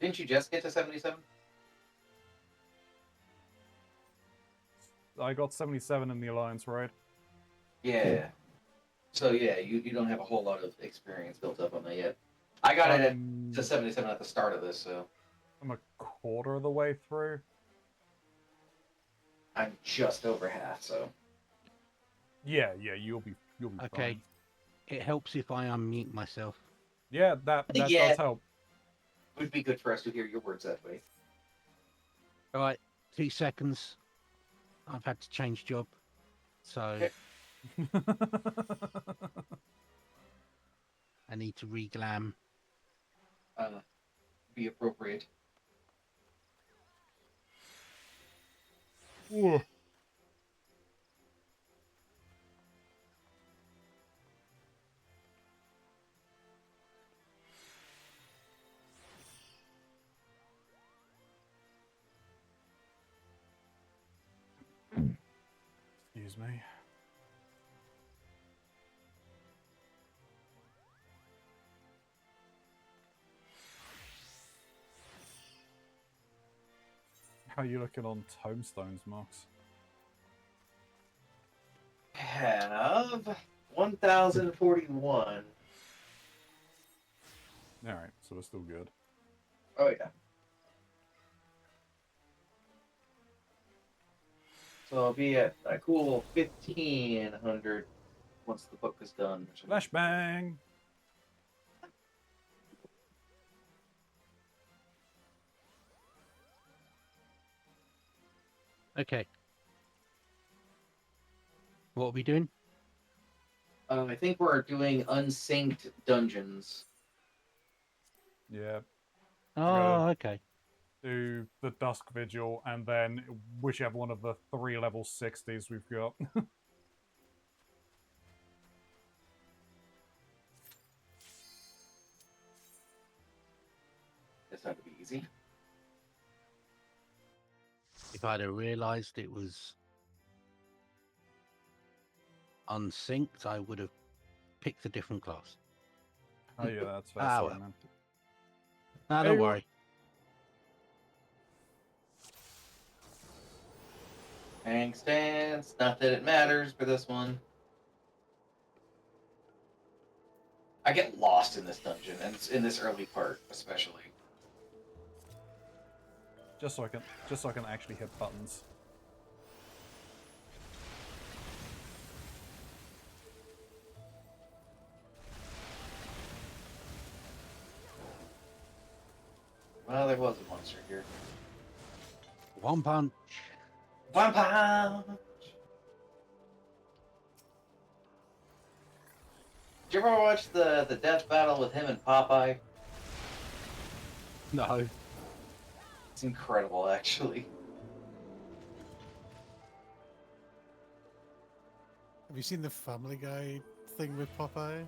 Didn't you just get to 77? I got 77 in the Alliance, right? Yeah. So yeah, you don't have a whole lot of experience built up on that yet. I got it to 77 at the start of this, so I'm a quarter of the way through. I'm just over half, so. Yeah, you'll be Okay. fine. It helps if I unmute myself. Yeah, that Yeah. does help. It would be good for us to hear your words that way. All right, 2 seconds. I've had to change job, so Okay. I need to reglam. Be appropriate. Whoa. Excuse me. How are you looking on tombstones, Mox? Have 1,041. Alright, so we're still good. Oh yeah. So I'll be at a cool 1,500 once the book is done. Flashbang. Okay. What are we doing? I think we're doing unsynced dungeons. Yeah. Oh, okay. Do the Dusk Vigil, and then whichever one of the 3 level 60s we've got. It's not gonna be easy. If I'd have realised it was unsynced, I would have picked a different class. Oh yeah, that's fair. Ah, Sorry, well. man. Ah, don't Hey, worry. Hang stance. Not that it matters for this one. I get lost in this dungeon, and it's in this early part, especially. Just so I can actually hit buttons. Well, there was a monster here. One punch. 1 pound. Did you ever watch the death battle with him and Popeye? No. It's incredible, actually. Have you seen the Family Guy thing with Popeye?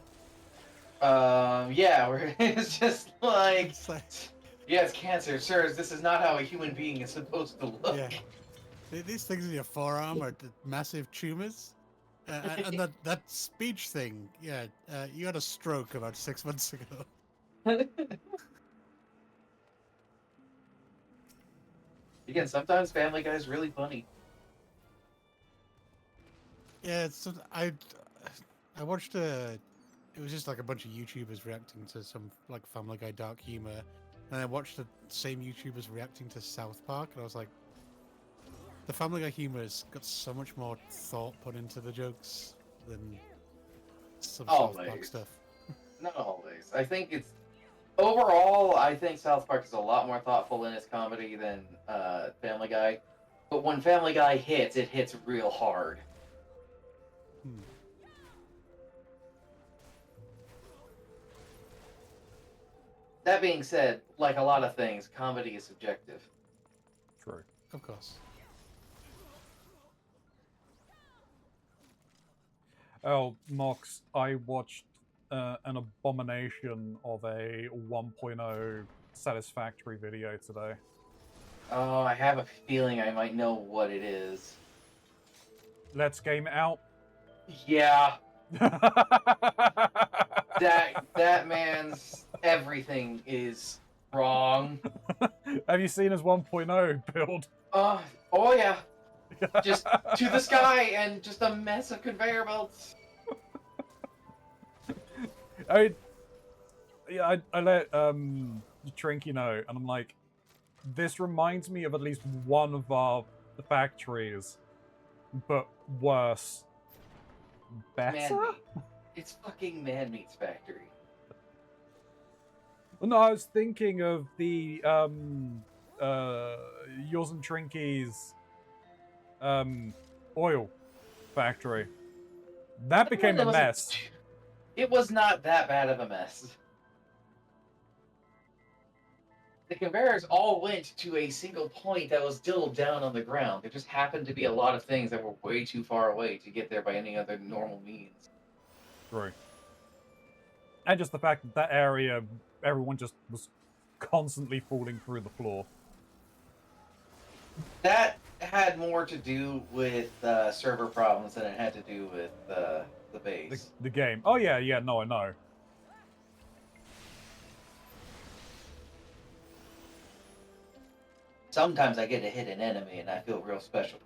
Yeah, where it's just like, It's like, yeah, it's cancer, sir. This is not how a human being is supposed to look. yeah. These things in your forearm are massive tumors. And that speech thing, yeah, you had a stroke about 6 months ago. Again, sometimes Family Guy's really funny. Yeah, I watched it was just like a bunch of YouTubers reacting to some like Family Guy dark humor, and I watched the same YouTubers reacting to South Park, and I was like, the Family Guy humor has got so much more thought put into the jokes than some South Park Always. stuff. Not always. I think it's overall. I think South Park is a lot more thoughtful in its comedy than Family Guy. But when Family Guy hits, it hits real hard. Hmm. That being said, like a lot of things, comedy is subjective. True. Of course. Oh, Mox, I watched an abomination of a 1.0 satisfactory video today. Oh, I have a feeling I might know what it is. Let's game it out. Yeah, that man's everything is wrong. Have you seen his 1.0 build? Oh yeah. Just to the sky and just a mess of conveyor belts. I mean, yeah, I let Trinky know, and I'm like, this reminds me of at least one of our factories, but worse. Better? Man meat. It's fucking Man Meat's factory. Well, no, I was thinking of the yours and Trinky's oil factory. That became a mess. It was not that bad of a mess. The conveyors all went to a single point that was still down on the ground. There just happened to be a lot of things that were way too far away to get there by any other normal means. Right. And just the fact that area, everyone just was constantly falling through the floor. That had more to do with server problems than it had to do with the base. The game. Oh yeah, no, I know. Sometimes I get to hit an enemy and I feel real special.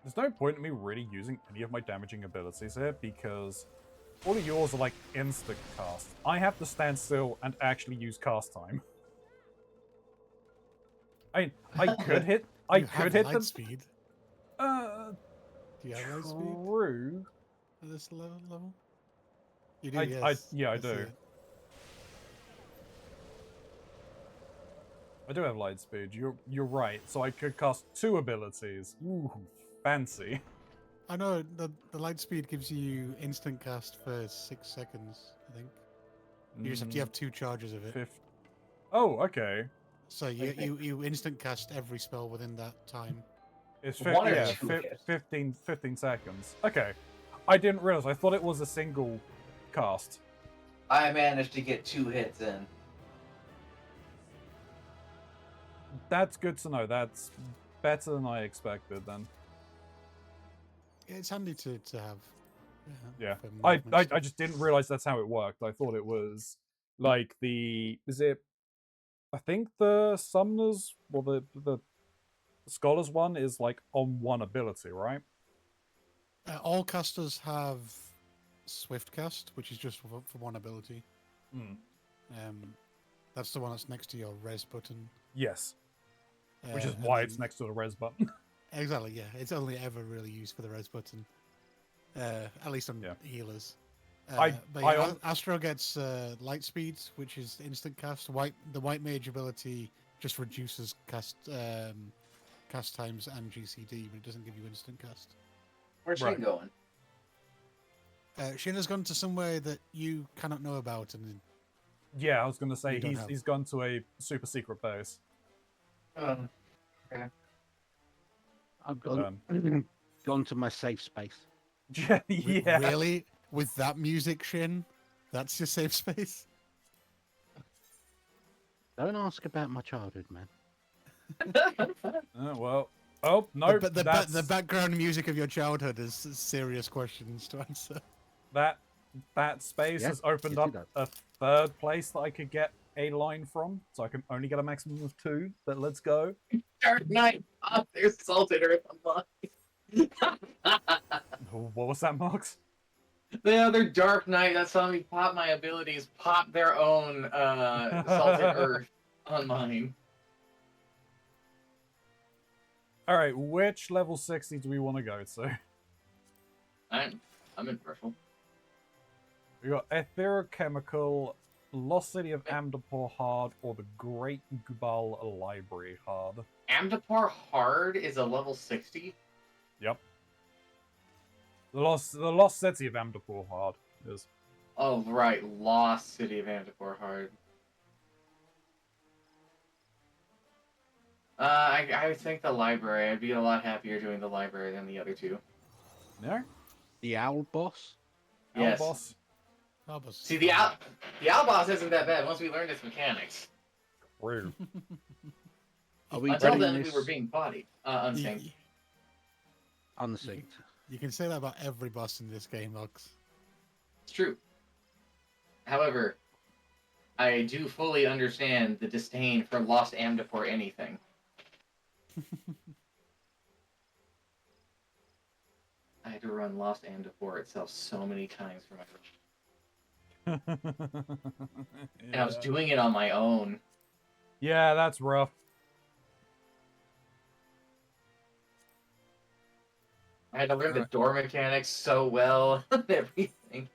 There's no point in me really using any of my damaging abilities here, because all of yours are like instant cast. I have to stand still and actually use cast time. I mean, I could hit You have them. light speed. Do you have light speed True. at this level? You do, I yes. yeah, I see do. it. I do have light speed. You're right. So I could cast 2 abilities. Ooh, fancy. I know the light speed gives you instant cast for 6 seconds, I think. You have 2 charges of it. Oh, okay. So you instant cast every spell within that time. It's One or yeah, two hits. 15 seconds. Okay. I didn't realize. I thought it was a single cast. I managed to get 2 hits in. That's good to know. That's better than I expected then. It's handy to have. Yeah. for I movement stuff. just didn't realize that's how it worked. I thought it was like I think the summoners the scholars one is like on one ability, right? All casters have Swift Cast, which is just for one ability. Mm. That's the one that's next to your res button. Yes. Which is and why then- it's next to the res button. Exactly, yeah. It's only ever really used for the res button. At least on healers. Astro gets light speed, which is instant cast. The white mage ability just reduces cast times and GCD, but it doesn't give you instant cast. Where's she going? Shina's gone to somewhere that you cannot know about, and Yeah, I was gonna say You don't have. he's gone to a super secret base. Okay. I've gone, gone to my safe space. Yeah. Really? With that music, Shin? That's your safe space? Don't ask about my childhood, man. Well. Oh no! But the that's background music of your childhood is serious questions to answer. that space Yeah, has opened you see up that. a 3rd place that I could get a line from, so I can only get a maximum of 2. But let's go. Dark Knight. Oh, there's salted earth online. What was that, Marks? The other Dark Knight that saw me pop my abilities pop their own salted earth on mine. All right, which level 60 do we want to go to? I'm impartial. We got Etherochemical, Lost City of Amdapor Hard, or the Great Gubal Library Hard. Amdapor Hard is a level 60. Yep. The Lost City of Amdapor Hard is. Oh right, Lost City of Amdapor Hard. I would think the library. I'd be a lot happier doing the library than the other two. No? The owl boss? Yes. Boss. See, the owl boss isn't that bad once we learned its mechanics. Rude. Are we Until running then, this we were being bodied, unsynced. unsynced? You can say that about every boss in this game, Lux. It's true. However, I do fully understand the disdain for Lost Amdapor anything. I had to run Lost Amdapor itself so many times for my and I was doing it on my own. Yeah, that's rough. I had to learn the door mechanics so well and everything.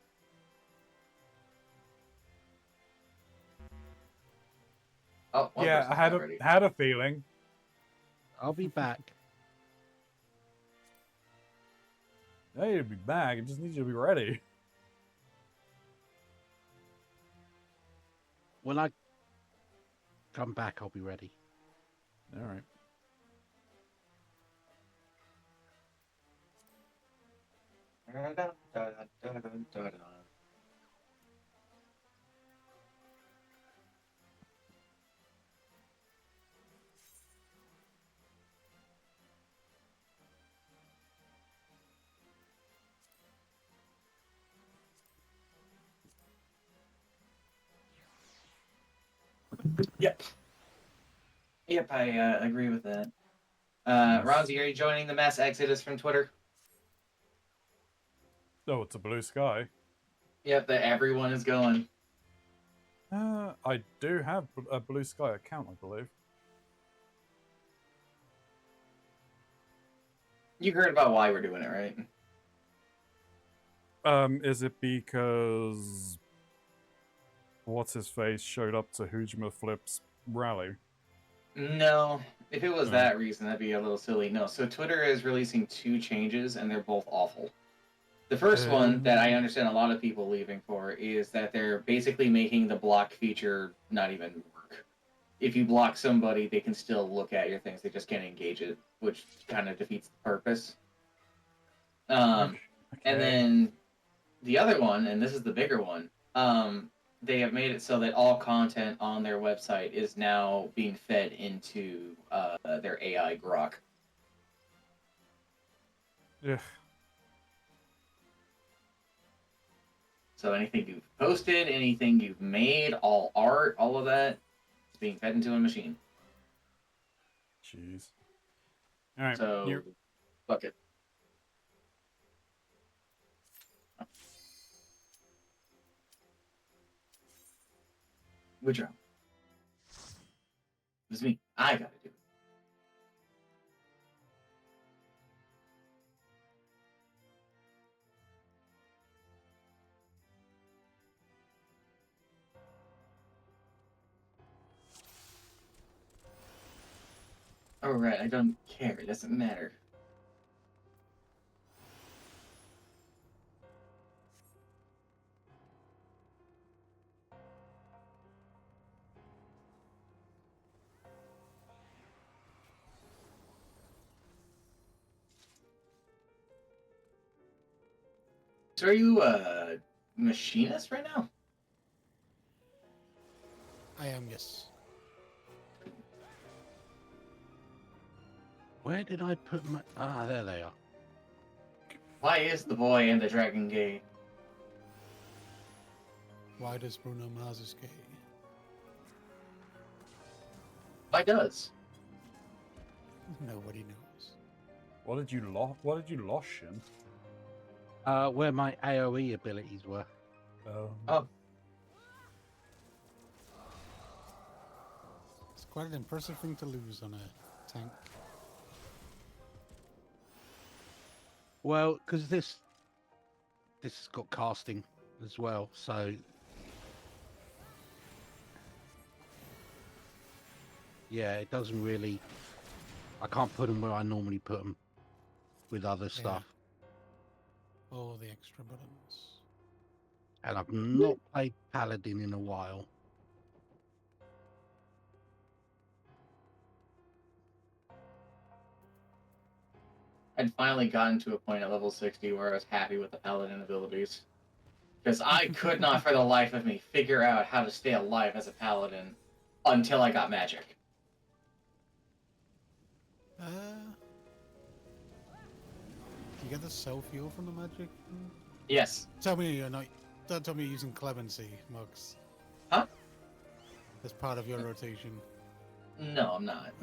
Oh, one Yeah, person's I not ready. had a feeling. I'll be back. Yeah, you'd be back. It just needs you to be ready. When I come back, I'll be ready. All right. Yep. Yep, I agree with that. Ronzi, are you joining the mass exodus from Twitter? Oh, it's a blue sky. Yep, that everyone is going. I do have a blue sky account, I believe. You heard about why we're doing it, right? Is it because what's his face showed up to Hujima Flip's rally? No. If it was Oh. that reason, that'd be a little silly. No. So Twitter is releasing 2 changes, and they're both awful. The first one that I understand a lot of people leaving for is that they're basically making the block feature not even work. If you block somebody, they can still look at your things. They just can't engage it, which kind of defeats the purpose. And then the other one, and this is the bigger one, they have made it so that all content on their website is now being fed into their AI grok. Yeah. So anything you've posted, anything you've made, all art, all of that is being fed into a machine. Jeez. All right. So, fuck it. Withdraw. It's me. I gotta do it. Alright, I don't care. It doesn't matter. So are you a machinist right now? I am, yes. Where did I put my... Ah, there they are. Why is the boy and the dragon gay? Why does Bruno Mars is gay? Why does? Nobody knows. What did you losh in? Where my AoE abilities were. Oh, It's quite an impressive thing to lose on a tank. Well, because this has got casting as well, so yeah, it doesn't really. I can't put them where I normally put them with other stuff, All the extra buttons. and I've not played Paladin in a while. I'd finally gotten to a point at level 60 where I was happy with the paladin abilities. Because I could not for the life of me figure out how to stay alive as a paladin until I got magic. Do you get the self heal from the magic? Yes. Tell me you're not. Don't tell me you're using clemency, Mugs. Huh? As part of your rotation. No, I'm not.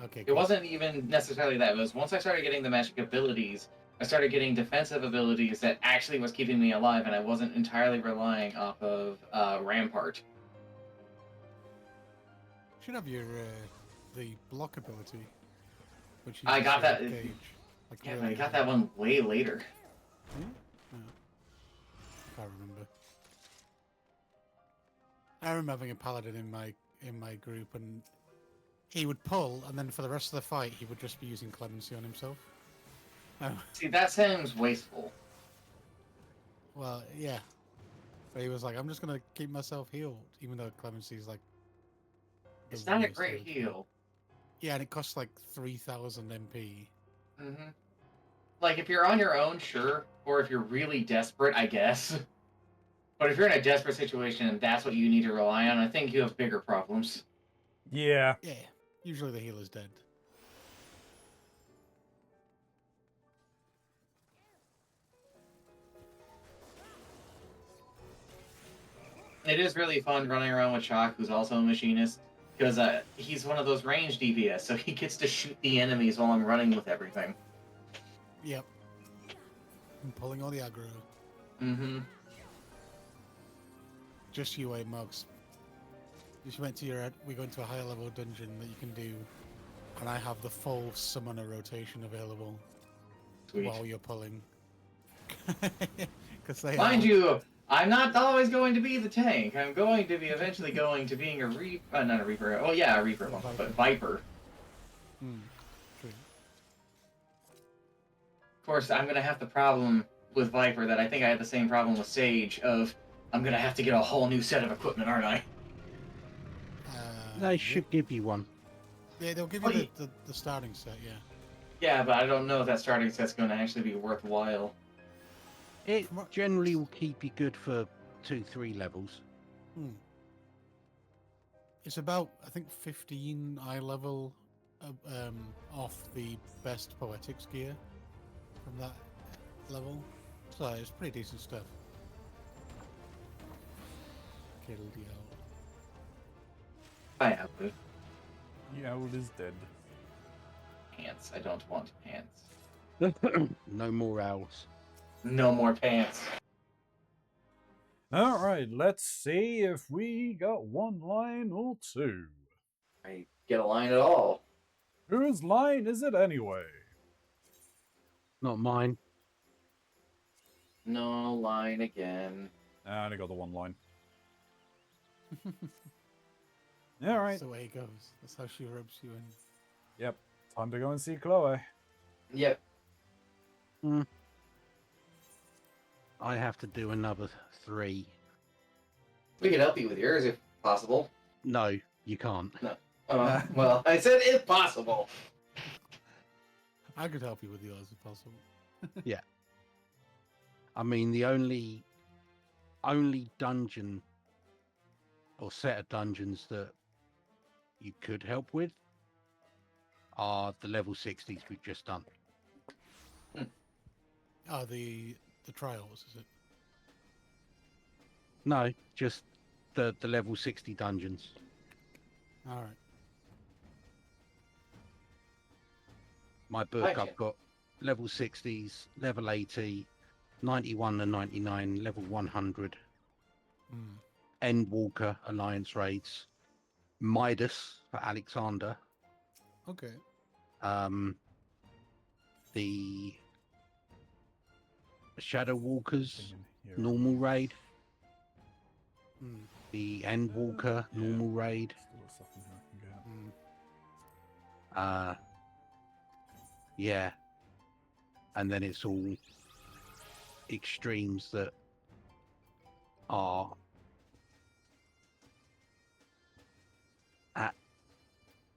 Okay. It wasn't even necessarily that. It was once I started getting the magic abilities, I started getting defensive abilities that actually was keeping me alive, and I wasn't entirely relying off of Rampart. Should have your the block ability, which I got that. Gauge, like Yeah, but really I got that one way later. Hmm? Oh. Can't remember. I remember having a paladin in my group, and he would pull, and then for the rest of the fight, he would just be using clemency on himself. Oh, See, that sounds wasteful. well, yeah. But he was like, I'm just gonna keep myself healed, even though clemency is like. the It's not a worst great heal. heal. Yeah, and it costs like 3,000 MP. Mm-hmm. Like, if you're on your own, sure. Or if you're really desperate, I guess. But if you're in a desperate situation and that's what you need to rely on, I think you have bigger problems. Yeah. Yeah, usually the healer's dead. It is really fun running around with Chalk, who's also a machinist, because he's one of those ranged DPS, so he gets to shoot the enemies while I'm running with everything. Yep. I'm pulling all the aggro. Mm-hmm. Just you wait, Mugs. Just went to your. We go into a higher level dungeon that you can do, and I have the full summoner rotation available. Sweet. while you're pulling. Because they Mind are. you, I'm not always going to be the tank. I'm going to be eventually going to being a Reaper. Not a Reaper. Oh, yeah, a Reaper, but Viper. Hmm. True. Of course, I'm going to have the problem with Viper that I think I had the same problem with Sage of I'm going to have to get a whole new set of equipment, aren't I? They Yeah. should give you one. Yeah, they'll give Oh, you the starting set, yeah. Yeah, but I don't know if that starting set's going to actually be worthwhile. It generally will keep you good for 2-3 levels. Hmm. It's about, I think, 15 eye level off the best poetics gear from that level. So it's pretty decent stuff. Kill the owl. I have the The owl is dead. pants. I don't want pants. No more owls. No more pants. Alright, let's see if we got one line or two. I get a line at all. Whose line is it anyway? Not mine. No line again. I only got the one line. Alright. That's the way it goes. That's how she ropes you in. Yep. Time to go and see Chloe. Yep. I have to do another 3. We could help you with yours if possible. No, you can't. Well, I said if possible. I could help you with yours if possible. I mean, the only dungeon or set of dungeons that you could help with are the level 60s we've just done. Oh, the trials, is it? No, just the level 60 dungeons. All right. My book, Right. I've got level 60s, level 80, 91 and 99, level 100, Hmm. Endwalker Alliance raids, Midas for Alexander, Okay. the Shadow Walkers Thinking here. normal raid, Hmm. the Endwalker Yeah. normal raid, Still stuff in here I can get. Hmm. yeah, and then it's all extremes that are at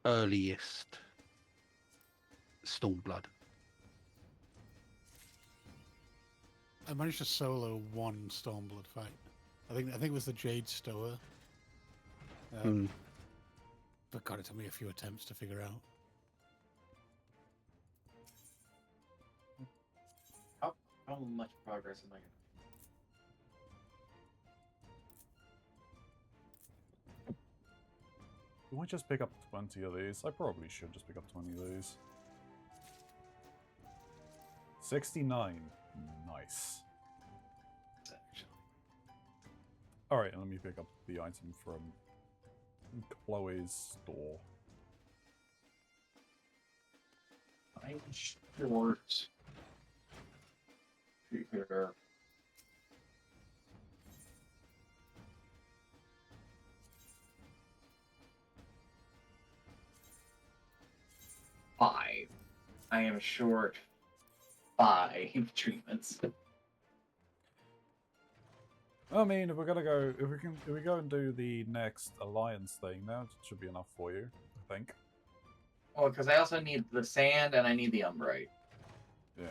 earliest Stormblood. I managed to solo one Stormblood fight. I think it was the Jade Stower. But God, it took me a few attempts to figure out. How much progress am I going Do I just pick up 20 of these? I probably should just pick up 20 of these. 69. Nice. to actually? Alright, let me pick up the item from Chloe's store. I'm short. Here. Five. I am short 5 treatments. I mean, if we're gonna go, if we go and do the next alliance thing, that should be enough for you, I think. Well, because I also need the sand and I need the umbrite. Yeah.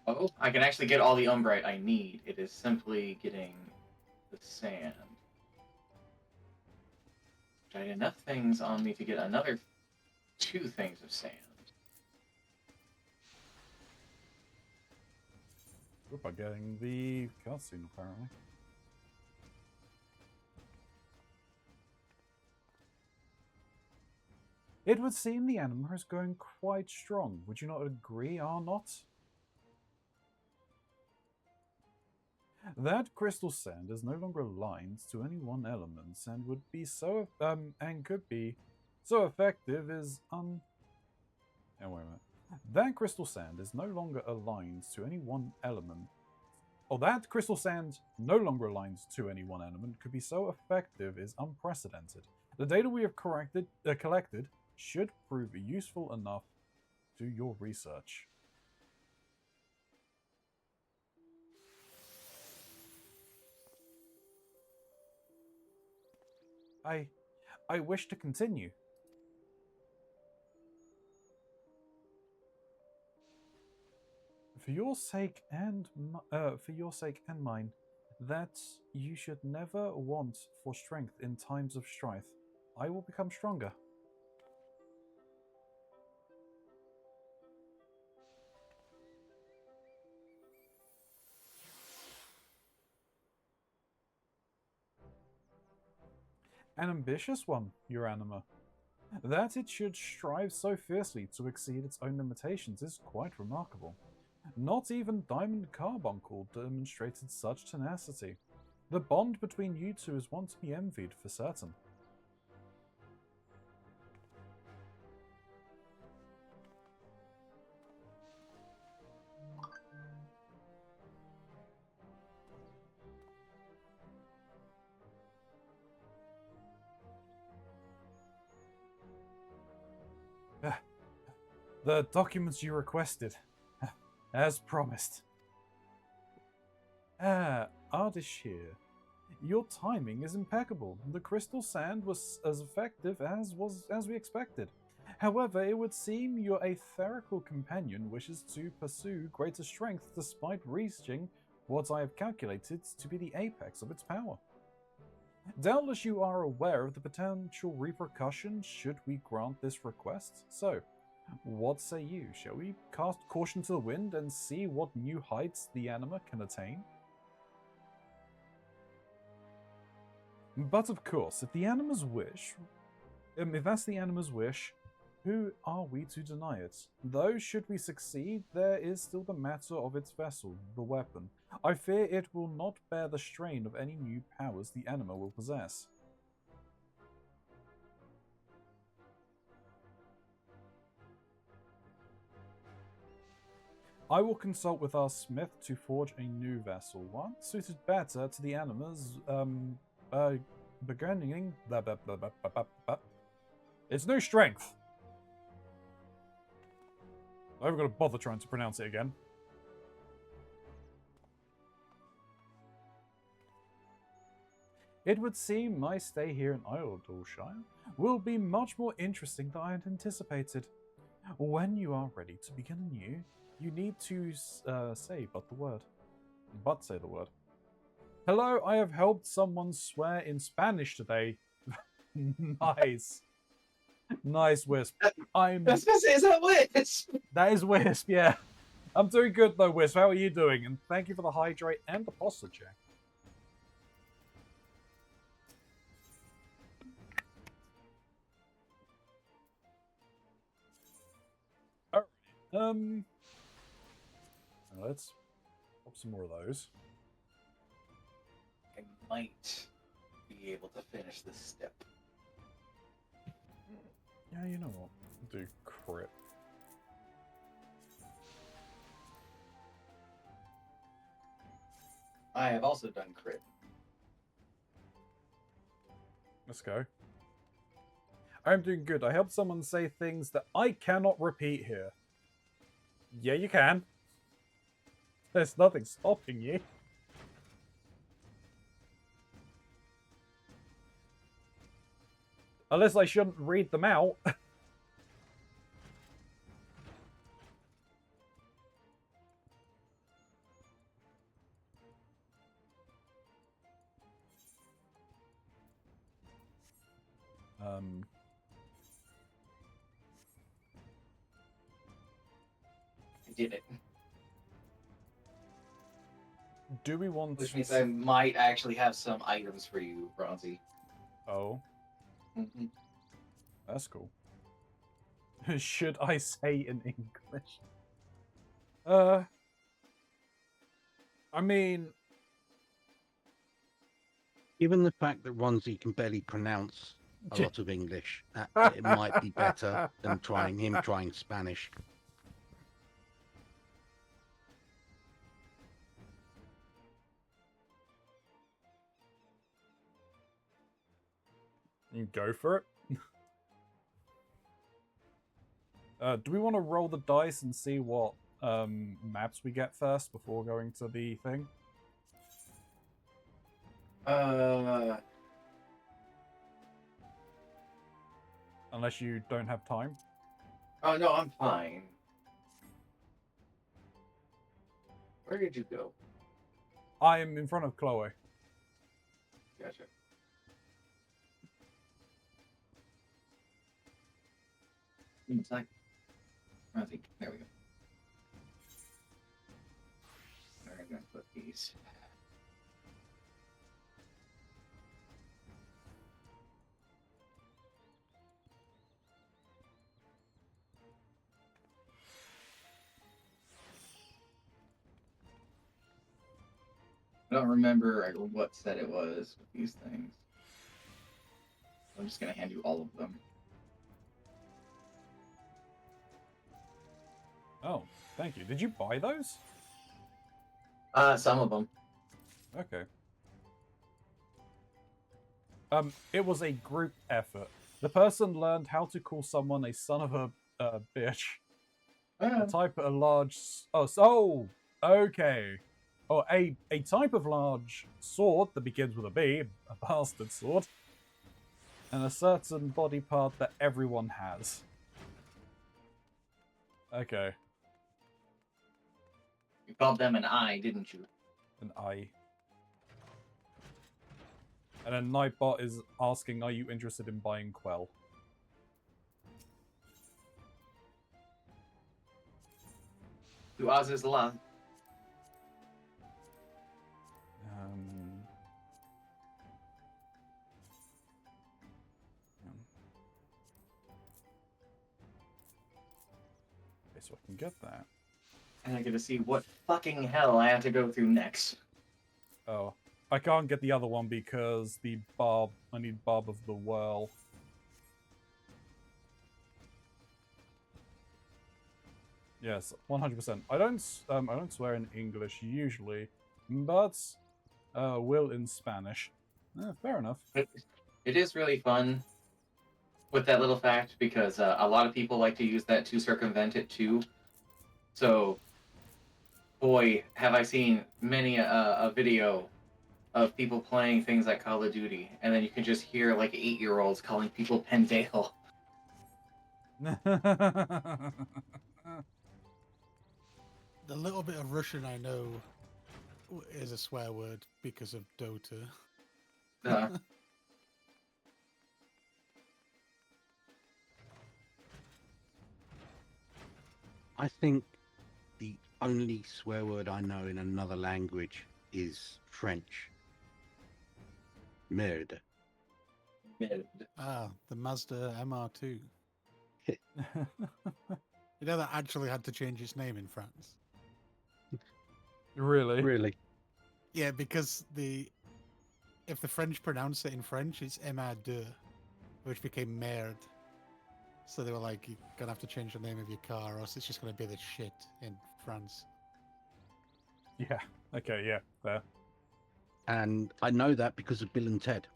Oh, I can actually get all the umbrite I need. It is simply getting the sand. I had enough things on me to get another 2 things of sand. Oop, I'm getting the cutscene apparently. It would seem the anima is going quite strong. Would you not agree, or not? That crystal sand is no longer aligned to any one element and would be so and could be so effective as oh, wait a minute. That crystal sand is no longer aligned to any one element. Oh, that crystal sand no longer aligns to any one element could be so effective is unprecedented. The data we have collected should prove useful enough to your research. I wish to continue. For your sake and mine, that you should never want for strength in times of strife. I will become stronger. An ambitious one, your anima. That it should strive so fiercely to exceed its own limitations is quite remarkable. Not even Diamond Carbuncle demonstrated such tenacity. The bond between you two is one to be envied for certain. The documents you requested, as promised. Ardeshir, your timing is impeccable. The crystal sand was as effective as we expected. However, it would seem your aetherical companion wishes to pursue greater strength despite reaching what I have calculated to be the apex of its power. Doubtless you are aware of the potential repercussions should we grant this request, so what say you? Shall we cast caution to the wind and see what new heights the anima can attain? But of course, if that's the anima's wish, who are we to deny it? Though should we succeed, there is still the matter of its vessel, the weapon. I fear it will not bear the strain of any new powers the anima will possess. I will consult with our smith to forge a new vessel, one suited better to the anima's beginning. Its new strength. I'm not going to bother trying to pronounce it again. It would seem my stay here in Idylshire will be much more interesting than I had anticipated. When you are ready to begin anew, you need to say the word. Hello, I have helped someone swear in Spanish today. Nice. Nice, Wisp. Is that Wisp? That is Wisp, yeah. I'm doing good though, Wisp. How are you doing? And thank you for the hydrate and the posture check. Alright. Let's pop some more of those. I might be able to finish this step. Yeah, you know what? Do crit. I have also done crit. Let's go. I'm doing good. I helped someone say things that I cannot repeat here. Yeah, you can. There's nothing stopping you. Unless I shouldn't read them out. I did it. Do we want Which to... means I might actually have some items for you, Bronzy. Oh. Mm-hmm. That's cool. Should I say in English? I mean, Given the fact that Ronzi can barely pronounce a lot of English, it might be better than trying Spanish. You go for it. Do we want to roll the dice and see what maps we get first before going to the thing? Unless you don't have time. Oh no, I'm fine. Where did you go? I am in front of Chloe. Gotcha. It's like, I think there we go. We're gonna put these. I don't remember what set it was with these things. I'm just gonna hand you all of them. Oh, thank you. Did you buy those? Some of them. Okay. It was a group effort. The person learned how to call someone a son of a bitch. A type a large. Okay. Oh, a type of large sword that begins with a B, a bastard sword, and a certain body part that everyone has. Okay. You called them an I, didn't you? An I. And then Nightbot is asking, are you interested in buying Quell? To Oz's la. Okay, so I can get that. And I get to see what fucking hell I have to go through next. Oh. I can't get the other one because the barb. I need Barb of the Whirl. Yes, 100%. I don't swear in English usually, but will in Spanish. Fair enough. It is really fun with that little fact because a lot of people like to use that to circumvent it too. So, boy, have I seen many a video of people playing things like Call of Duty, and then you can just hear like 8-year-olds calling people Pendale. The little bit of Russian I know is a swear word because of Dota. I think the only swear word I know in another language is French. Merde. Ah, the Mazda MR2. You know that actually had to change its name in France? Really? Really? Yeah, because if the French pronounce it in French, it's MR2, which became merde. So they were like, you're gonna have to change the name of your car, or else it's just gonna be the shit in France. Yeah. Okay, yeah, fair. And I know that because of Bill and Ted.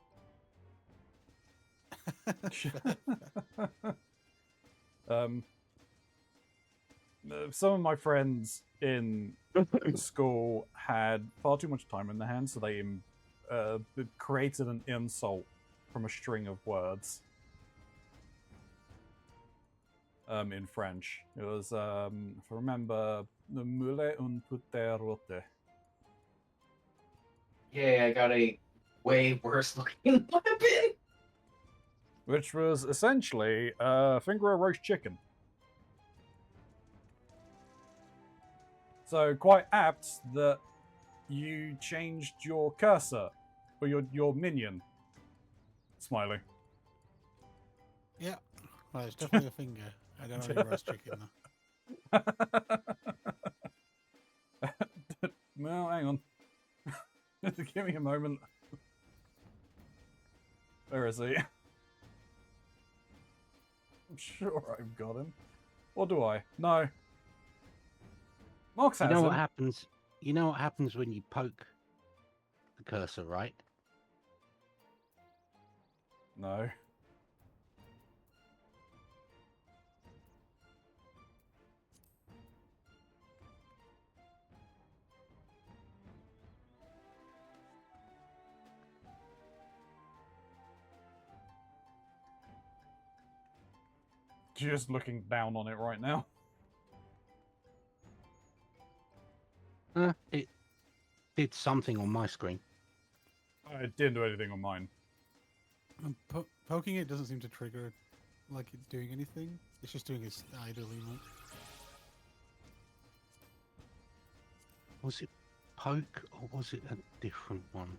Some of my friends in school had far too much time in their hands, so they created an insult from a string of words. In French, it was, if I remember, the moule un puter rote. Yeah, I got a way worse looking weapon. Which was essentially finger of roast chicken. So quite apt that you changed your cursor or your minion. Smiley. Yeah, well, it's definitely a finger. I don't know any roast chicken though. Well, hang on. Give me a moment. Where is he? I'm sure I've got him. Or do I? No. Mox You has know what him. happens? You know what happens when you poke the cursor, right? No. Just looking down on it right now. It did something on my screen. I didn't do anything on mine. Poking it doesn't seem to trigger like it's doing anything. It's just doing its idle emote. Was it poke or was it a different one?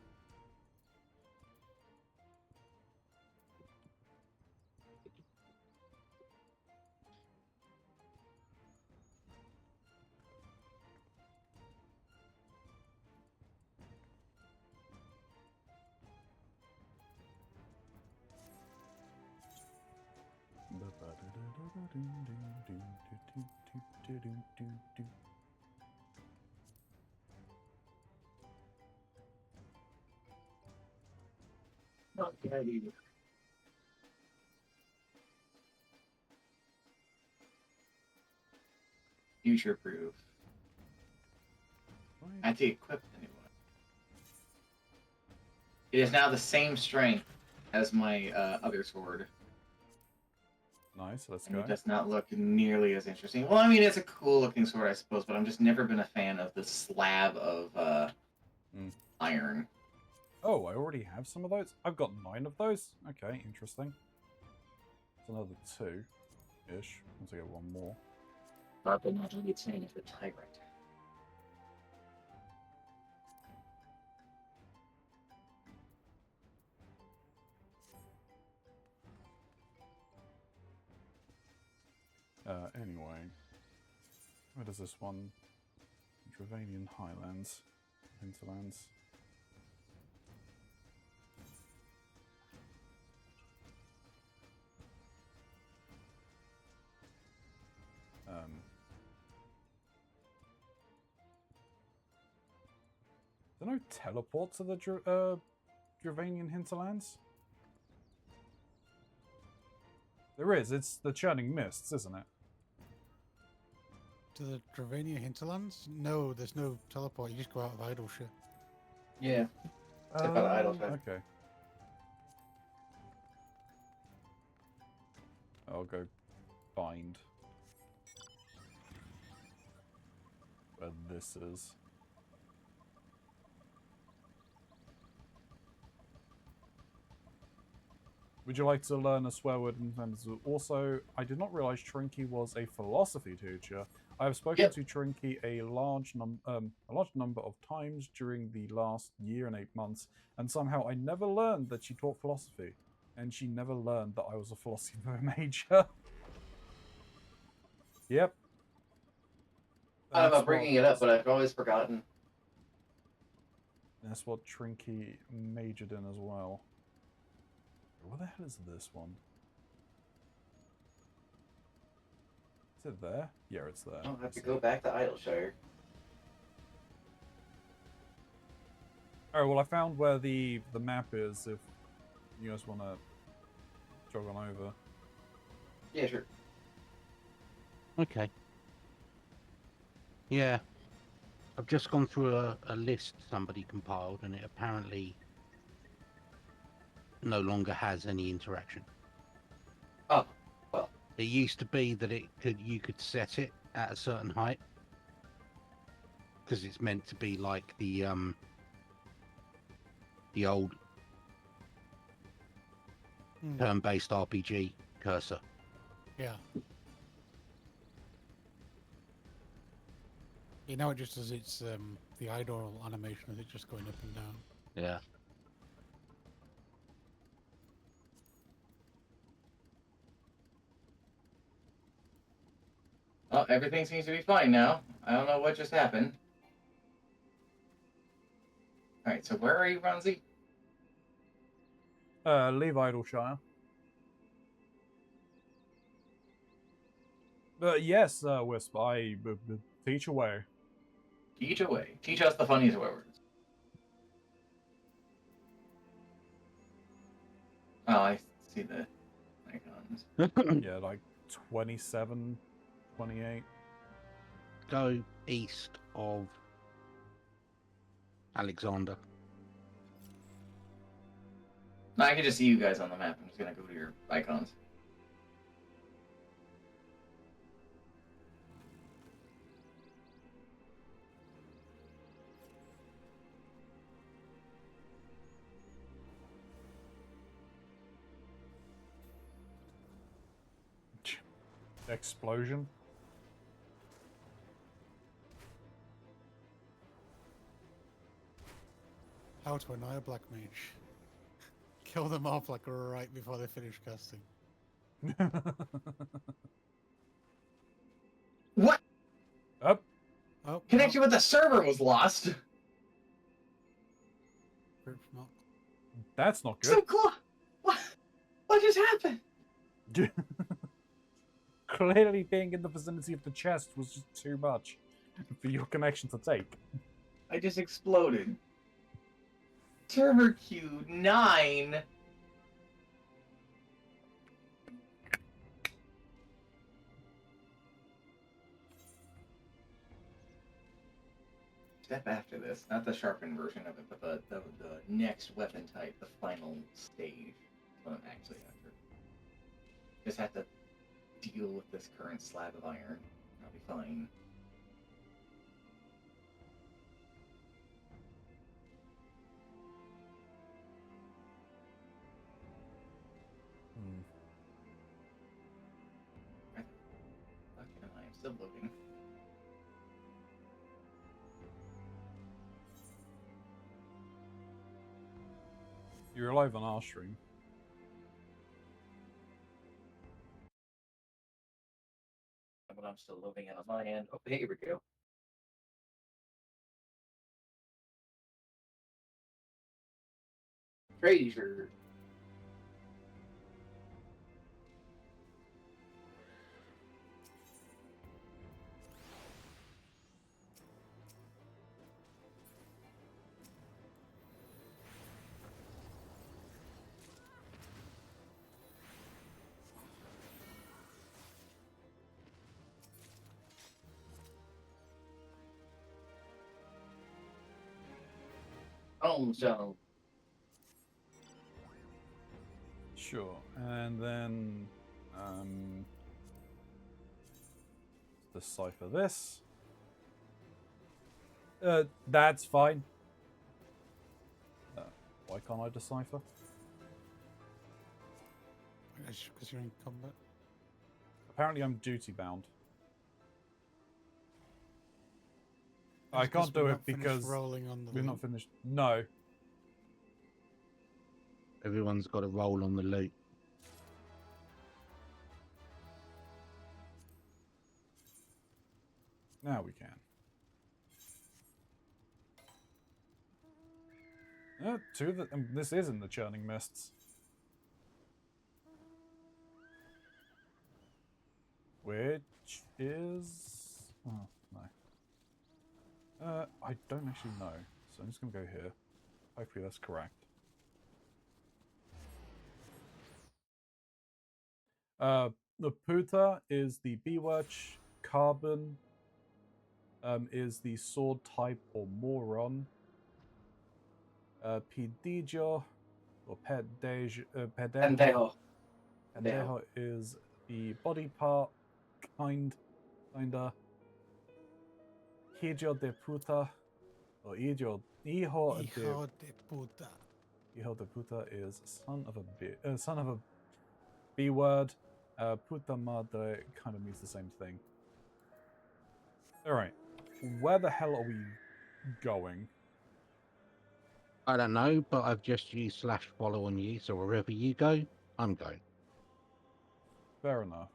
Okay. Future proof. Anti-equipped anyway. It is now the same strength as my other sword. Nice, let's And go. it does not look nearly as interesting. Well, I mean, it's a cool-looking sword, I suppose, but I'm just never been a fan of the slab of iron. Oh, I already have some of those? I've got 9 of those? Okay, interesting. It's another 2-ish. Once I get one more. But not really saying it's the tyrant. Anyway. Where does this one? Dravanian Highlands. Hinterlands. Is there no teleport to the Dravanian Hinterlands? There is. It's the Churning Mists, isn't it? To the Dravania hinterlands? No, there's no teleport. You just go out of idylshire. Yeah. Except for the idylshire. Okay. I'll go find where this is. Would you like to learn a swear word in Fantasy? Also, I did not realize Trinky was a philosophy teacher. I have spoken to Trinky a large number of times during the last year and 8 months, and somehow I never learned that she taught philosophy, and she never learned that I was a philosophy major. Yep. I'm about bringing it up, but I've always forgotten. That's what Trinky majored in as well. What the hell is this one? Is it there? Yeah, it's there. I'll have to go back to idylshire. Alright, well I found where the map is if you guys want to jog on over. Yeah, sure. Okay. Yeah. I've just gone through a list somebody compiled and it apparently no longer has any interaction. Oh, well. It used to be that you could set it at a certain height because it's meant to be like the old turn-based RPG cursor. Yeah. You know, it just does its the idle animation of it just going up and down. Yeah. Oh, everything seems to be fine now. I don't know what just happened. Alright, so where are you, Ronzi? Leave Idylshire. Yes, Wisp, I teach away. Teach away. Teach us the funniest words. Oh, I see the icons. Yeah, like 27, 28. Go east of Alexander. No, I can just see you guys on the map. I'm just gonna go to your icons. Explosion. How to annoy a black mage. Kill them off like right before they finish casting. What? Up. Oh, Connection with the server was lost. no. Not. That's not So good. close. What just happened? Clearly being in the vicinity of the chest was just too much for your connection to take. I just exploded. Server queue 9. Step after this, not the sharpened version of it, but the next weapon type, the final stage. That's what I'm actually after. Just have to deal with this current slab of iron. I'll be fine. Okay, I'm still looking. You're live on our stream. But I'm still loading it on my end. Oh, here we go. Treasure. Oh, so Sure. And then decipher this. That's fine. Why can't I decipher? Because you're in combat. Apparently I'm duty bound. It's I 'cause can't do we're it not finished because rolling on the we're loot. not finished. No. Everyone's got a roll on the loot. Now we can. This isn't the churning mists. Which is... Oh, no. I don't actually know. So I'm just going to go here. Hopefully that's correct. The Puta is the Bewitch. Carbon is the sword type or moron. Pidijo or Pendejo. Pendejo is the body part, kinda. Hijo de puta, or hijo de puta. hijo de puta is son of a B word. Puta madre kind of means the same thing. All right, where the hell are we going? I don't know, but I've just used /follow on you, so wherever you go, I'm going. Fair enough.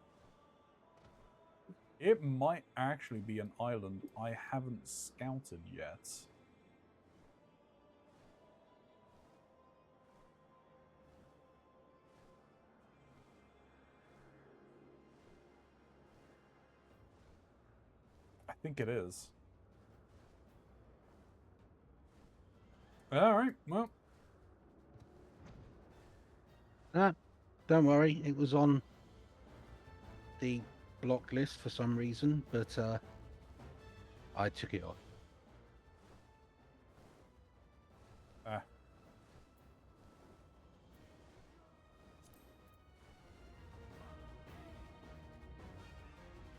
It might actually be an island I haven't scouted yet. think it is. Alright, well. Ah, don't worry, it was on the block list for some reason, but I took it off. Ah.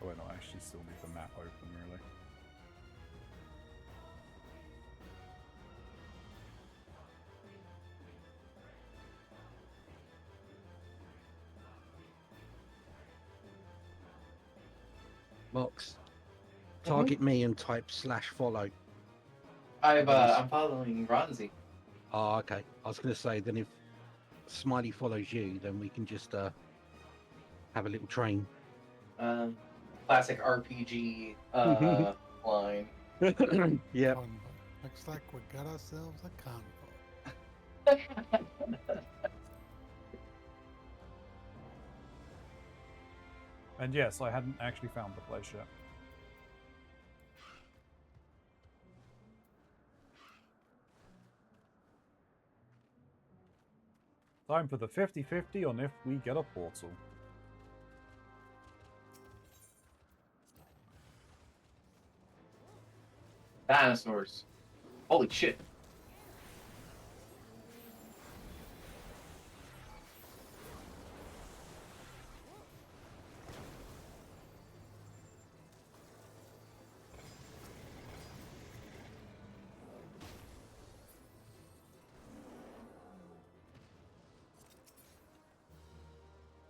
Oh wait, no, I actually still need the map open, really. Box. Target me and type /follow. I'm following Ronzi. Oh, okay. I was going to say, then if Smiley follows you, then we can just have a little train. Classic RPG line. Yeah. Looks like we got ourselves a convo. And yes, I hadn't actually found the place yet. Time for the 50-50 on if we get a portal. Dinosaurs. Holy shit.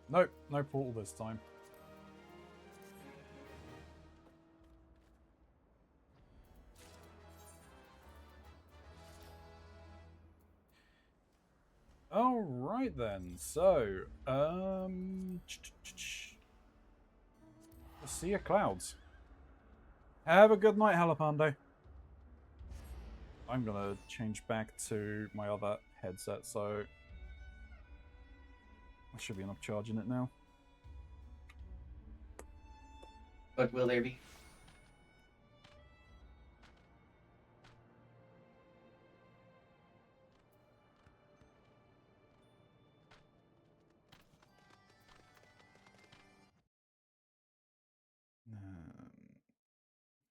Nope, no portal this time. Alright then, so, see ya clouds. Have a good night, Halapando. I'm gonna change back to my other headset, so I should be enough charging it now. But will there be?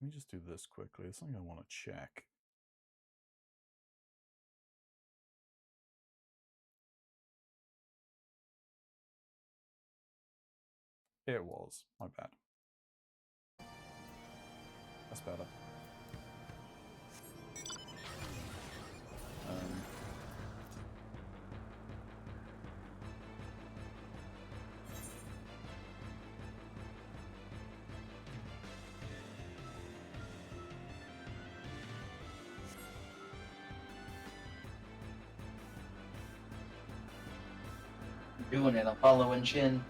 Let me just do this quickly. It's something I want to check. It was. My bad. That's better. I'm doing it. I'm following Chin.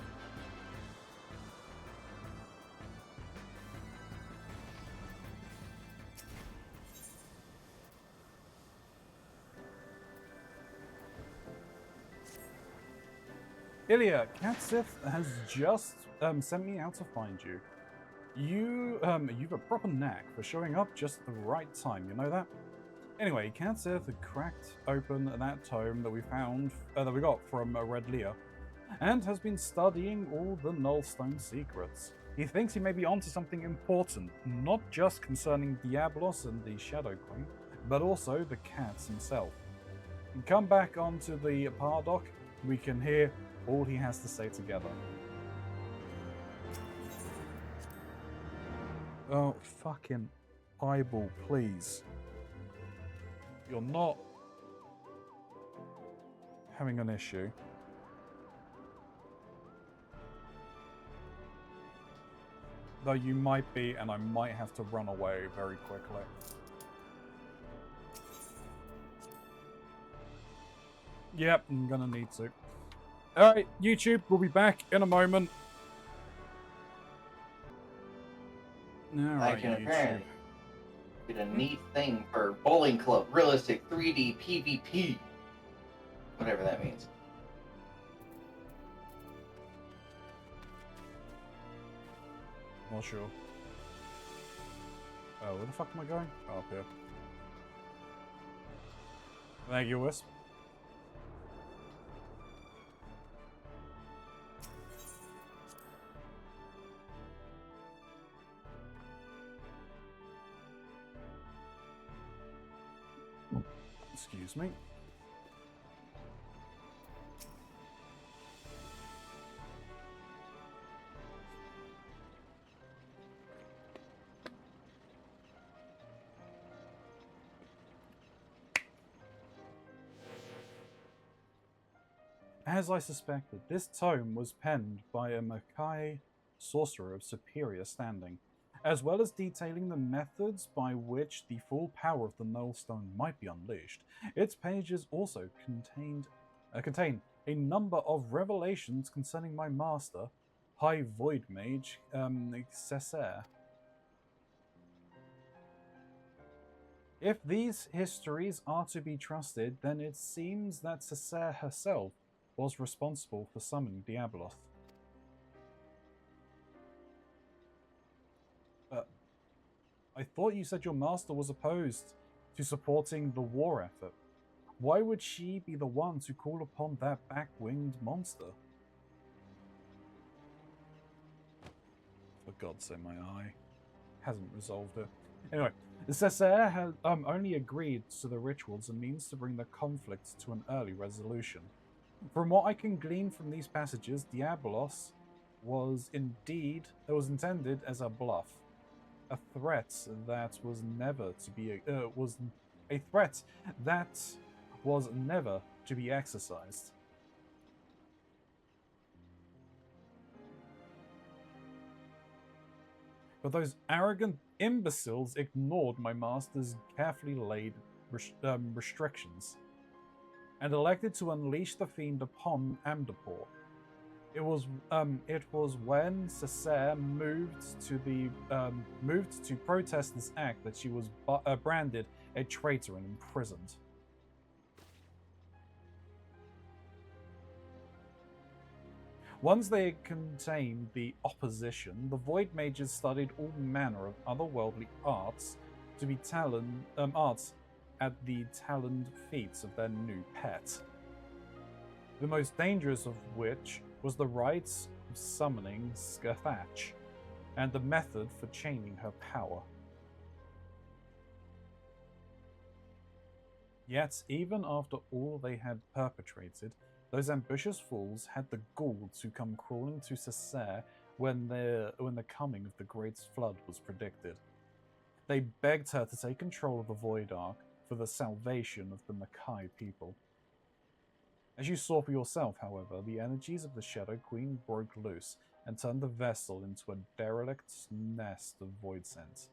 Ilya, Katsith has just sent me out to find you. You've a proper knack for showing up just at the right time, you know that? Anyway, Katsith had cracked open that tome that we found, that we got from Red Lear, and has been studying all the Nullstone secrets. He thinks he may be onto something important, not just concerning Diablos and the Shadow Queen, but also the cats himself. Come back onto the Pardock, we can hear all he has to say together. Oh, fucking eyeball, please. You're not having an issue. Though you might be, and I might have to run away very quickly. Yep, I'm gonna need to. Alright, YouTube, we'll be back in a moment. Alright, I can YouTube. apparently get a neat thing for Bowling Club Realistic 3D PvP. Whatever that means. Not sure. Oh, where the fuck am I going? Oh, up here. Thank you, Wisp. Excuse me. As I suspected, this tome was penned by a Makai sorcerer of superior standing, as well as detailing the methods by which the full power of the Nullstone might be unleashed. Its pages also contain a number of revelations concerning my master, High Void Mage, Cessair. If these histories are to be trusted, then it seems that Cessair herself was responsible for summoning Diabloth. I thought you said your master was opposed to supporting the war effort. Why would she be the one to call upon that back-winged monster? For God's sake, my eye hasn't resolved it. Anyway, Cessair had only agreed to the ritual as a means to bring the conflict to an early resolution. From what I can glean from these passages, Diablos was intended as a bluff, a threat that was never to be exercised. But those arrogant imbeciles ignored my master's carefully laid restrictions and elected to unleash the fiend upon Amdapor. It was when Cessair moved to protest this act that she was branded a traitor and imprisoned. Once they contained the opposition, the Void Mages studied all manner of otherworldly arts to be arts at the taloned feats of their new pet. The most dangerous of which was the rites of summoning Skathach, and the method for chaining her power. Yet, even after all they had perpetrated, those ambitious fools had the gall to come crawling to Cessair when the coming of the Great Flood was predicted. They begged her to take control of the Void Ark for the salvation of the Makai people. As you saw for yourself, however, the energies of the Shadow Queen broke loose and turned the vessel into a derelict nest of void sense.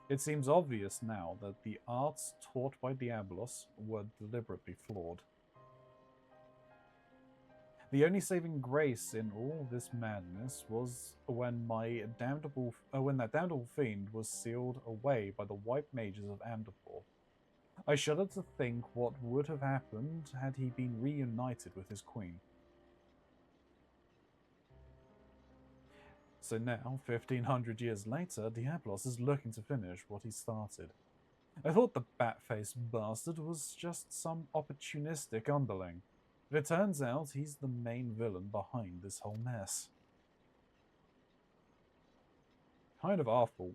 It seems obvious now that the arts taught by Diablos were deliberately flawed. The only saving grace in all this madness was when that damnable fiend was sealed away by the white mages of Amdapor. I shudder to think what would have happened had he been reunited with his queen. So now, 1500 years later, Diablos is looking to finish what he started. I thought the bat-faced bastard was just some opportunistic underling, but it turns out he's the main villain behind this whole mess. Kind of our fault.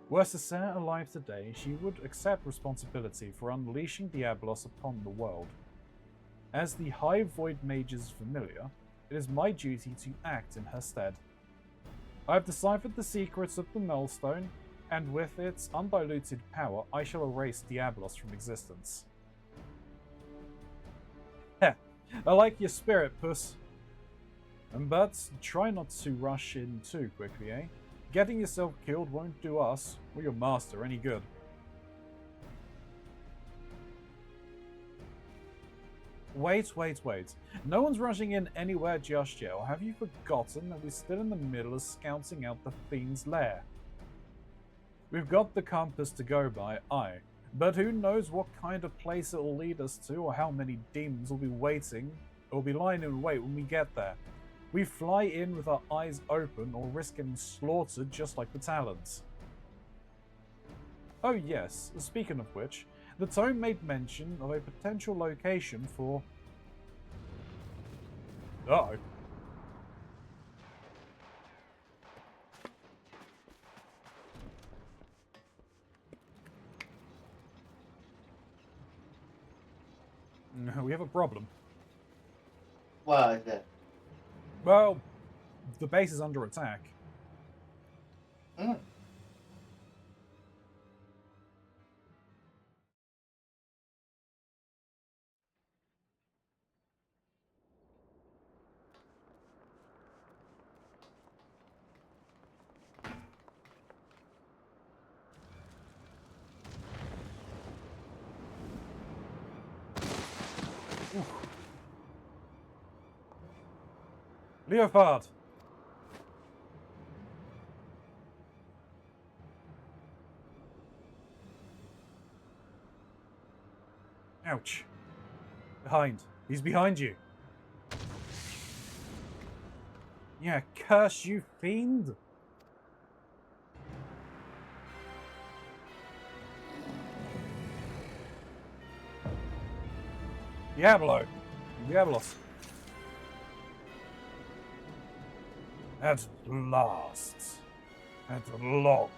Were Cessair alive today, she would accept responsibility for unleashing Diablos upon the world. As the High Void Mage's familiar, it is my duty to act in her stead. I have deciphered the secrets of the Nullstone, and with its undiluted power, I shall erase Diablos from existence. Heh, I like your spirit, puss. But try not to rush in too quickly, eh? Getting yourself killed won't do us, or your master, any good. Wait. No one's rushing in anywhere just yet, or have you forgotten that we're still in the middle of scouting out the fiend's lair? We've got the compass to go by, aye, but who knows what kind of place it'll lead us to, or how many demons will be lying in wait when we get there. We fly in with our eyes open or risk getting slaughtered just like the Talons. Oh yes, speaking of which, the tome made mention of a potential location for... Uh-oh. We have a problem. What is that? Well, the base is under attack. Hmm. Leopard! Ouch. Behind. He's behind you. Yeah, curse you, fiend! Diablo! Diablos! At last. At long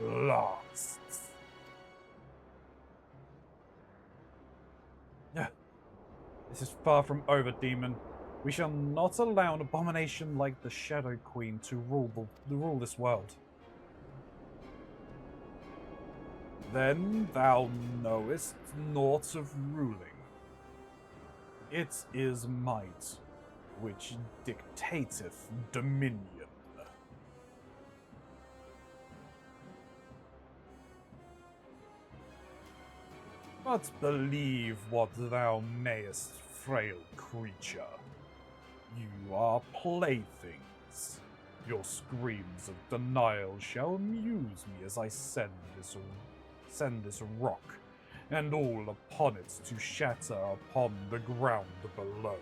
last. This is far from over, demon. We shall not allow an abomination like the Shadow Queen to rule this world. Then thou knowest naught of ruling. It is might which dictateth dominion. But believe what thou mayest, frail creature. You are playthings. Your screams of denial shall amuse me as I send this rock, and all upon it to shatter upon the ground below.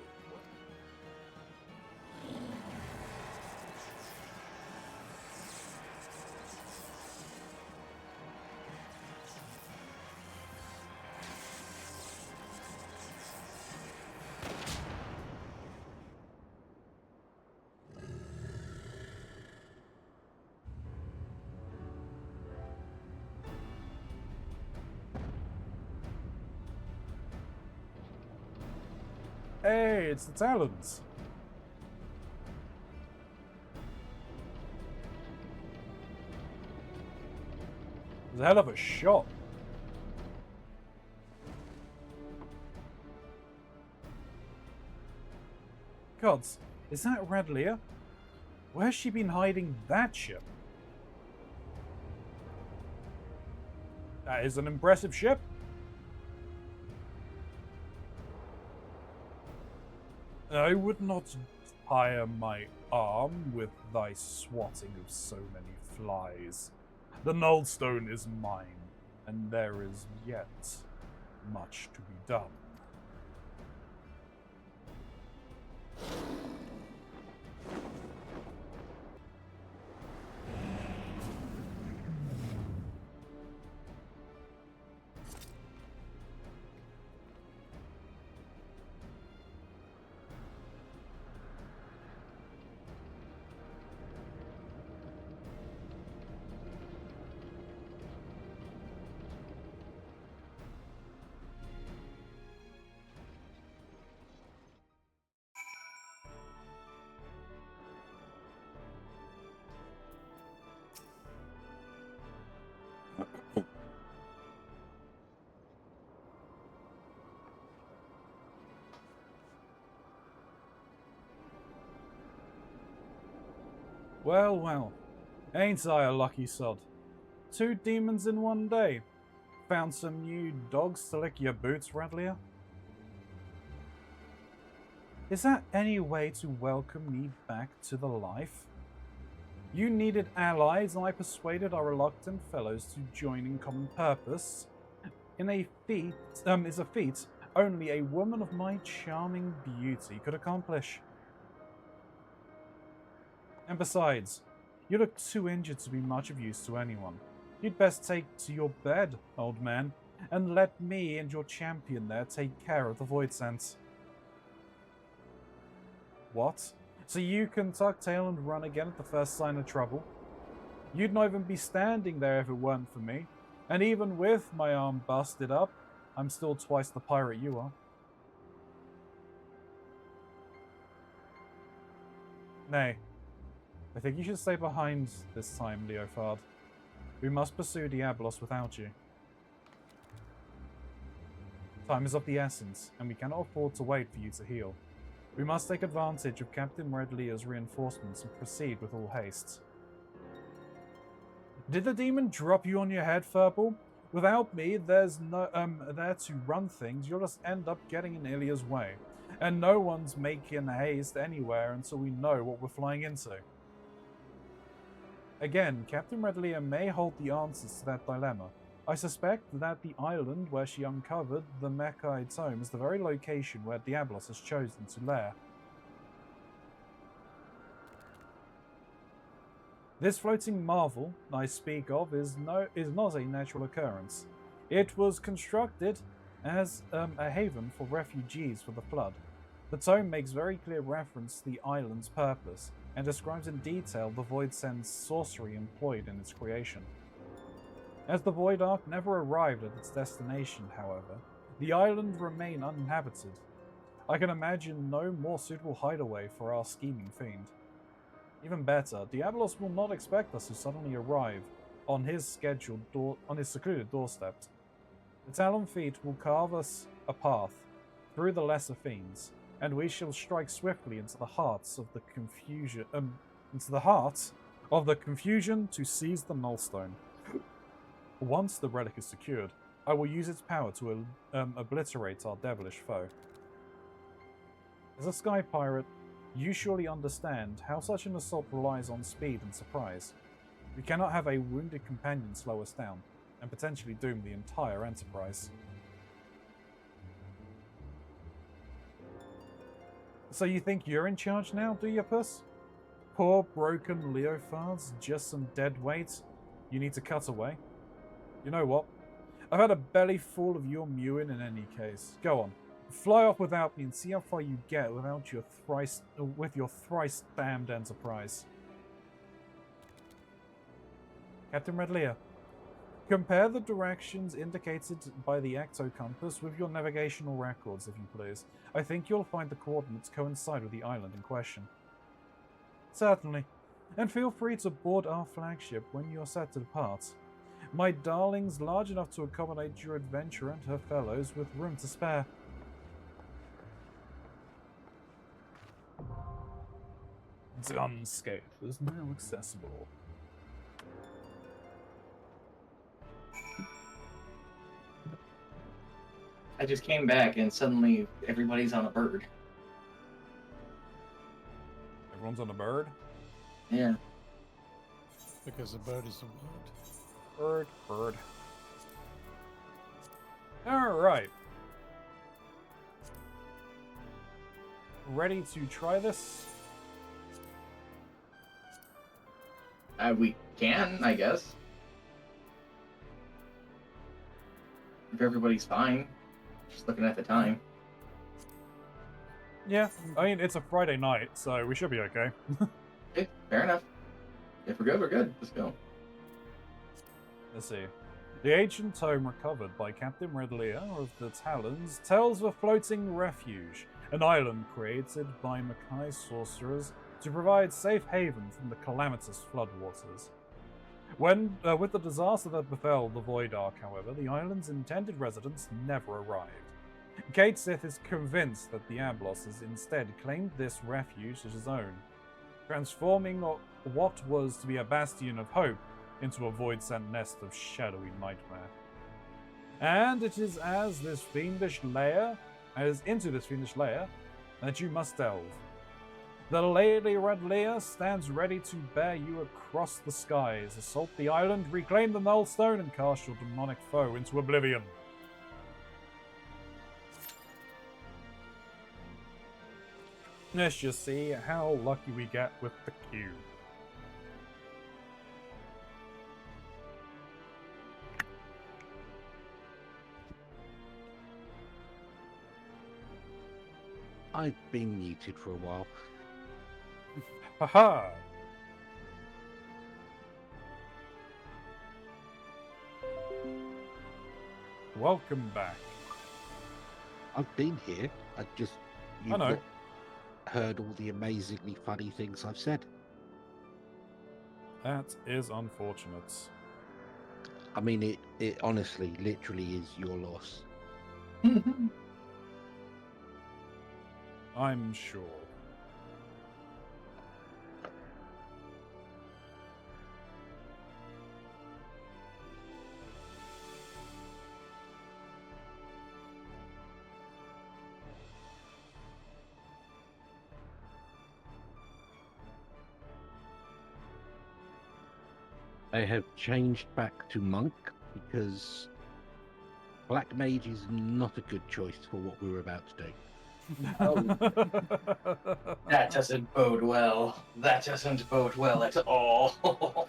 Hey, it's the Talons. It was a hell of a shot. Gods, is that Radlia? Where's she been hiding that ship? That is an impressive ship. I would not tire my arm with thy swatting of so many flies. The Nullstone is mine, and there is yet much to be done. Well, well, ain't I a lucky sod? 2 demons in one day. Found some new dogs to lick your boots, Radlia? Is that any way to welcome me back to the life? You needed allies, and I persuaded our reluctant fellows to join in common purpose. Is a feat only a woman of my charming beauty could accomplish. And besides, you look too injured to be much of use to anyone. You'd best take to your bed, old man, and let me and your champion there take care of the Void Sense. What? So you can tuck tail and run again at the first sign of trouble? You'd not even be standing there if it weren't for me. And even with my arm busted up, I'm still twice the pirate you are. Nay, I think you should stay behind this time, Leofard. We must pursue Diablos without you. Time is of the essence, and we cannot afford to wait for you to heal. We must take advantage of Captain Red Lear's reinforcements and proceed with all haste. Did the demon drop you on your head, Furball? Without me, there's no there to run things. You'll just end up getting in Ilya's way. And no one's making haste anywhere until we know what we're flying into. Again, Captain Red Lear may hold the answers to that dilemma. I suspect that the island where she uncovered the Mechai Tome is the very location where Diablos has chosen to lair. This floating marvel I speak of is not a natural occurrence. It was constructed as a haven for refugees for the flood. The tome makes very clear reference to the island's purpose, and describes in detail the Void Sense sorcery employed in its creation. As the Void Ark never arrived at its destination, however, the island remained uninhabited. I can imagine no more suitable hideaway for our scheming fiend. Even better, Diablos will not expect us to suddenly arrive on his secluded doorstep. The Talon Feet will carve us a path through the lesser fiends, and we shall strike swiftly into the hearts of the confusion to seize the Nullstone. Once the relic is secured, I will use its power to obliterate our devilish foe. As a sky pirate, you surely understand how such an assault relies on speed and surprise. We cannot have a wounded companion slow us down, and potentially doom the entire enterprise. So you think you're in charge now, do you, Puss? Poor broken Leofards, just some dead weight you need to cut away? You know what? I've had a belly full of your mewing in any case. Go on. Fly off without me and see how far you get with your thrice damned enterprise. Captain Red Lear, compare the directions indicated by the ecto compass with your navigational records, if you please. I think you'll find the coordinates coincide with the island in question. Certainly, and feel free to board our flagship when you're set to depart. My darling's large enough to accommodate your adventurer and her fellows with room to spare. Dunscape is now accessible. I just came back and suddenly everybody's on a bird. Everyone's on a bird? Yeah. Because a bird is a word. Bird. Alright. Ready to try this? We can, I guess. If everybody's fine. Just looking at the time. Yeah, I mean, it's a Friday night, so we should be okay. Okay, fair enough. If we're good, we're good. Let's go. Let's see. The ancient tome recovered by Captain Red Lear of the Talons tells of a floating refuge, an island created by Mechai sorcerers to provide safe haven from the calamitous floodwaters. With the disaster that befell the Void Ark, however, the island's intended residents never arrived. Kate Sith is convinced that Diablos has instead claimed this refuge as his own, transforming what was to be a bastion of hope into a void-sent nest of shadowy nightmare. And it is into this fiendish lair that you must delve. The Lady Red Lear stands ready to bear you across the skies, assault the island, reclaim the Nullstone, and cast your demonic foe into oblivion. Let's just see how lucky we get with the cube. I've been muted for a while. Haha. Welcome back. I've been here. You've know. not heard all the amazingly funny things I've said. That is unfortunate. I mean, it honestly, literally is your loss. I'm sure. I have changed back to monk because black mage is not a good choice for what we were about to do. That doesn't bode well. That doesn't bode well at all.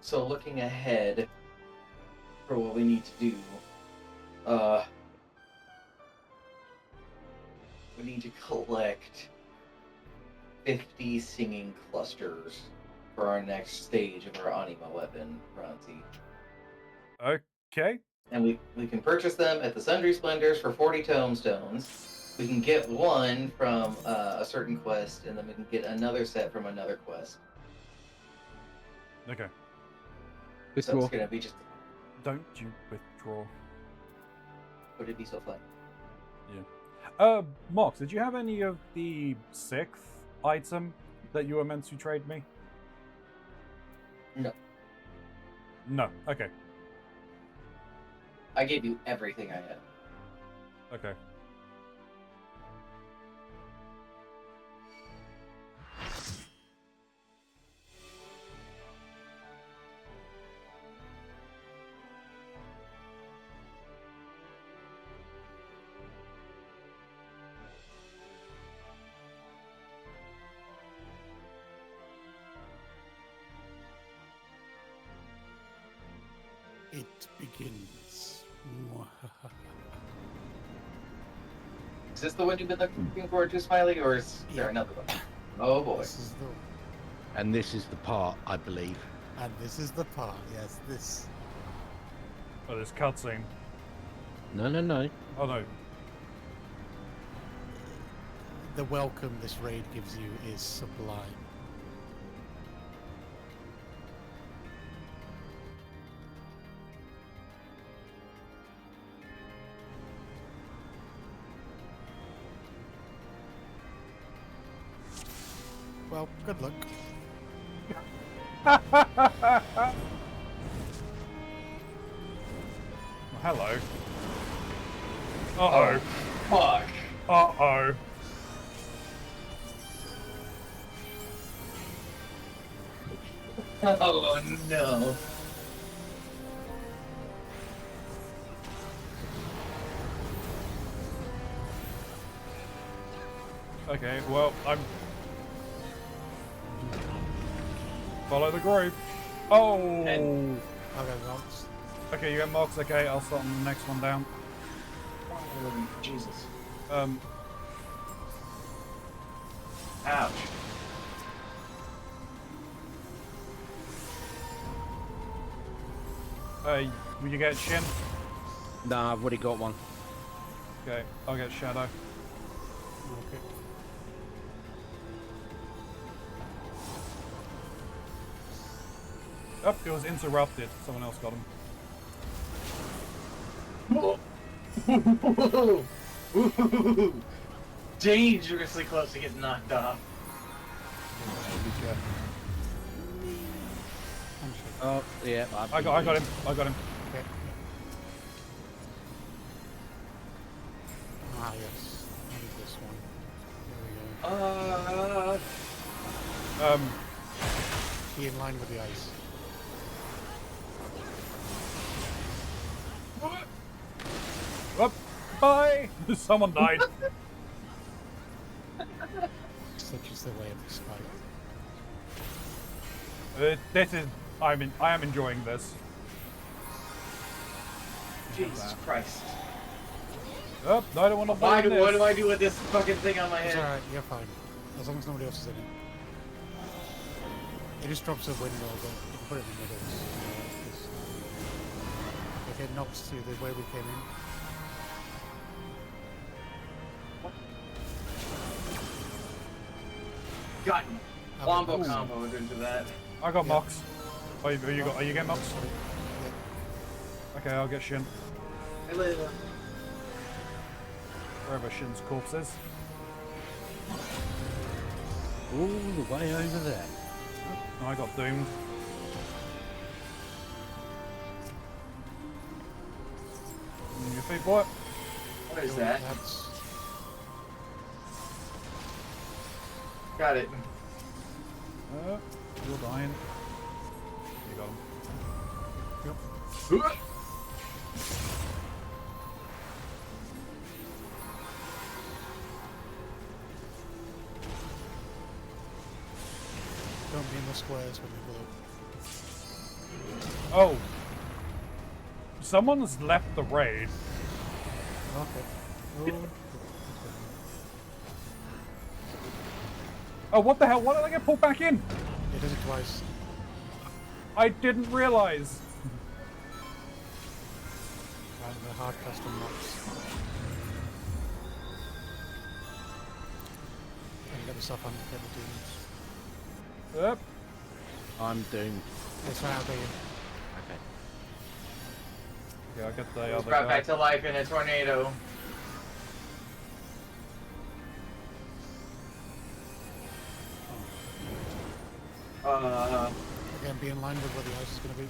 So looking ahead for what we need to do, we need to collect 50 singing clusters for our next stage of our anima weapon, Keronzi. Okay. And we can purchase them at the Sundry Splendors for 40 tomestones. We can get one from a certain quest, and then we can get another set from another quest. Okay. So it's gonna be just. Don't you withdraw. Would it be so fun? Mox, did you have any of the 6th item that you were meant to trade me? No. No. Okay. I gave you everything I had. Okay. It begins. Is this the one you've been looking forward to, Smiley, or is there another one? Oh boy. This is the And this is the part, I believe. and this is the part. Yes, this. Oh, this cutscene. No. Oh no. The welcome this raid gives you is sublime. Well, good luck. Hello. Uh-oh. Fuck. Uh-oh. Oh no. Okay, well, I'm... Follow the group. Oh! And- Okay, Mox. Okay, you get Mox. Okay, I'll start on the next one down. Oh, Jesus. Ouch. Will you get Shin? Nah, I've already got one. Okay, I'll get Shadow. Okay. Oh, it was interrupted. Someone else got him. Dangerously close to getting knocked off. Be careful. I'm sure. Oh, yeah. I got him. I got him. Okay. Ah, yes. I need this one. There we go. Be in line with the ice. Up. Bye. Someone died. Such is the way of this fight. This is. I am enjoying this. Jesus Christ. Oh, no, I don't want to What burn do this. I do with this fucking thing on my It's head? alright, you're fine. As long as nobody else is in it. It just drops a window, but you can put it in the middle. If it knocks through the way we came in. Got Have wombo it. combo into that. I got Yeah. Mox. Oh, you getting Mox? Okay, I'll get Shin. I live. Wherever Shin's corpse is. All the way over there. Oh, I got doomed. On your feet, boy. What is that? That's Got it. You're dying. You got him. don't be in the squares when we blow. Oh. Someone's left the raid. Okay. Oh, Oh, what the hell? Why did I get pulled back in? it does it twice. I didn't realize. Right, the hard custom mocks. And get the stuff on, get the dunes. Yep. I'm doomed. It's right out there. Okay. Yeah, I get the It's other brought guy. back to life in a tornado. Again, be in line with where the ice is going to be.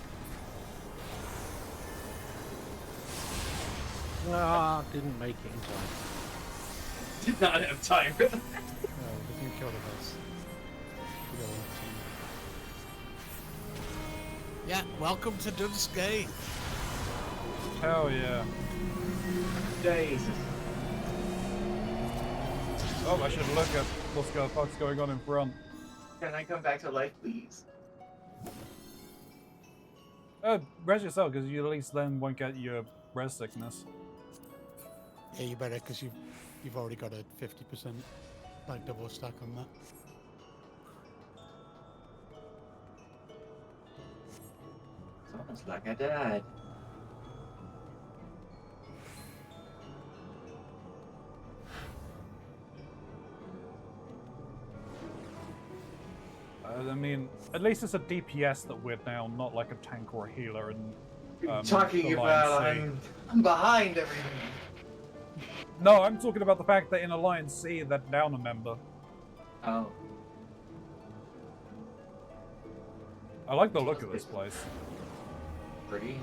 Ah, didn't make it in time. Did not have time. No, we can kill the boss. We don't want to. Yeah, welcome to Dunskate. Hell yeah. Jesus. Oh, I should look at what's the fuck's going on in front. Can I come back to life, please? Res yourself, because you at least then won't get your res sickness. Yeah, you better, because you've already got a 50% like double stack on that. It's almost like I died. I mean, at least it's a DPS that we're now, not like a tank or a healer. And Talking about I'm behind everything. No, I'm talking about the fact that in Alliance C, they're down a member. Oh. I like the look of this place. Pretty.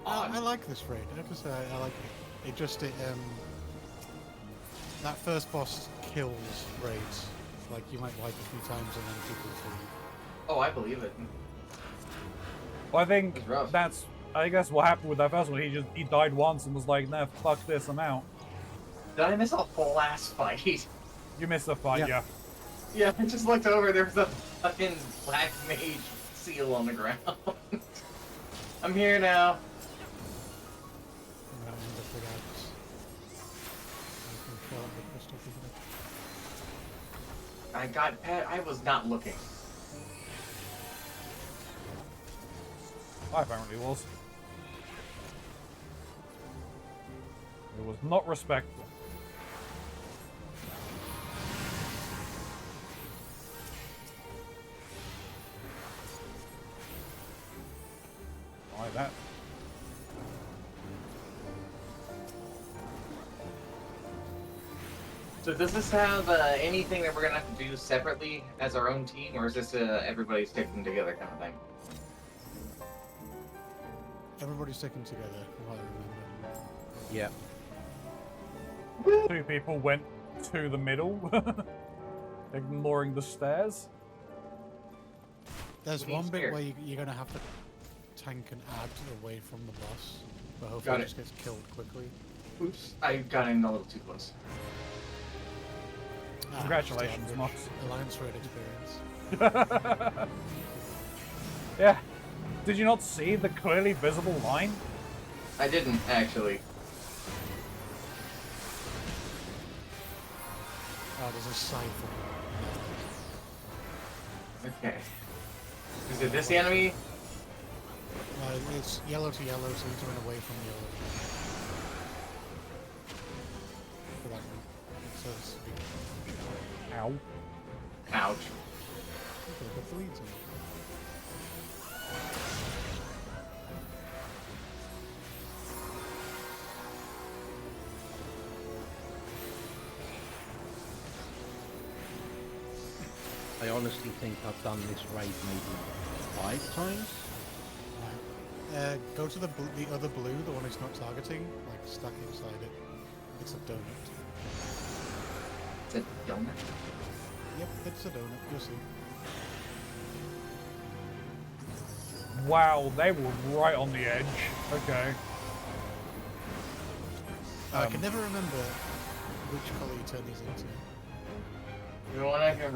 I like this raid. I have to say, I like it. That first boss kills raids. Like, you might wipe a few times and then people see. Oh, I believe it. Well, I think It's rough. that's, I guess, what happened with that first one. He died once and was like, nah, fuck this, I'm out. Did I miss a whole ass fight? You missed the fight, Yeah. yeah. Yeah, I just looked over. There was a fucking black mage seal on the ground. I'm here now. And that one the big axe. I can kill it with crystal, isn't it? I got pet. I was not looking. I apparently was. It was not respectful. Like that. So does this have anything that we're gonna have to do separately as our own team, or is this everybody sticking together kind of thing? Everybody's sticking together, from what I remember. Yeah. Two people went to the middle, ignoring the stairs. There's We need one bit spear. where you're going to have to tank and add away from the boss, but hopefully Got it it. just gets killed quickly. Oops, I got in a little too close. Congratulations, just Mox. Alliance raid experience. Yeah. Did you not see the clearly visible line? I didn't actually. card is a siphon. Okay. Is it this enemy? It's yellow to yellow, so he's run away from yellow. For that one. So it's Ow. Ouch. okay, put the weeds in. I honestly think I've done this raid maybe 5 times. Go to the other blue, the one it's not targeting, like stuck inside it. It's a donut. It's a donut. Yep, it's a donut. You'll see. Wow, they were right on the edge. Okay. I can never remember which colour you turn these into. You want to hear?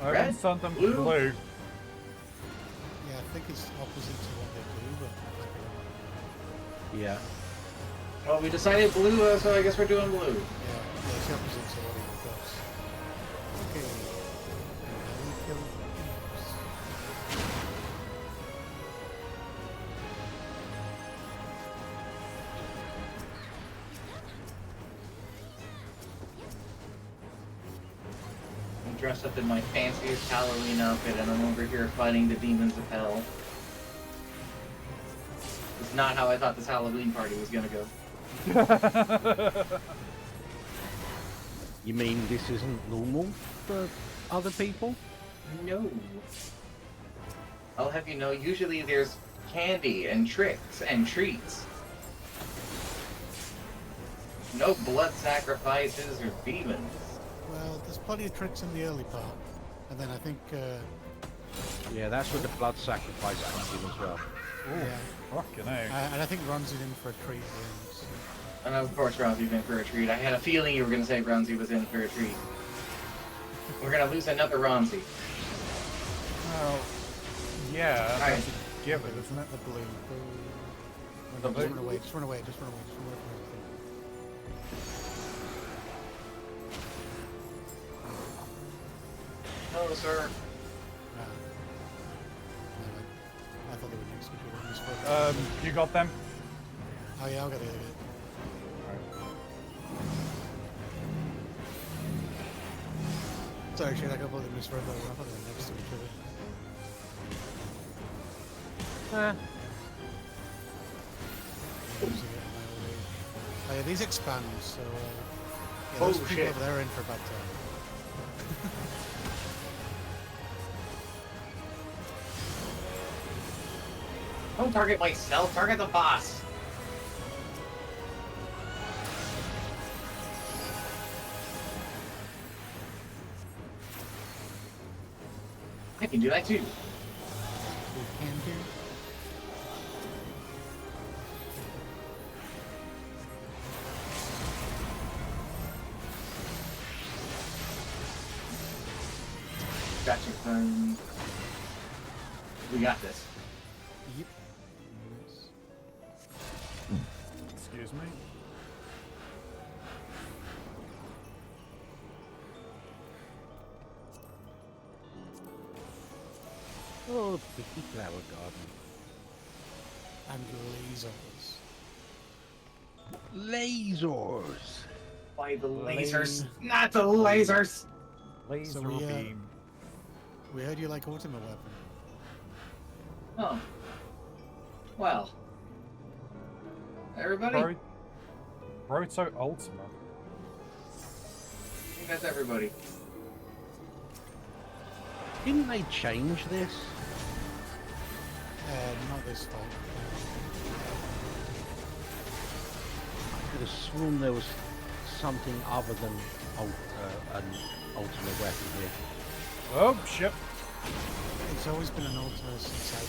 I Red? can send them to Blue? blue. Yeah, I think it's opposite to what they do, but I might be wrong. Yeah. Well, we decided blue, so I guess we're doing blue. Yeah, it's the opposite to what it does. Okay. Now we kill imps. I'm dressed up in my fanciest Halloween outfit, and I'm over here fighting the demons of hell. It's not how I thought this Halloween party was gonna go. You mean this isn't normal for other people? No. I'll have you know, usually there's candy and tricks and treats. No blood sacrifices or demons. Well, there's plenty of tricks in the early part, and then I think, Yeah, that's where the blood sacrifice comes in as well. yeah, Fucking A. and I think Ronzi's in for a treat then. So. And of course, Ronzi's in for a treat. I had a feeling you were going to say Ronzi was in for a treat. We're going to lose another Ronzi. Well, yeah, Alright. that's a given, isn't it? The blue. The Just blue? run away, just run away, just run away, just run away from everything. No, sir. No, I thought they were next to each other. You got them? Oh yeah, I'll get the other guy. Sorry, shit, I completely misread that one. I thought they were next to each other. Losing it in my old age. Oh yeah, these expand, so yeah, those Oh, people shit. over there are in for a bad time. Don't target myself, target the boss. I can do that too. We can do. Gotcha. We got this. Yep. Nice. Excuse me. Oh, pretty flower garden. And lasers. Lasers! By the lasers, not the lasers. Laser we, beam. We heard you like ultimate weapon. Oh. Well. Everybody? Proto Ultima. I think that's everybody. Didn't they change this? Not this time. I could have sworn there was something other than an ultimate weapon here. Oh, shit. It's always been an ultimate since I've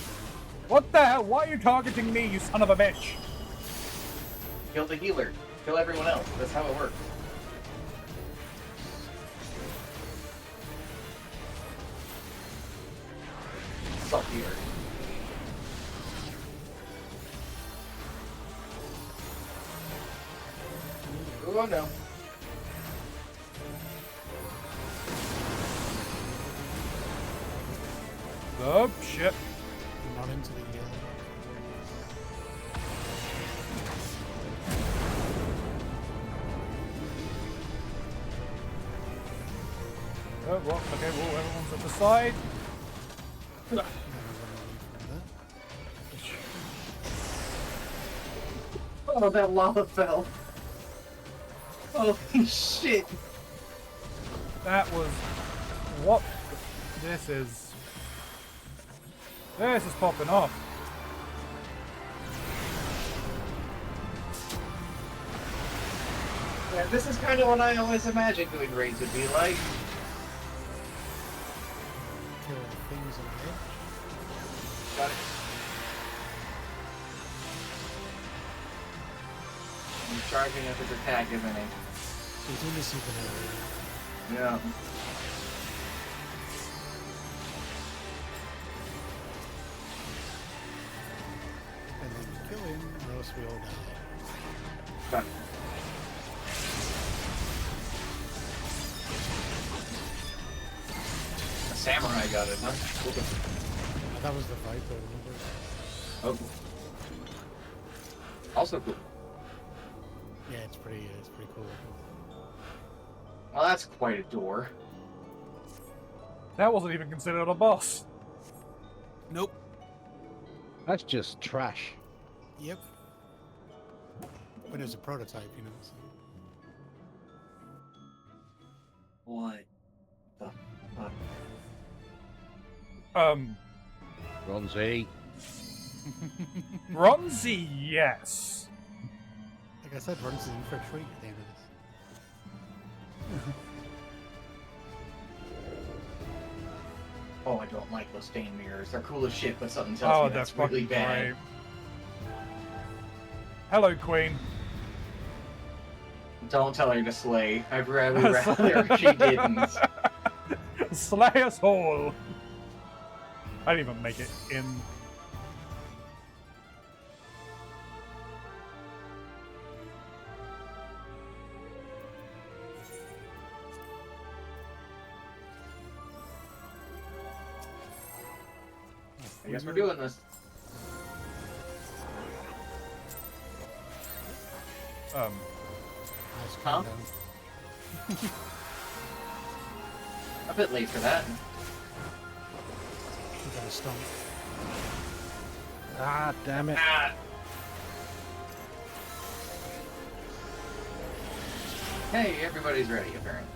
been. What the hell? Why are you targeting me, you son of a bitch? Kill the healer. Kill everyone else. That's how it works. Salt the earth. Oh no. Oh, shit. Not into the Oh, what? Okay, well, everyone's at the side. Oh, that lava fell. Holy shit. That was... What? This is popping off. Yeah, this is kind of what I always imagined doing raids would be like. kill the things on the edge. Got it. He's charging up his attack, isn't he? He's in the supernova. Yeah. And then we kill him, or else we all die. Got it. A samurai got it, huh? That was the Viper, remember? Oh. Also cool. Yeah, it's pretty cool. Well, that's quite a door. That wasn't even considered a boss. Nope. That's just trash. Yep. But it was a prototype, you know. So. What the fuck? Keronzi. Keronzi, yes. Like I said, runs in for a treat at the end of this. Oh, I don't like those stain mirrors. They're cool as shit, but something tells me that's really bad. Great. Hello, Queen. Don't tell her to slay. I'd rather she didn't. Slay us all. I didn't even make it in. I guess we're doing this. Nice Huh? calm down. A bit late for that. You got a stomp. Ah, damn it. Ah. Hey, everybody's ready, apparently.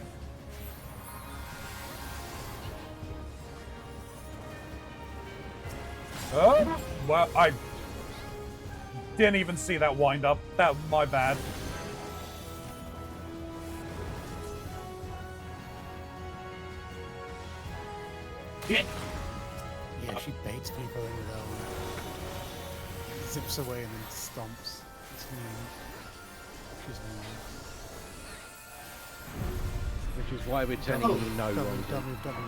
Oh, well, I didn't even see that wind up. That my bad. Yeah. Yeah, she baits people in with that one. Zips away and then stomps. It's mean. She's mean. Which is why we're telling you no, Double, Ronzi. double.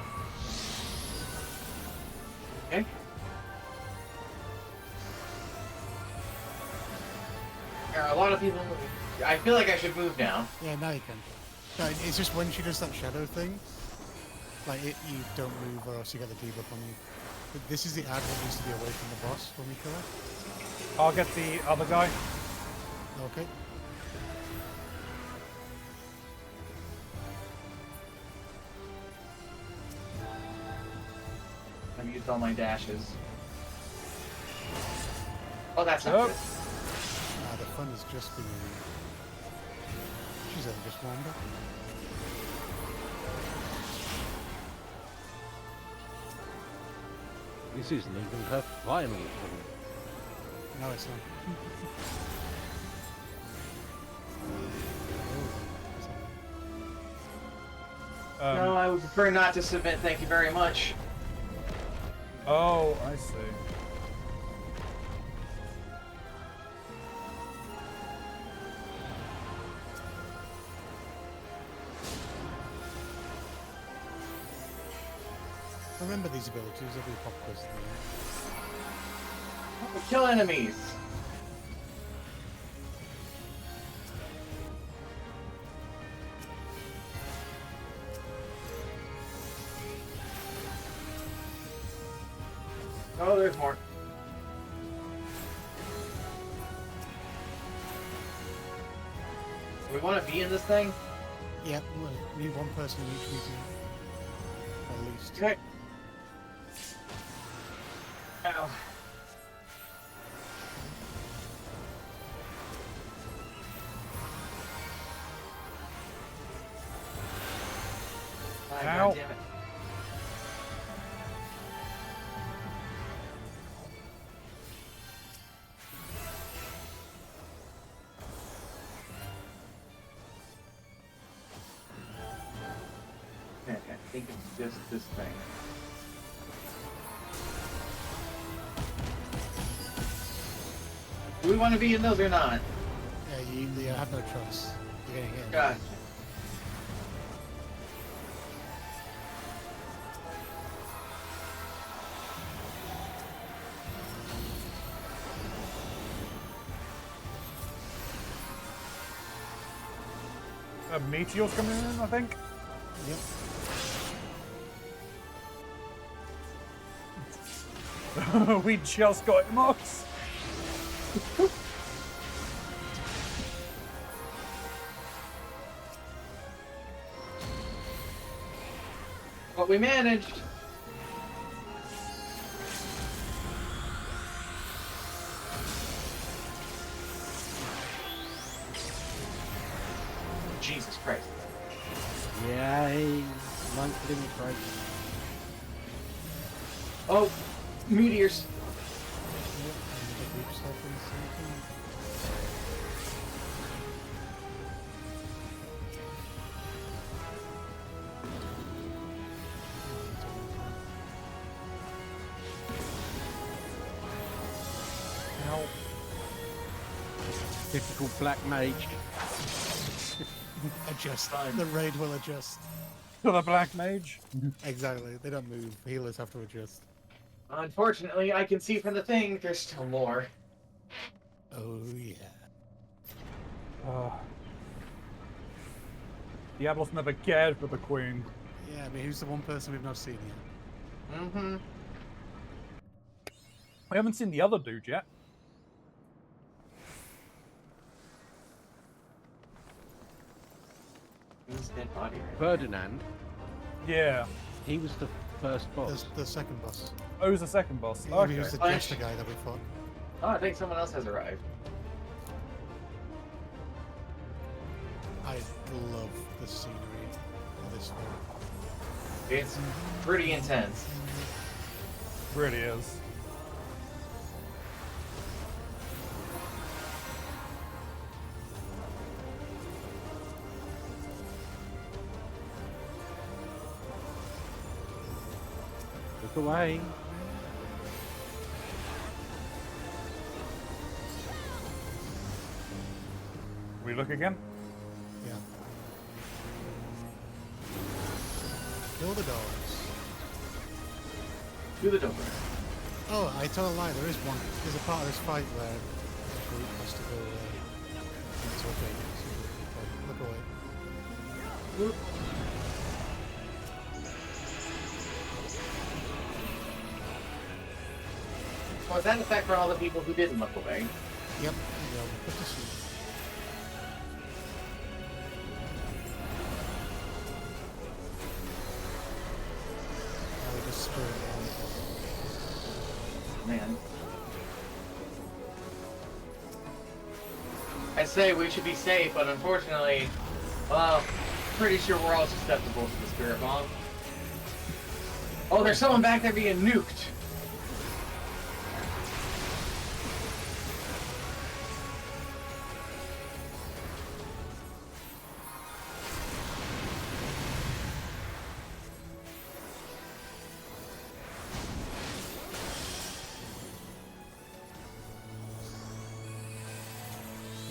Okay. There are a lot of people. I feel like I should move now. Yeah, now you can. No, it's just when she does that shadow thing, like you don't move or else you get the debuff on you. But this is the ad that needs to be away from the boss when we kill her. I'll get the other guy. Okay. I've used all my dashes. Oh, that's not Oh. good. Nah, the fun is just being. She's only just warmed up. This isn't even her final form. No, it's not. No, I would prefer not to submit. Thank you very much. Oh, I see. Remember these abilities, they'll be pop quiz. Kill enemies. Oh, there's more. We want to be in this thing? Yep, we need one person in each meeting. At least. Okay. Ow. Ah, Ow. goddammit. Okay, I think it's just this thing. Do we want to be in those or not? Yeah, you have no choice. You're getting hit. God. Meteor's coming in, I think. Yep. We just got him, Mox. But we managed. Jesus Christ. Yay! Monthly break. Oh, meteors. Yep, and the group stuff in the same thing. Ow. Typical black mage. Adjust. Fine. The raid will adjust. To the black mage. Exactly. They don't move. Healers have to adjust. Unfortunately, I can see from the thing there's still more. Oh yeah. Diablos never cared for the queen. Yeah, I mean, who's the one person we've not seen yet? Mm-hmm. We haven't seen the other dude yet. Who's dead body right Ferdinand, Yeah. he was the first boss. The second boss. Oh, he's the second boss. He Okay. was the Flash. jester guy that we fought. Oh, I think someone else has arrived. I love the scenery of this film. It's pretty intense. Really is. Look away. We look again? Yeah. Kill the dogs. To the door. Oh, I tell a lie. There is one. There's a part of this fight where the group has to go. It's okay. Look away. Oop. So is that an effect for all the people who didn't look away? Yep. Yeah, put this in. Now we just spirit Man. I say we should be safe, but unfortunately, well, pretty sure we're all susceptible to the spirit bomb. Oh, there's someone back there being nuked.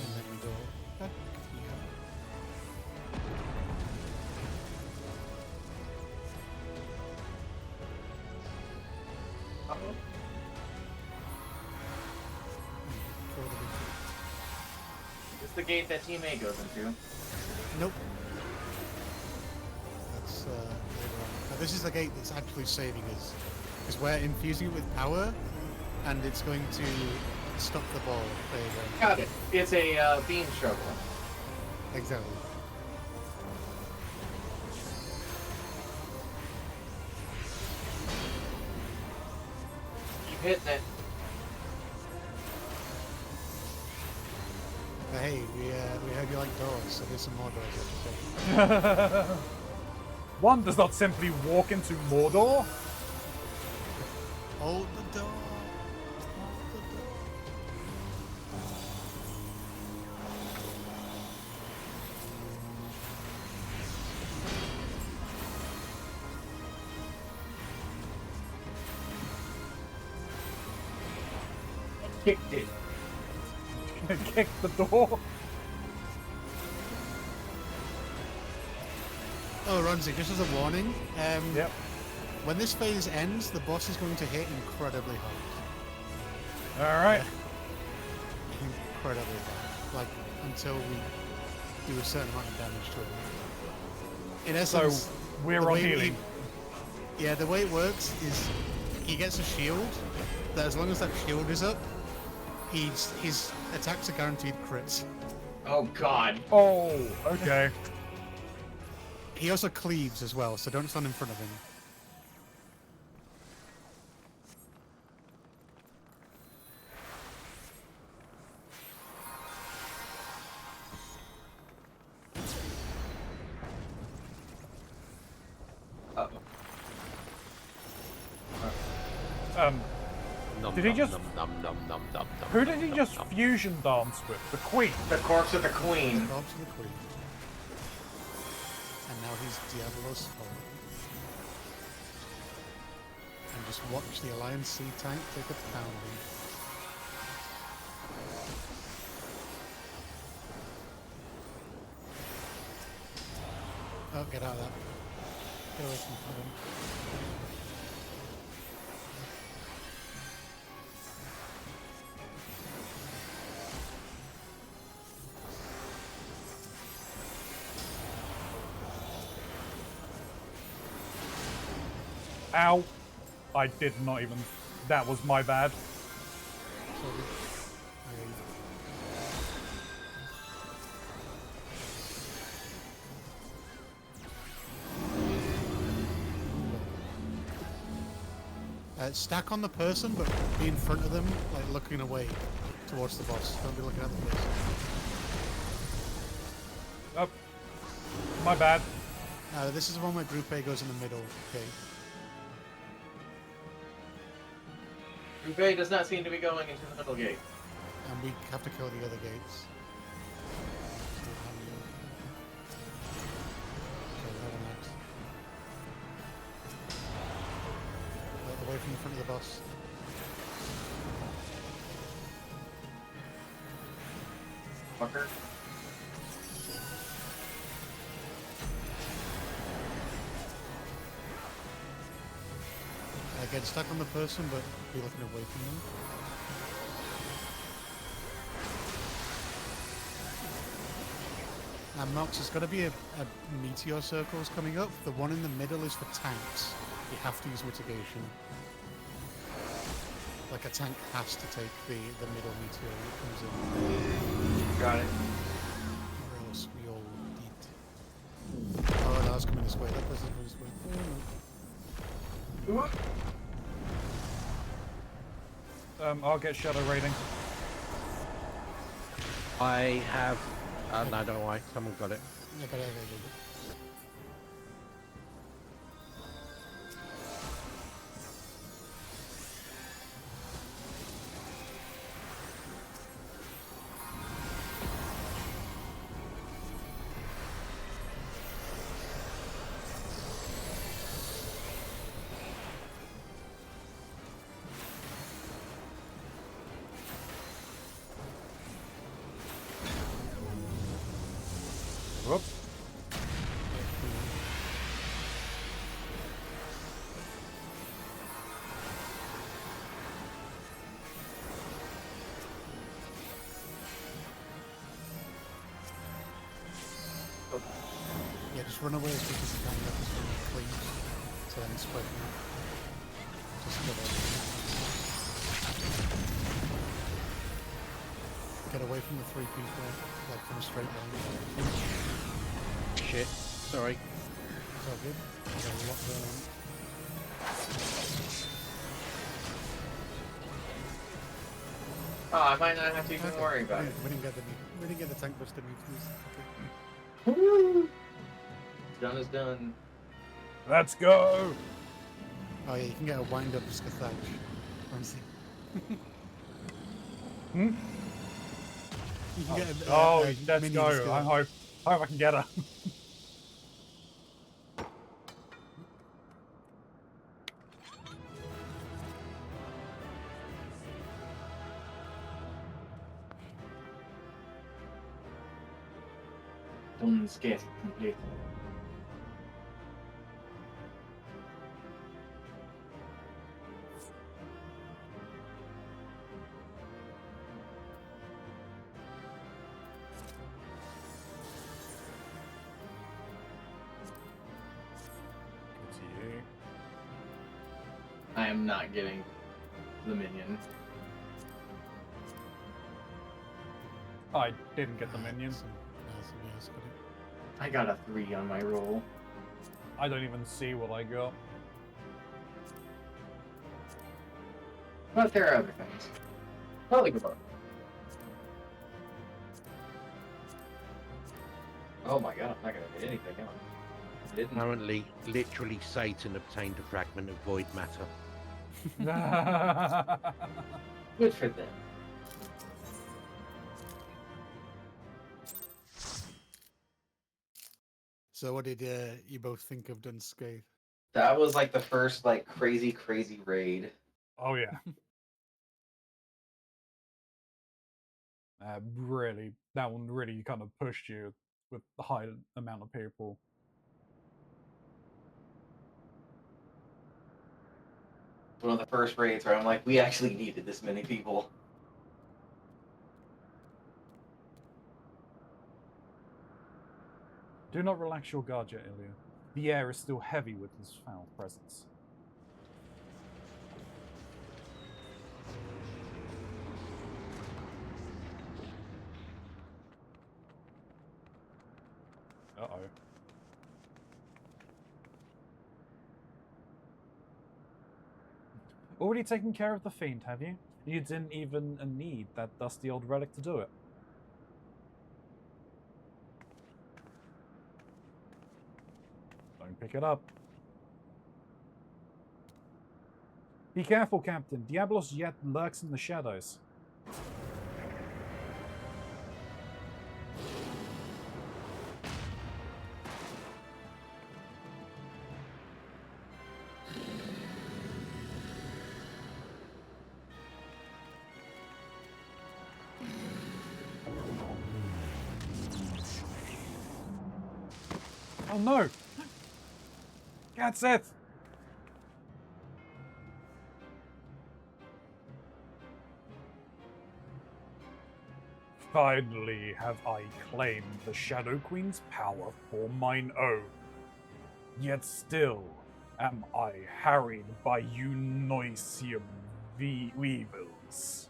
and then we go back here. Uh-oh. For the big It's the gate that Team A goes into. Nope. That's later on. Now, this is the gate that's actually saving us because we're infusing it with power, and it's going to stop the ball. There you go. Got it. It's a beam struggle. Exactly. Keep hitting it. But hey, we heard you like doors, so there's some more doors. I have to say. One does not simply walk into Mordor. Hold the door. Hold the door. Kicked it. Kick the door. Oh, Ronzi, just as a warning, Yep. when this phase ends, the boss is going to hit incredibly hard. All right. Incredibly hard. Like, until we do a certain amount of damage to it. In essence, So we're the on way healing. Yeah, the way it works is he gets a shield, that as long as that shield is up, his attacks are guaranteed crits. Oh God. Oh, okay. He also cleaves as well, so don't stand in front of him. Uh-oh. Did he just? Who did he just fusion dance with? The Queen. The corpse of the queen. Corpse of the Queen. And now he's Diablo's Horror. And just watch the Alliance Sea tank take a pounding. Oh, get out of that. Get away from him. Ow. I did not even. That was my bad. Sorry. Stack on the person, but be in front of them, like looking away towards the boss. Don't be looking at the person. Oh, my bad. This is the one where Group A goes in the middle. Okay. Group A does not seem to be going into the middle gate. And we have to kill the other gates. Away from the front of the boss. Fucker. Get stuck on the person, but be looking away from them. Now, Mox, there's got to be a meteor circles coming up. The one in the middle is for tanks. You have to use mitigation. Like a tank has to take the middle meteor when it comes in. Got it. Or else we all did. Oh, no, it's coming this way. That person's coming this way. Oh, no. I'll get shadow raiding. I have. No, don't worry. Someone got it. Okay. Whoop. Yeah, just run away as quick as you can. Get this one clean. So then spread them out. So Just get away from the three people, like from a straight line. Shit. Sorry. It's all good. There's a lot going on. Oh, I might not have to even Okay, worry about it. We didn't get the tank buster moves. Woo! Done is done. Let's go! Oh yeah, you can get a wind up Scathach. Ramsey. Hmm? You can get a, Oh, a let's minion go. skill. I hope I can get her. Don't get complete. It's you. I am not getting the minion. I didn't get the minion. Somebody else got it. I got a 3 on my roll. I don't even see what I got. But there are other things. Probably good. Oh my god, I'm not gonna get anything out. Didn't. Apparently, literally, Satan obtained a fragment of void matter. Good for them. So what did you both think of Dunscape? That was like the first like crazy raid. Oh yeah. Really, that one really kind of pushed you with the high amount of people. One of the first raids where I'm like, we actually needed this many people. Do not relax your guard yet, Ilya. The air is still heavy with his foul presence. Uh-oh. Already taken care of the fiend, have you? You didn't even need that dusty old relic to do it. Don't pick it up. Be careful, Captain. Diablos yet lurks in the shadows. Oh no! That's it! Finally have I claimed the Shadow Queen's power for mine own. Yet still am I harried by you noisium weevils.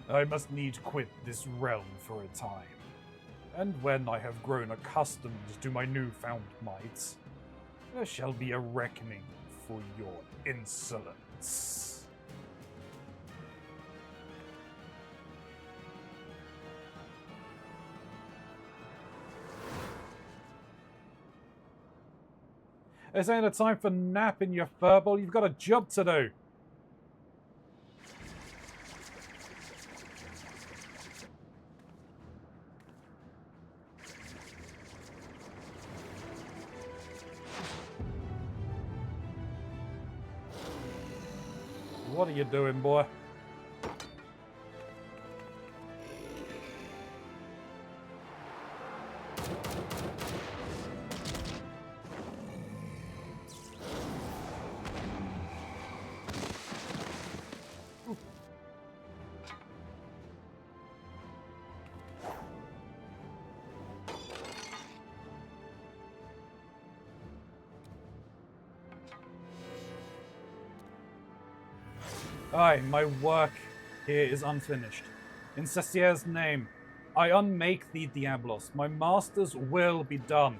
I must need quit this realm for a time, and when I have grown accustomed to my newfound might, there shall be a reckoning for your insolence. This ain't a time for napping, you furball. You've got a job to do. What are you doing, boy? Aye, my work here is unfinished. In Cecier's name, I unmake thee, Diablos. My master's will be done.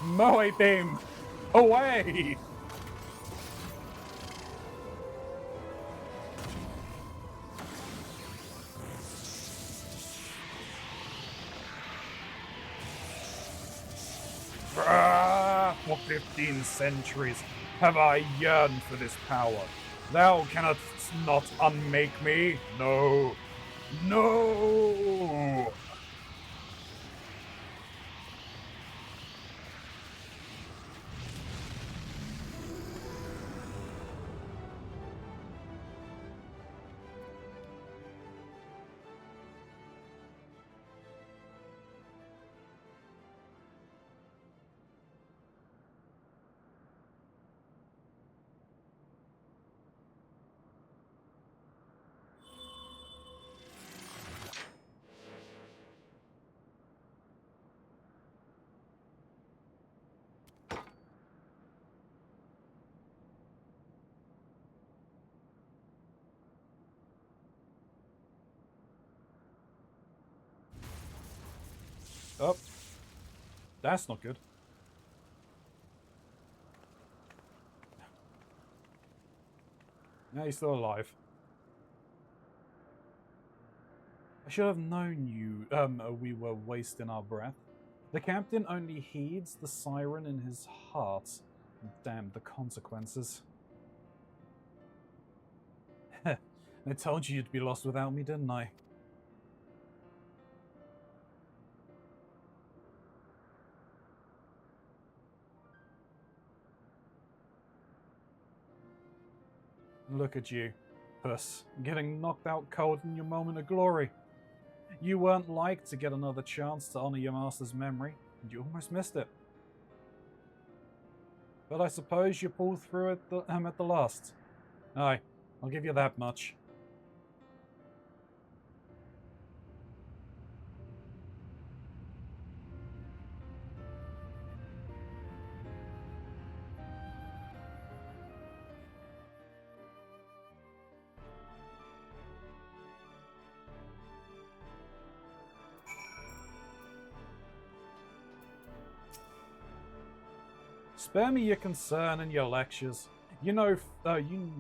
Moe beam! Away! For 15 centuries have I yearned for this power. Thou cannot not unmake me. No. No! Oh. That's not good. Now he's still alive. I should have known we were wasting our breath. The captain only heeds the siren in his heart. Damn the consequences. I told you you'd be lost without me, didn't I? Look at you, puss, getting knocked out cold in your moment of glory. You weren't like to get another chance to honor your master's memory, and you almost missed it. But I suppose you pulled through at the last. Aye, I'll give you that much. Spare me your concern and your lectures. You know, you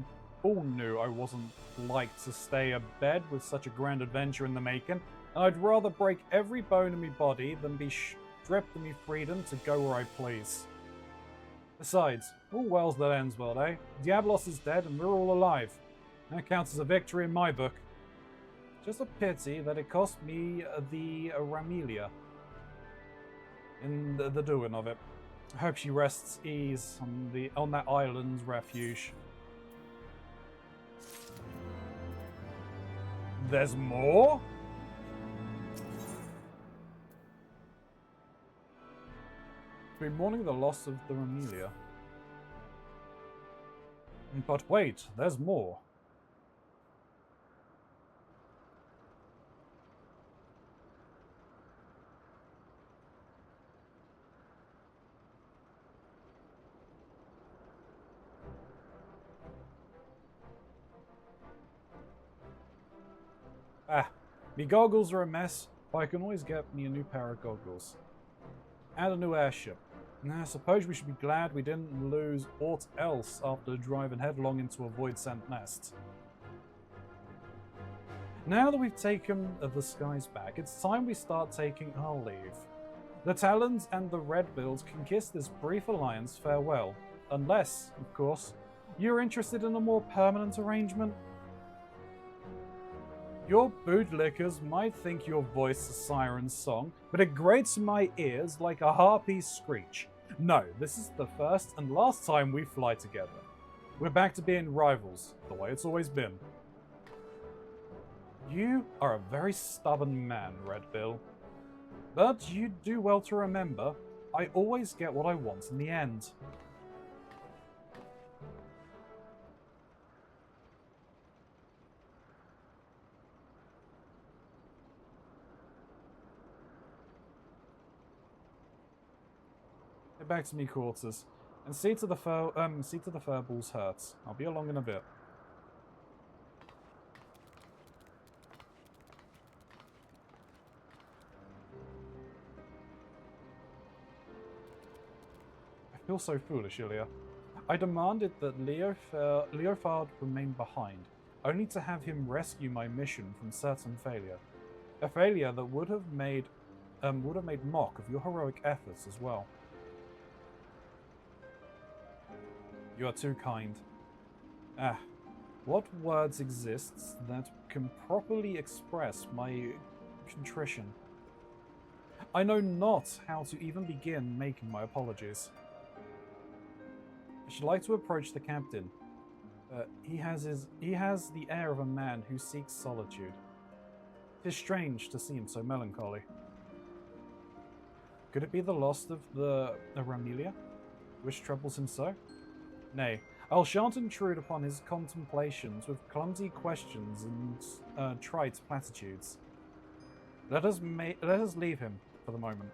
all knew I wasn't like to stay abed with such a grand adventure in the making, and I'd rather break every bone in me body than be stripped of me freedom to go where I please. Besides, all wells that ends well, eh? Diablos is dead and we're all alive. That counts as a victory in my book. Just a pity that it cost me the Ramelia in the doing of it. I hope she rests ease on that island's refuge. There's more? Been mourning the loss of the Ramelia. But wait, there's more. Ah, me goggles are a mess, but I can always get me a new pair of goggles. And a new airship. Now, I suppose we should be glad we didn't lose aught else after driving headlong into a void-sent nest. Now that we've taken the skies back, it's time we start taking our leave. The Talons and the Redbills can kiss this brief alliance farewell, unless, of course, you're interested in a more permanent arrangement. Your bootlickers might think your voice a siren's song, but it grates my ears like a harpy's screech. No, this is the first and last time we fly together. We're back to being rivals, the way it's always been. You are a very stubborn man, Redbill. But you do well to remember, I always get what I want in the end. Get back to me quarters, and see to the furball's hurts. I'll be along in a bit. I feel so foolish, Ilya. I demanded that Leofard remain behind, only to have him rescue my mission from certain failure. A failure that would have made mock of your heroic efforts as well. You are too kind. Ah, what words exist that can properly express my contrition? I know not how to even begin making my apologies. I should like to approach the captain. He has the air of a man who seeks solitude. 'Tis strange to see him so melancholy. Could it be the loss of the Ramelia, which troubles him so? Nay, I shan't intrude upon his contemplations with clumsy questions and trite platitudes. Let us leave him for the moment.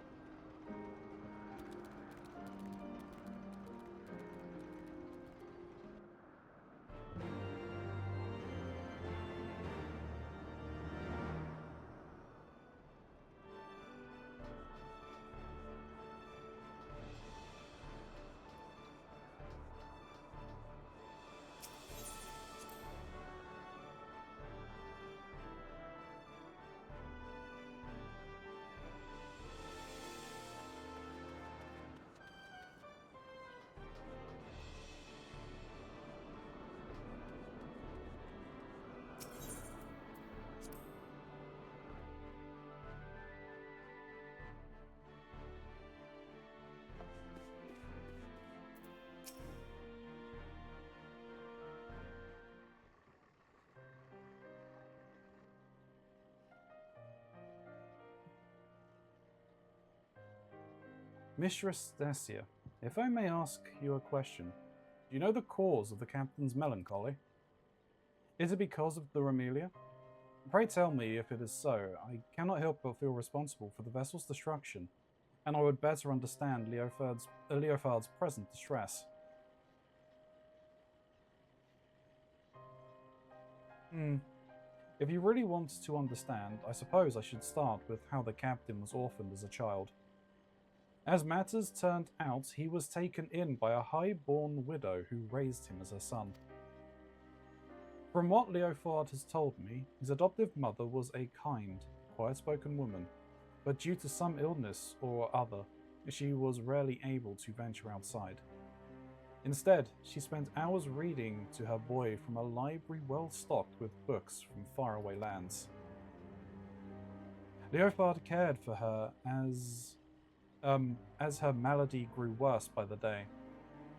Mistress Stasia, if I may ask you a question, do you know the cause of the captain's melancholy? Is it because of the Ramelia? Pray tell me if it is so. I cannot help but feel responsible for the vessel's destruction, and I would better understand Leofard's present distress. If you really want to understand, I suppose I should start with how the captain was orphaned as a child. As matters turned out, he was taken in by a high-born widow who raised him as her son. From what Leofard has told me, his adoptive mother was a kind, quiet-spoken woman, but due to some illness or other, she was rarely able to venture outside. Instead, she spent hours reading to her boy from a library well stocked with books from faraway lands. Leofard cared for her as her malady grew worse by the day,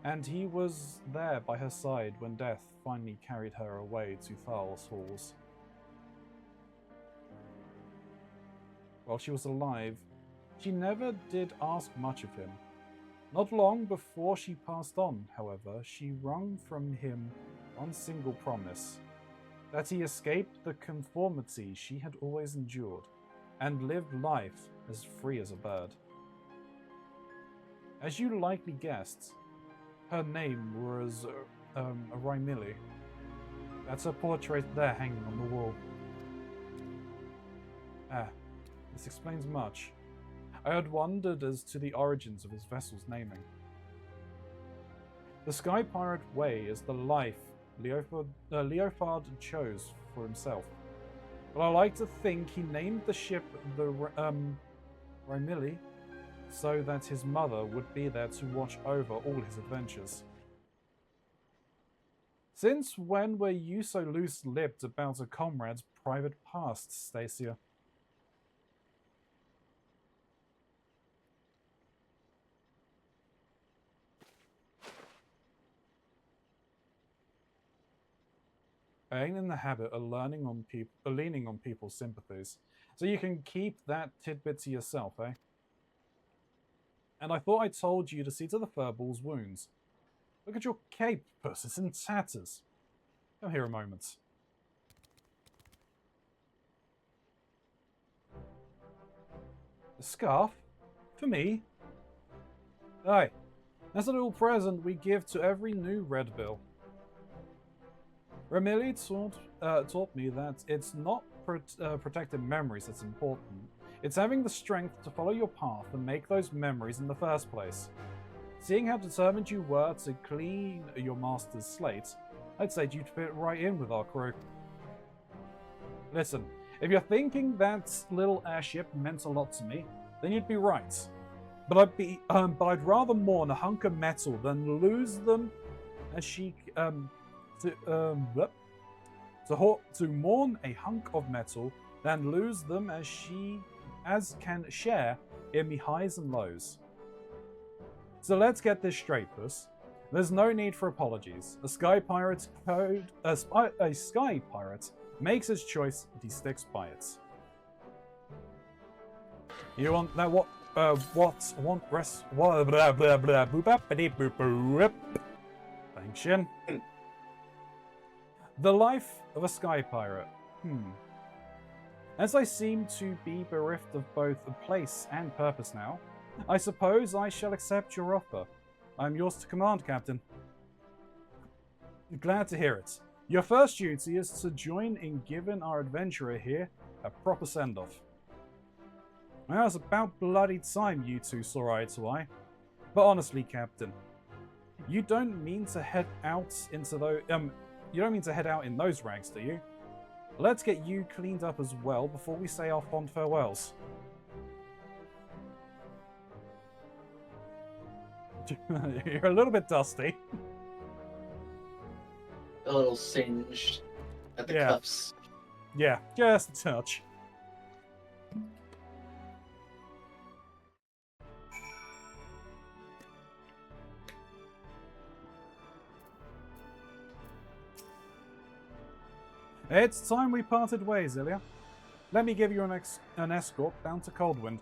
and he was there by her side when death finally carried her away to Thal's halls. While she was alive, she never did ask much of him. Not long before she passed on, however, she wrung from him one single promise, that he escaped the conformity she had always endured, and lived life as free as a bird. As you likely guessed, her name was Raimili. That's her portrait there hanging on the wall. Ah, this explains much. I had wondered as to the origins of his vessel's naming. The Sky Pirate Way is the life Leofard chose for himself, but I like to think he named the ship the Raimili so that his mother would be there to watch over all his adventures. Since when were you so loose-lipped about a comrade's private past, Stasia? I ain't in the habit of leaning on people's sympathies, so you can keep that tidbit to yourself, eh? And I thought I told you to see to the furball's wounds. Look at your cape, puss, it's in tatters. Come here a moment. The scarf? For me? Aye, that's a little present we give to every new Red Bill. Remilly taught me that it's not protecting memories that's important. It's having the strength to follow your path and make those memories in the first place. Seeing how determined you were to clean your master's slate, I'd say you'd fit right in with our crew. Listen, if you're thinking that little airship meant a lot to me, then you'd be right. But I'd rather mourn a hunk of metal than lose them as to mourn a hunk of metal than lose them as can share in me highs and lows. So let's get this straight, Puss. There's no need for apologies. A sky pirate makes his choice and he sticks by it. You want that? Thanks, Shin. The life of a sky pirate. As I seem to be bereft of both a place and purpose now, I suppose I shall accept your offer. I am yours to command, Captain. Glad to hear it. Your first duty is to join in giving our adventurer here a proper send-off. Well, it's about bloody time you two saw eye to eye. But honestly, Captain, you don't mean to head out into those in those rags, do you? Let's get you cleaned up as well before we say our fond farewells. You're a little bit dusty. A little singed at the cuffs. Yeah, just a touch. It's time we parted ways, Ilya. Let me give you an escort down to Coldwind.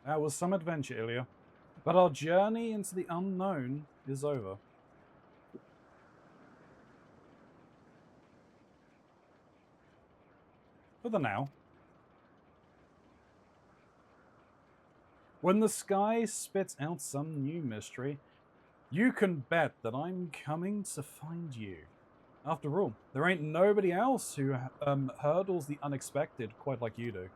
That was some adventure, Ilya. But our journey into the unknown is over. For the now. When the sky spits out some new mystery, you can bet that I'm coming to find you. After all, there ain't nobody else who hurdles the unexpected quite like you do.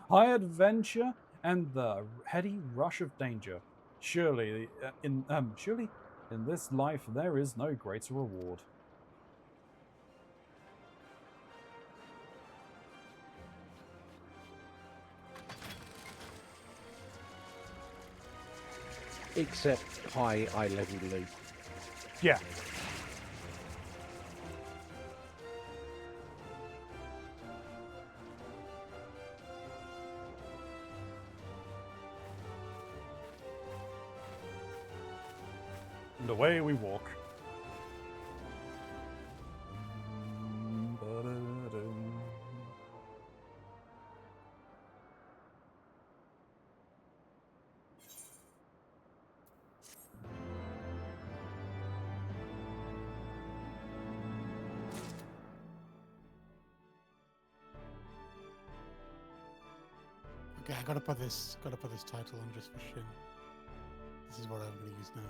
High adventure and the heady rush of danger. Surely in this life there is no greater reward. Except high eye-level loot. Yeah. And away we walk. Okay, I gotta put this title on just for Shin. This is what I'm gonna use now.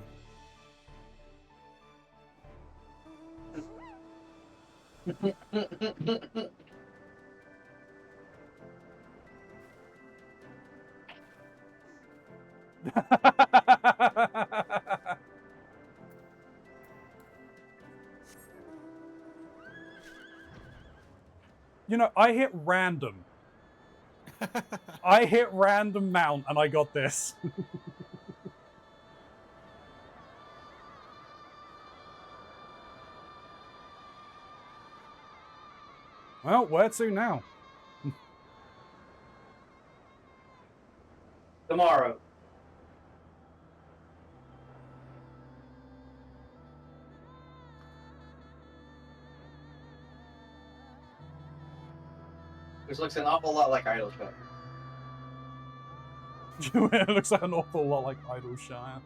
You know, I hit random. I hit random mount and I got this. Well, where to now? Tomorrow. Which looks an awful lot like idylshire. It looks like an awful lot like Idylshire.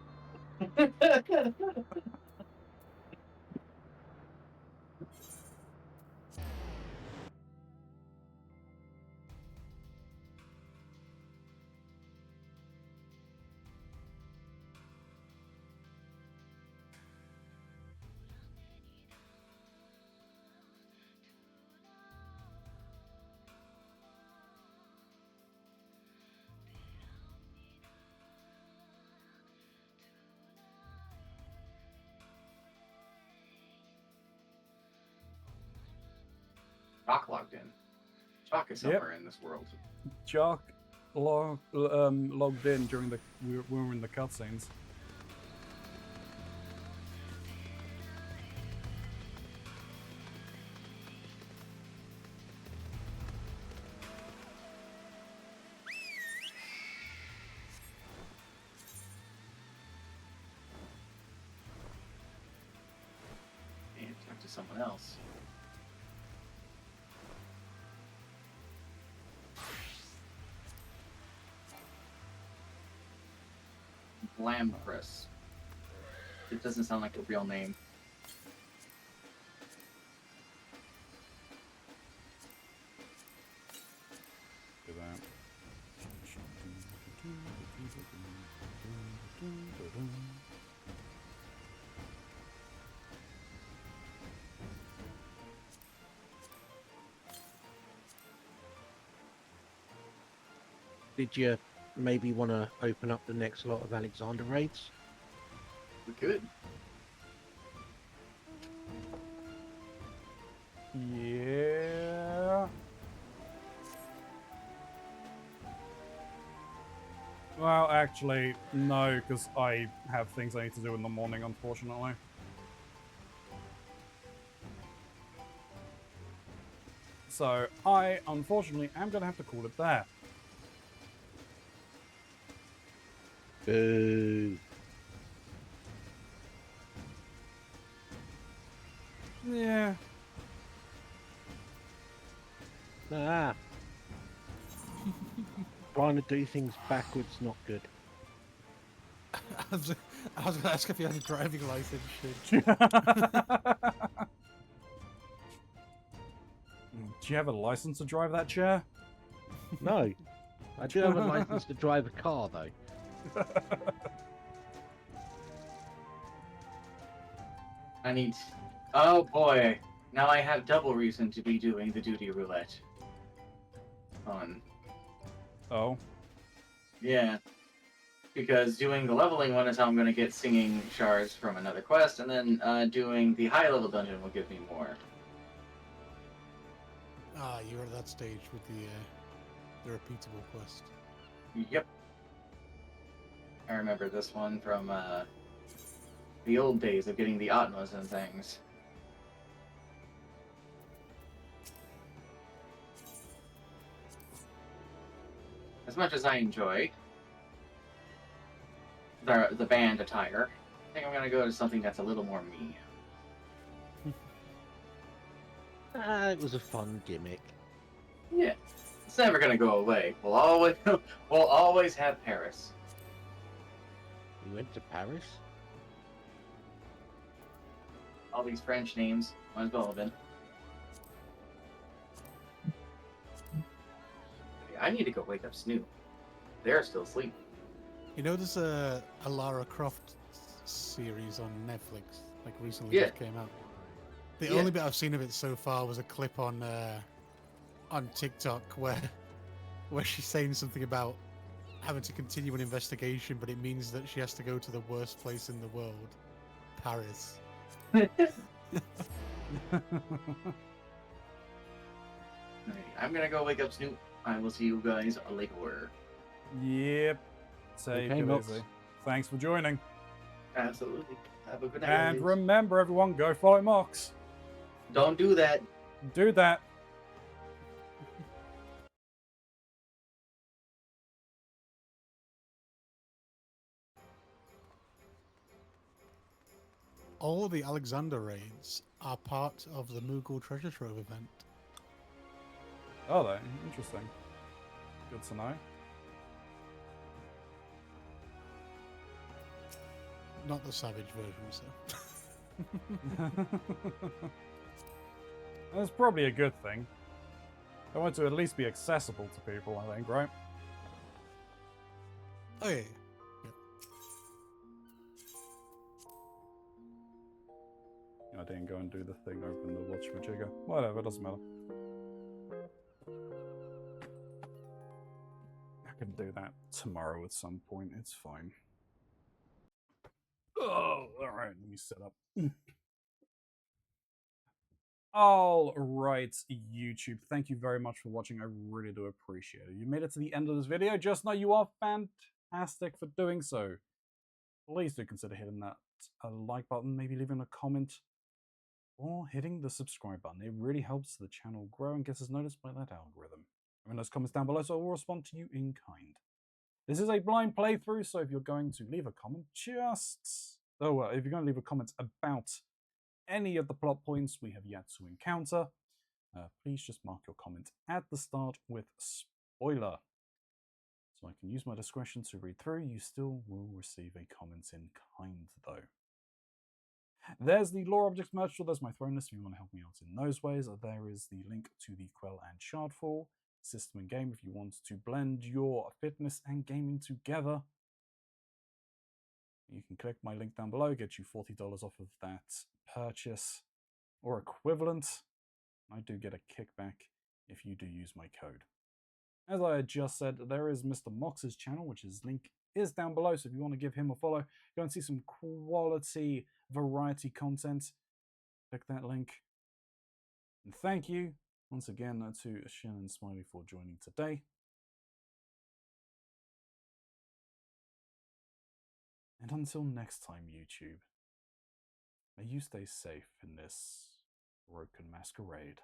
Chalk logged in. Chalk is somewhere in this world. Jock logged in during the we were in the cutscenes. And talk to someone else. Lampress. It doesn't sound like a real name. Do that. Did you maybe want to open up the next lot of Alexander raids? We could. Yeah. Well, actually, no, because I have things I need to do in the morning, unfortunately. So, I, unfortunately, am going to have to call it there. Boo. Yeah. Ah. Trying to do things backwards, not good. I was going to ask if you had a driving license. Do you have a license to drive that chair? No. I do have a license to drive a car, though. I need. Oh boy! Now I have double reason to be doing the duty roulette. Fun. Oh. Yeah. Because doing the leveling one is how I'm going to get singing shards from another quest, and then doing the high level dungeon will give me more. Ah, you're at that stage with the repeatable quest. Yep. I remember this one from the old days of getting the Atmas and things. As much as I enjoy the band attire, I think I'm gonna go to something that's a little more me. It was a fun gimmick. Yeah, it's never gonna go away. We'll always have Paris. You went to Paris? All these French names, might as well have been. I need to go wake up Snoop. They're still asleep. You know, there's a Lara Croft series on Netflix, like recently Yeah. just came out. The Yeah. only bit I've seen of it so far was a clip on TikTok where she's saying something about having to continue an investigation, but it means that she has to go to the worst place in the world, Paris. I'm gonna go wake up Snoop. I will see you guys later. Yep. Take Okay, it Mox. easy. Thanks for joining. Absolutely. Have a good night. And ladies. remember, everyone, go follow Mox. Don't do that. Do that. All the Alexander raids are part of the Moogle Treasure Trove event. Are they? Interesting. Good to know. Not the savage version, so. That's probably a good thing. I want to at least be accessible to people, I think, right? Oh, yeah. I didn't go and do the thing, open the watch majigger. Whatever, doesn't matter. I can do that tomorrow at some point, it's fine. Oh, alright, let me set up. All right, YouTube, thank you very much for watching. I really do appreciate it. You made it to the end of this video. Just know you are fantastic for doing so. Please do consider hitting that like button, maybe leaving a comment, or hitting the subscribe button. It really helps the channel grow and gets us noticed by that algorithm. I mean, those comments down below, so I will respond to you in kind. This is a blind playthrough, so if you're going to leave a comment, if you're going to leave a comment about any of the plot points we have yet to encounter, please just mark your comment at the start with spoiler. So I can use my discretion to read through. You still will receive a comment in kind, though. There's the Lore Objects merch store. There's my throne list if you want to help me out in those ways. There is the link to the Quell and Shardfall system and game if you want to blend your fitness and gaming together. You can click my link down below, get you $40 off of that purchase or equivalent. I do get a kickback if you do use my code. As I had just said, there is Mr. Mox's channel, which his link is down below, so if you want to give him a follow, go and see some quality variety content, click that link. And thank you once again to Shin and Smiley for joining today. And until next time, YouTube, may you stay safe in this broken masquerade.